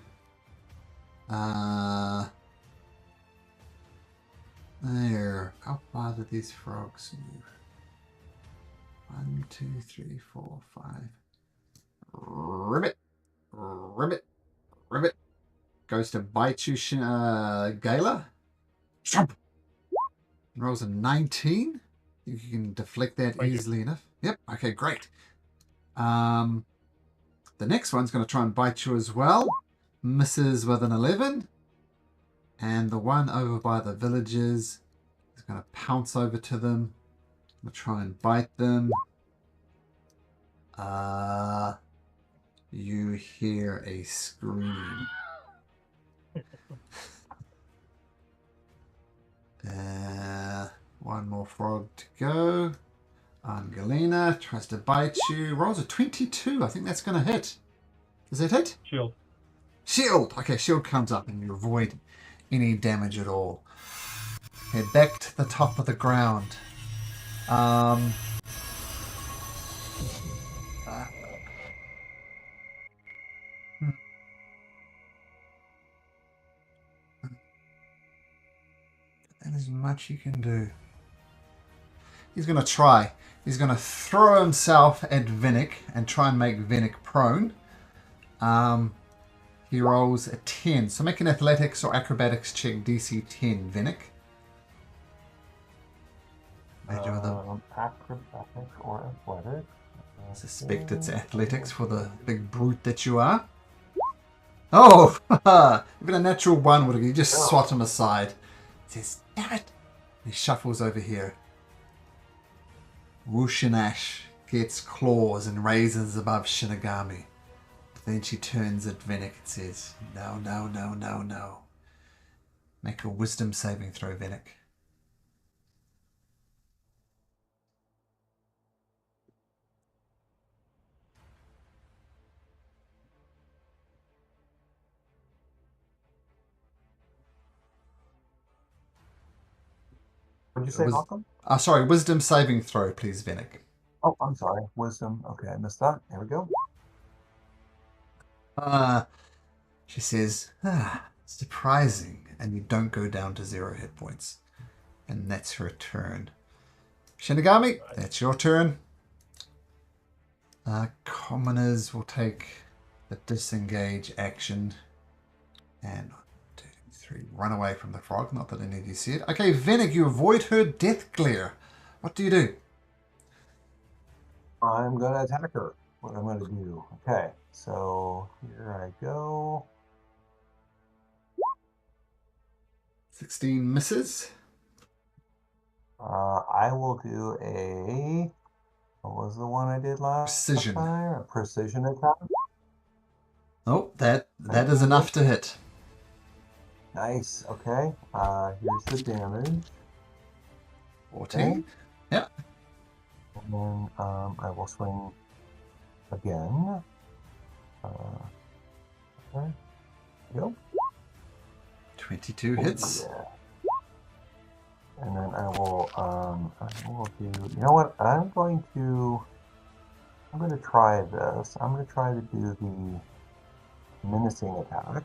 There. How far do these frogs move? 1, 2, 3, 4, 5. Ribbit. Ribbit. Ribbit. Goes to bite you, Gala. Thump. Rolls a 19. You can deflect that Thank you. easily enough. Yep. Okay, great. The next one's going to try and bite you as well. Misses with an 11. And the one over by the villagers is going to pounce over to them. Going to try and bite them. You hear a scream. One more frog to go. Angelina tries to bite you. Rolls a 22. I think that's going to hit. Does that hit? Shield. Shield! Okay, shield comes up and you avoid any damage at all. Head back to the top of the ground. That is much you can do. He's going to try. He's going to throw himself at Vinnick and try and make Vinnick prone. He rolls a 10. So make an athletics or acrobatics check, DC 10, Vinnick. Major of the Acrobatics or athletics. suspect it's athletics for the big brute that you are. Oh, even a natural one would have. You just swat him aside. He says, "Damn it!" He shuffles over here. Wushinash gets claws and raises above Shinigami. Then she turns at Venik and says, "No, no, no, no, no. Make a wisdom saving throw, Venik." What did you say, Malcolm? Sorry, wisdom saving throw, please, Venik. Oh, I'm sorry. Wisdom. Okay, I missed that. Here we go. She says, surprising, and you don't go down to 0 hit points. And that's her turn. Shinigami, that's your turn. Commoners will take the disengage action and 1, 2, 3, run away from the frog. Not that any of you see it. Okay, Venik, you avoid her death glare. What do you do? I'm going to attack her. What I'm going to do. Okay, so here I go. 16 misses. I will do a. What was the one I did last Precision. time? A precision attack. Oh, that is enough to hit. Nice. Okay. Here's the damage. 14. Yeah. And then I will swing again. Okay. Go. 22 hits. Yeah. And then I will do. You know what? I'm going to try this. I'm going to try to do the menacing attack.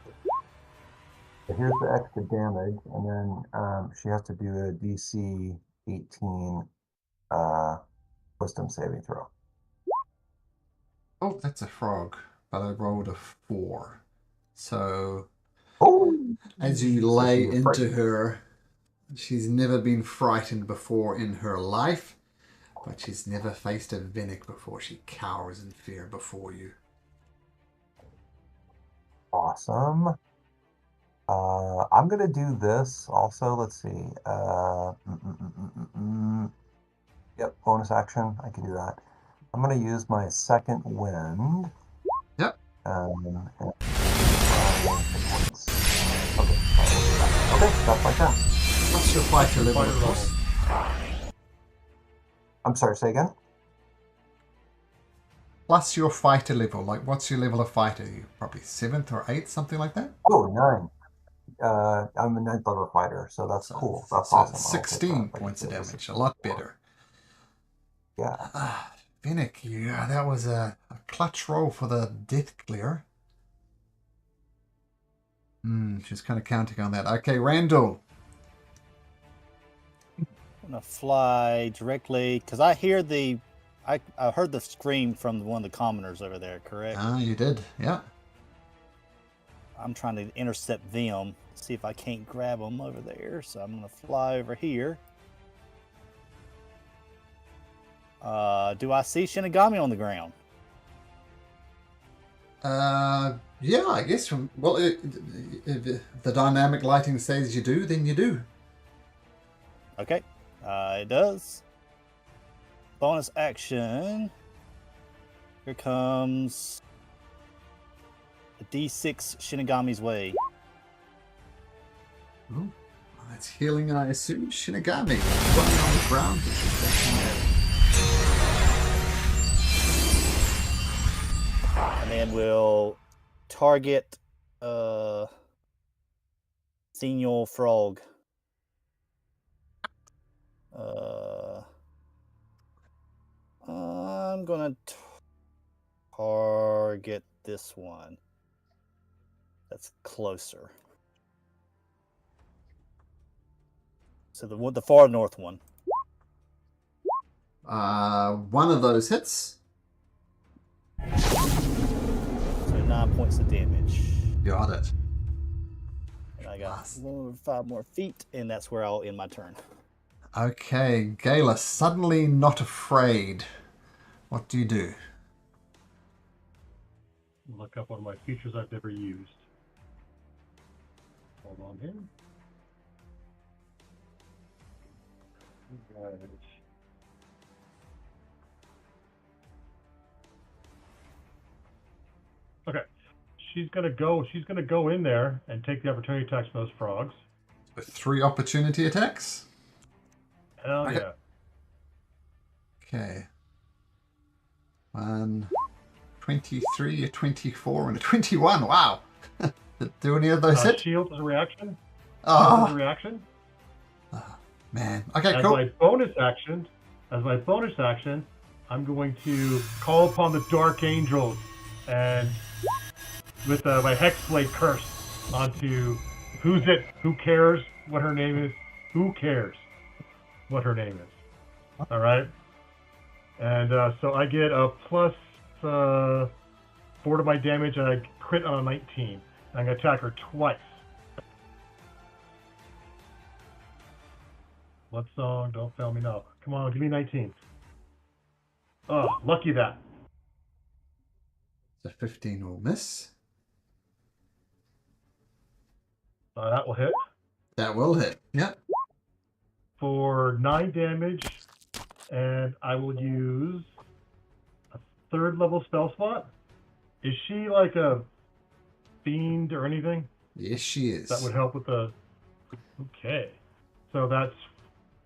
So here's the extra damage, and then she has to do a DC 18 wisdom saving throw. Oh, that's a frog, but I rolled a 4. So as you lay into her, she's never been frightened before in her life, but she's never faced a Venik before. She cowers in fear before you. Awesome. I'm gonna do this also. Let's see. Yep, bonus action. I can do that. I'm gonna use my second wind. Yep. Okay, stuff like that. What's your fighter level, of course? I'm sorry, say again? Plus your fighter level. Like, what's your level of fighter? You probably 7th or 8th, something like that? Oh, 9. I'm a 9th level fighter, so that's cool. That's awesome. 16 points of damage. A lot better. Yeah. Venik, yeah, that was a clutch roll for the death clear. She's kind of counting on that. Okay, Randall. I'm gonna fly directly because I hear I heard the scream from one of the commoners over there. Correct? You did, yeah. I'm trying to intercept them, see if I can't grab them over there. So I'm gonna fly over here. Do I see Shinigami on the ground? Yeah, I guess. If the dynamic lighting says you do, then you do. Okay, it does. Bonus action. Here comes a D6 Shinigami's way. Oh, that's healing, I assume. Shinigami running on the ground. And then we'll target Senior Frog. I'm gonna target this one. That's closer. So the far north one. One of those hits. So 9 points of damage. Got it. And I got 5 more feet, and that's where I'll end my turn. Okay, Gala, suddenly not afraid. What do you do? Look up one of my features I've never used. Hold on here. Right. Okay. She's gonna go in there and take the opportunity attacks from those frogs. With 3 opportunity attacks? Hell Okay. yeah. Okay. 1, 23, a 24, and a 21. Wow. Do any of those hit? Shield as a reaction. Oh, As a reaction. man. Okay, As cool. my bonus action, I'm going to call upon the Dark Angels and with my Hexblade curse onto who's it? Who cares what her name is? Who cares what her name is? All right. And so I get a plus 4 to my damage, and I crit on a 19. I'm gonna attack her twice. What song? Don't fail me now. Come on, give me 19. Oh, lucky that. So 15 will miss. That will hit That will hit. Yep. for 9 damage, and I will use a 3rd level spell slot. Is she like a fiend or anything? Yes, she is. That would help with the... Okay. So that's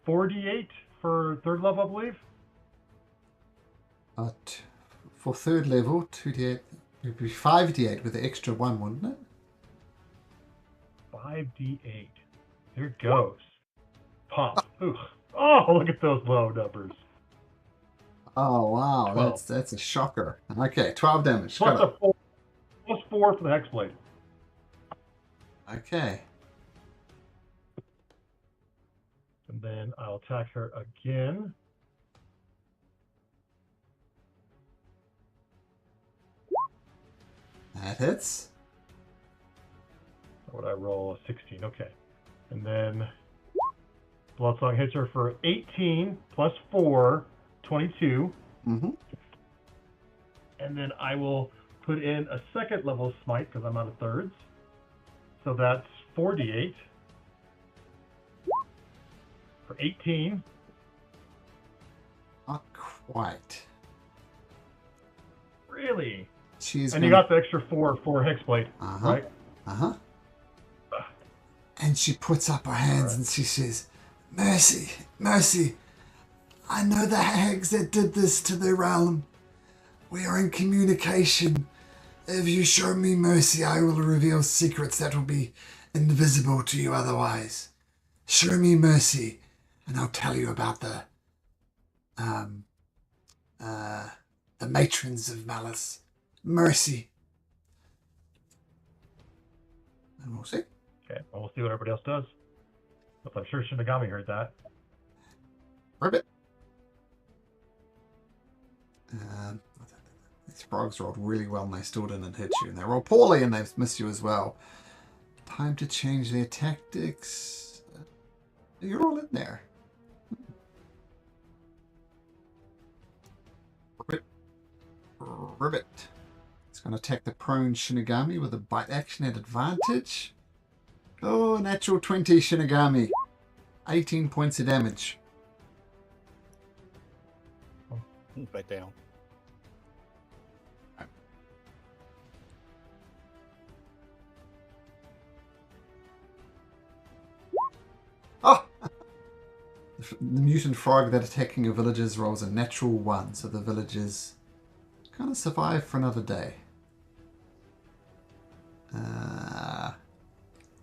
4d8 for 3rd level, I believe? For 3rd level, 2d8. It would be 5d8 with the extra 1, wouldn't it? 5d8. Here it goes. Pop. Ooh. Oh, look at those low numbers. Oh, wow. 12. That's a shocker. Okay, 12 damage. Plus Got it. a 4. Plus 4 for the Hexblade. Okay. And then I'll attack her again. That hits. What would I roll? A 16. Okay. And then Bloodsong hits her for 18 plus 4, 22. Mm-hmm. And then I will put in a 2nd level smite because I'm out of 3rds. So that's 4d8 for 18. Not quite. Really? She's And you got the extra 4 for Hexblade, Uh-huh. right? Uh-huh. And she puts up her hands and she says, "Mercy, mercy. I know the hags that did this to the realm. We are in communication. If you show me mercy, I will reveal secrets that will be invisible to you otherwise. Show me mercy, and I'll tell you about the matrons of malice. Mercy." And we'll see. Okay, well, we'll see what everybody else does. But I'm sure Shinigami heard that. Ribbit. These frogs rolled really well and they still didn't hit you. And they rolled poorly and they've missed you as well. Time to change their tactics. You're all in there. Ribbit. It's going to attack the prone Shinigami with a bite action at advantage. Oh, natural 20 Shinigami. 18 points of damage. Right down. Oh! The mutant frog that attacking your villagers rolls a natural 1, so the villagers kind of survive for another day.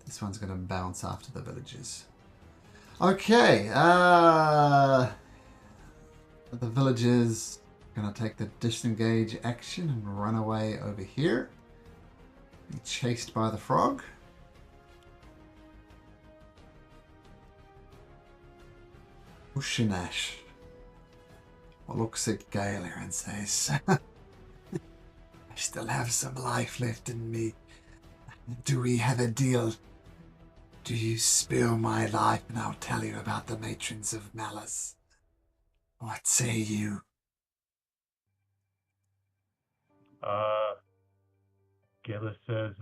This one's going to bounce after the villagers. Okay, the villagers are going to take the disengage action and run away over here. Be chased by the frog. Ushinash looks at Galer and says, "I still have some life left in me. Do we have a deal? do you spill my life and I'll tell you about the matrons of malice? What say you? Gillis says,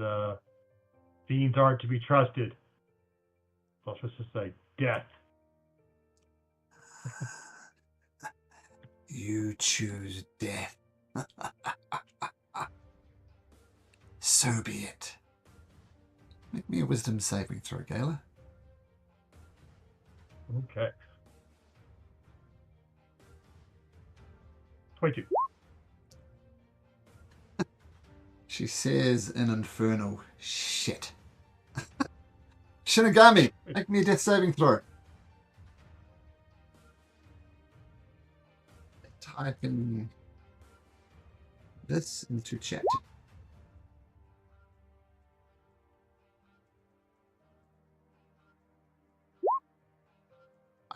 fiends aren't to be trusted. So I was supposed to say death. You choose death. So be it. Make me a wisdom saving throw, Gala. Okay. 22. She says in Infernal, shit. Shinigami, make me a death saving throw. Type in this into chat.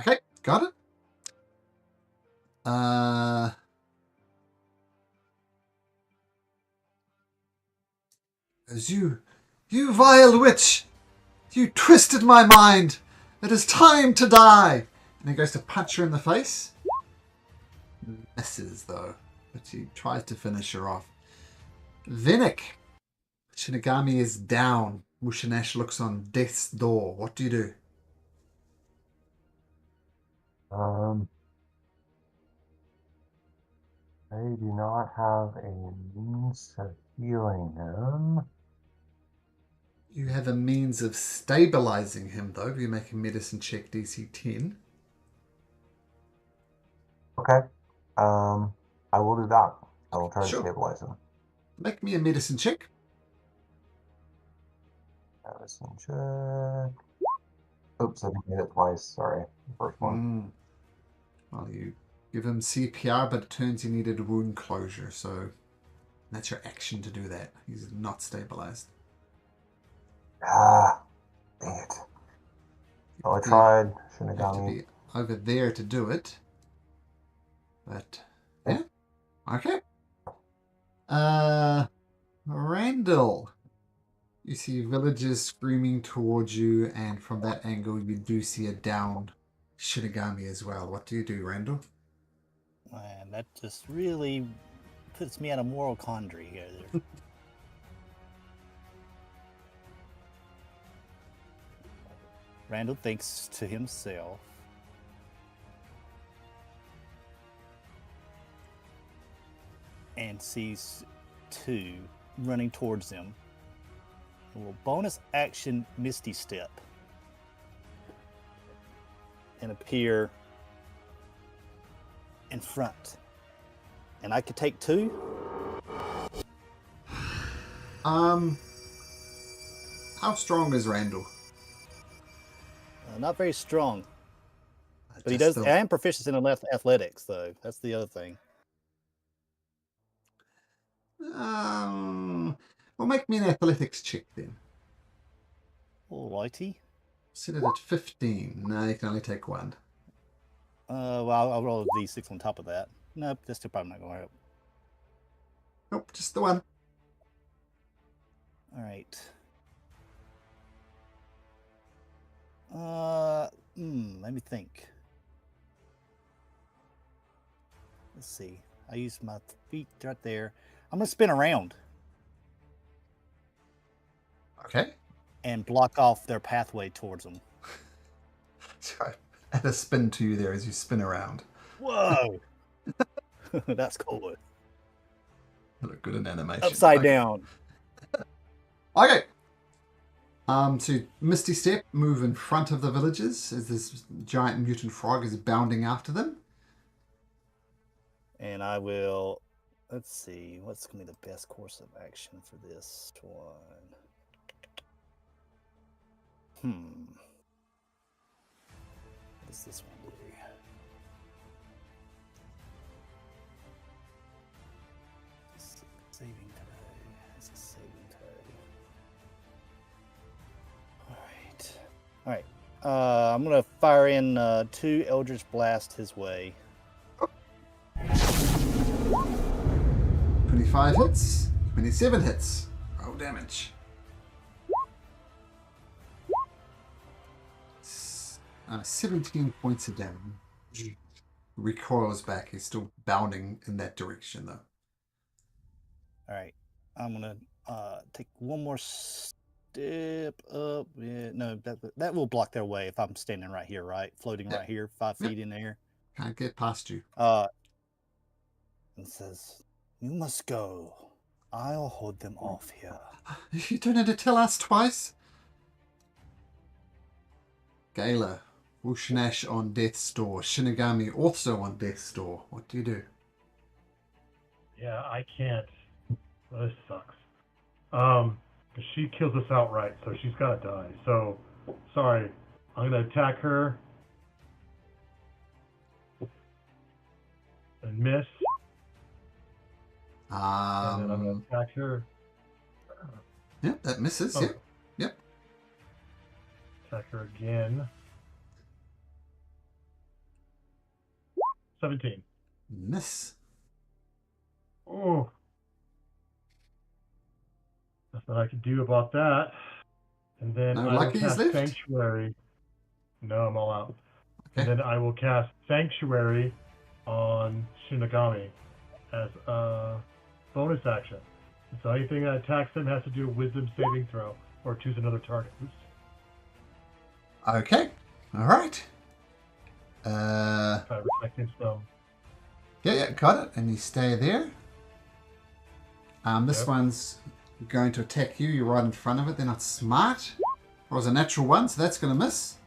Okay, got it. As you vile witch, you twisted my mind. It is time to die. And he goes to punch her in the face. Misses though, but he tries to finish her off. Vinnick, Shinigami is down. Mushinash looks on death's door. What do you do? I do not have a means of healing him. You have a means of stabilizing him, though. If you make a medicine check DC 10. Okay. I will do that. I will try Sure. to stabilize him. Make me a medicine check. Medicine check. Oops, I didn't get it twice. Sorry. The first one. Well, you give him CPR, but it turns he needed wound closure, so that's your action to do that. He's not stabilized. Ah, dang it. Well, I tried. You have to Shinigami. be over there to do it. But, yeah. Okay. Randall. You see villagers screaming towards you, and from that angle, you do see a downed Shinigami as well. What do you do, Randall? Man, that just really puts me at a moral quandary here. Randall thinks to himself, and sees two running towards him. A little bonus action Misty Step and appear in front. And I could take two. How strong is Randall? Not very strong, but he Just does. the- I am proficient in athletics, though. That's the other thing. Well, make me an athletics check then. Alrighty. Set it at 15. No, you can only take one. Well, I'll roll a d6 on top of that. Nope, that's still probably not going to help. Nope, just the one. All right. Let me think. Let's see. I use my feet right there. I'm gonna spin around Okay. and block off their pathway towards them. So, add a spin to you there as you spin around. Whoa! That's cool. You look good in animation. Upside Okay. down. Okay. So Misty Step, move in front of the villagers as this giant mutant frog is bounding after them. And I will. Let's see. What's gonna be the best course of action for this one? What does this one do? Saving throw. It's a saving throw. All right. I'm gonna fire in 2 Eldritch Blast his way. 25 hits, 27 hits. Roll damage. 17 points of damage. Recoils back. He's still bounding in that direction, though. All right. I'm gonna take one more step up. Yeah, no, that will block their way if I'm standing right here, right? Floating Yep. right here, 5 Yep. feet in the air. Can't get past you. And says, "You must go. I'll hold them off here." You don't have to tell us twice. Gala, Wushnash on death's door. Shinigami also on death's door. What do you do? Yeah, I can't. This sucks. She kills us outright, so she's gotta die. So, sorry. I'm gonna attack her. And miss. And then I'm gonna attack her. Yep, that misses. Oh. Yep. Yep. Attack her again. 17. Miss. Oh. Nothing I can do about that. And then No I will luckies cast left? Sanctuary. No, I'm all out. Okay. And then I will cast Sanctuary on Shinigami as a bonus action. So anything that attacks him has to do a Wisdom saving throw or choose another target. Oops. Okay. All right. Try to protect him from. Yeah, got it. And you stay there. This Yep. one's going to attack you. You're right in front of it. They're not smart. Rolls a natural 1, so that's going to miss.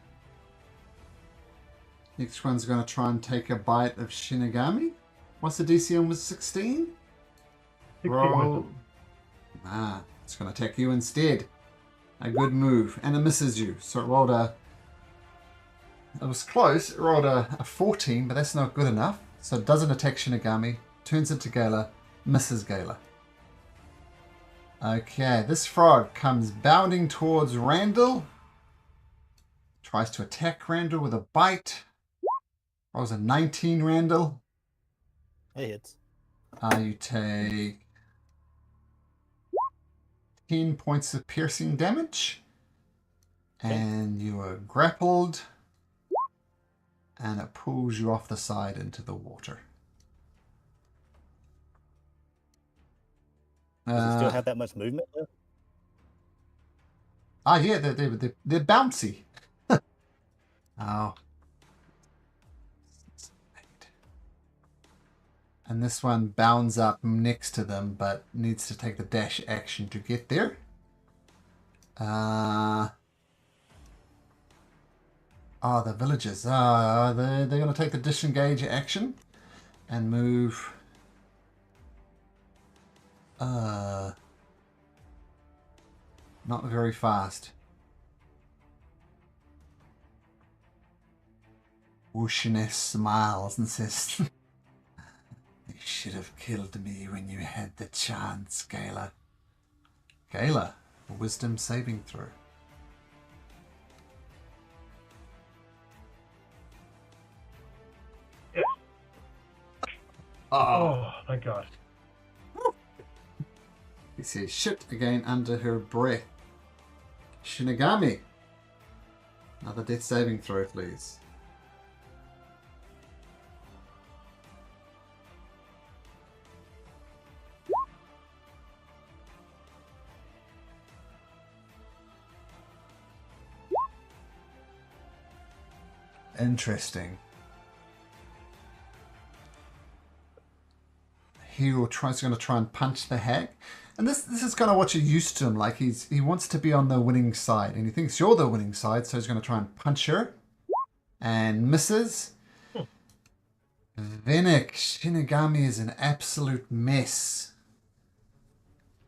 Next one's going to try and take a bite of Shinigami. What's the DC on was 16? 16 Roll. wisdom. It's going to attack you instead. A good move. And it misses you. So it rolled a... It was close. It rolled a 14, but that's not good enough. So it doesn't attack Shinigami. Turns into Gala. Misses Gala. Okay, this frog comes bounding towards Randall. Tries to attack Randall with a bite. Rolls a 19, Randall. It hits. You take 10 points of piercing damage. And you are grappled. And it pulls you off the side into the water. Does it still have that much movement left? Yeah, they're bouncy. Oh. And this one bounds up next to them, but needs to take the dash action to get there. The villagers. They're going to take the disengage action and move. Not very fast. Wushines smiles and says, "You should have killed me when you had the chance, Gala." Gala, a wisdom saving throw. Yes. Oh, thank God. He says shit again under her breath. Shinigami. Another death saving throw, please. Interesting. Hero going to try and punch the hag. And this is kind of what you're used to him. Like he wants to be on the winning side, and he thinks you're the winning side, so he's going to try and punch her, and misses. Venek, Shinigami is an absolute mess.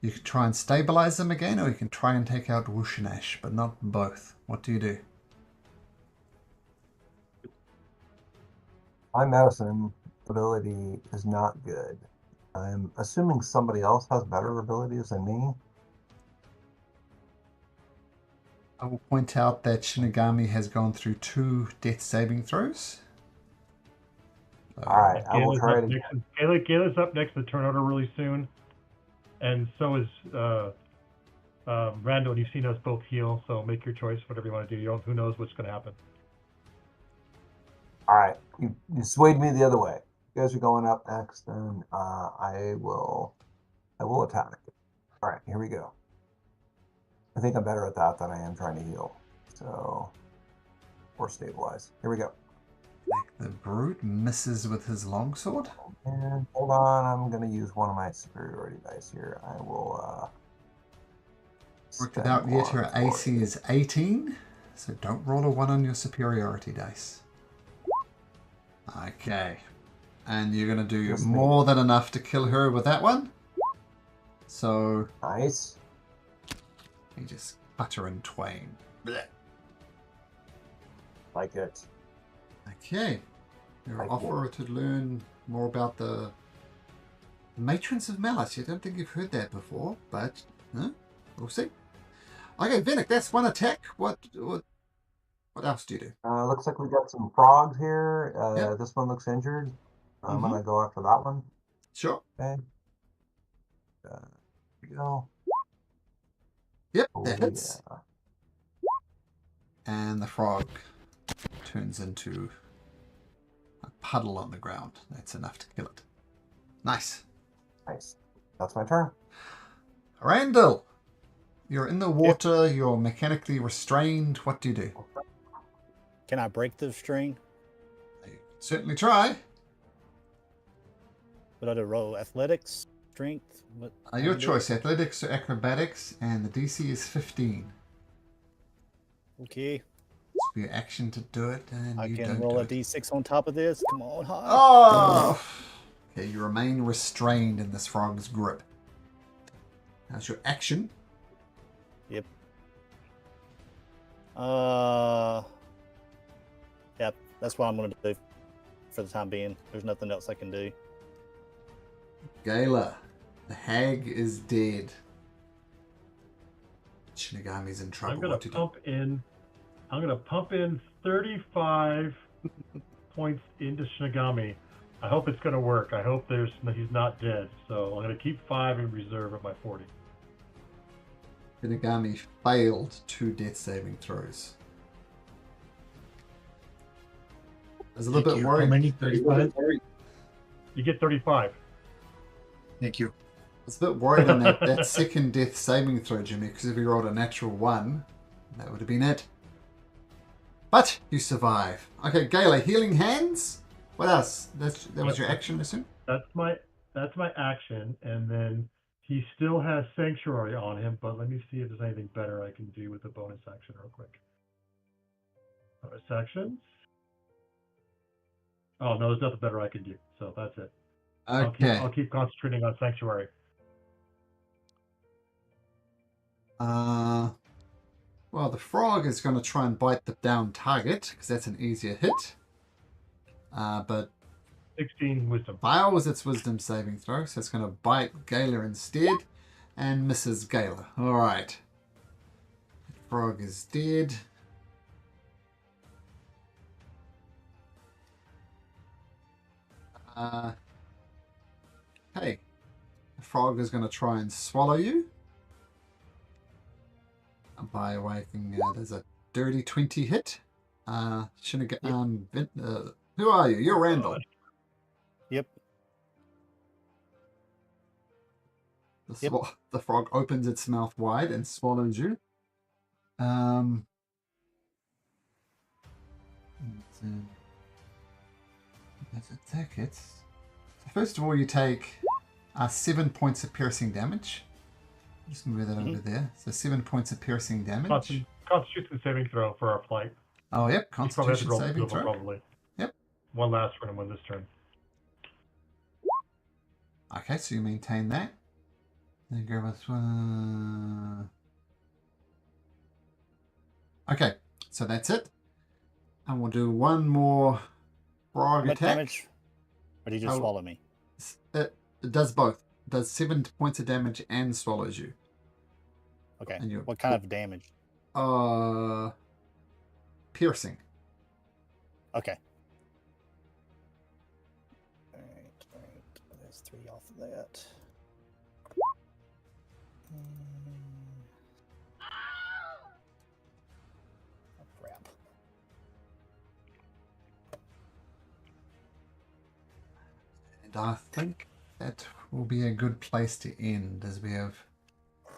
You can try and stabilize them again, or you can try and take out Wushinash, but not both. What do you do? My medicine ability is not good. I'm assuming somebody else has better abilities than me. I will point out that Shinigami has gone through 2 death saving throws. All right, I will try it again. Gala's up next to turn order really soon, and so is Randall. And you've seen us both heal, so make your choice, whatever you want to do. Who knows what's going to happen? All right, you swayed me the other way. You guys are going up next, and I will attack. All right, here we go. I think I'm better at that than I am trying to heal. So, or stabilize. Here we go. The brute misses with his longsword. And hold on, I'm going to use one of my superiority dice here. I will. Worked it spend out yet. one Your for AC it. is 18, so don't roll a 1 on your superiority dice. Okay. And you're going to do Yes, more than enough to kill her with that one. So Nice. you just cut her in twain. Blech. Like it. Okay. Your Like offer to learn more about the Matrons of Malice. I don't think you've heard that before, but we'll see. Okay, Vinnick, that's one attack. What else do you do? Looks like we got some frogs here. Yep. This one looks injured. I'm Mhm. gonna go after that one. Sure. Okay. Here we go. Yep, Oh that hits. yeah. And the frog turns into a puddle on the ground. That's enough to kill it. Nice. Nice. That's my turn. Randall, you're in the water. You're mechanically restrained. What do you do? Can I break the string? You can certainly try. What other roll? Athletics? Strength? What? Your choice, athletics or acrobatics, and the DC is 15. Okay. It's for your action to do it, and I you can don't roll do a it. d6 on top of this. Come on, high. Oh! Okay, you remain restrained in this frog's grip. How's your action? Yep. Yep. That's what I'm gonna do for the time being. There's nothing else I can do. Gala, the hag is dead. Shinigami's in trouble. I'm gonna What do you do? pump in. I'm gonna pump in 35 points into Shinigami. I hope it's gonna work. I hope he's not dead. So I'm gonna keep 5 in reserve at my 40. Shinigami failed 2 death saving throws. I was a little Thank bit you. worried. How many? 35? You get 35. Thank you. I was a bit worried on that second death saving throw, Jimmy, because if you rolled a natural 1, that would have been it. But you survive. Okay, Gala, healing hands. What else? That was your action, I assume? That's my action, and then he still has Sanctuary on him. But let me see if there's anything better I can do with the bonus action real quick. Bonus actions. Oh no, there's nothing better I can do. So that's it. Okay. I'll keep concentrating on Sanctuary. Well, the frog is going to try and bite the down target because that's an easier hit. But 16 wisdom. fails its wisdom saving throw, so it's going to bite Gala instead and misses Gala. All right. The frog is dead. Hey, the frog is going to try and swallow you. By awakening, there's a dirty 20 hit. Who are you? You're Randall. Yep. The frog opens its mouth wide and swallows you. Let's attack it. So first of all, you take 7 points of piercing damage. Just move that over there. So 7 points of piercing damage. Constitution saving throw for our flight. Oh, yep. You probably have to Constitution roll saving 2 of them, throw. probably. Yep. One last for him on this turn. Okay, so you maintain that. Then grab us one. Okay, so that's it. And we'll do one more frog What attack. damage? Or did you just swallow me? It does both. It does 7 points of damage and swallows you. Okay. And you, What kind of damage? Piercing. Okay. Alright. There's 3 off of that. Oh, crap. And I think that will be a good place to end, as we have a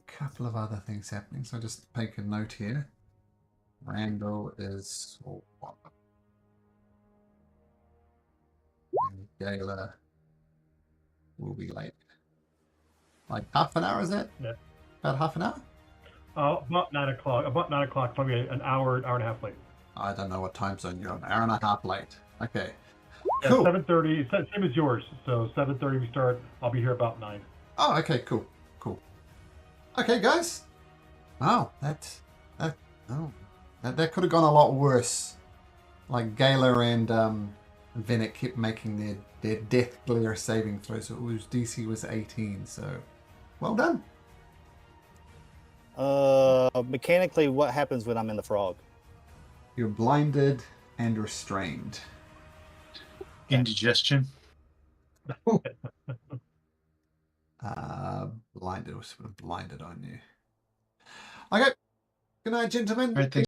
couple of other things happening. So just make a note here. Randall is and Gala will be late. Like half an hour, is it? Yeah. About half an hour? About 9 o'clock. About 9 o'clock, probably an hour and a half late. I don't know what time zone you're on. Hour and a half late. Okay. Yeah, Cool. 7:30. Same as yours. So 7:30 we start. I'll be here about 9. Oh, okay, cool. Cool. Okay, guys. Wow, that could have gone a lot worse. Like Gala and Venet kept making their death glare saving throws. So it was DC was 18, so well done. Mechanically, what happens when I'm in the frog? You're blinded and restrained. Indigestion. Blinded was sort of blinded on you. Okay. Good night, gentlemen. All right, thanks.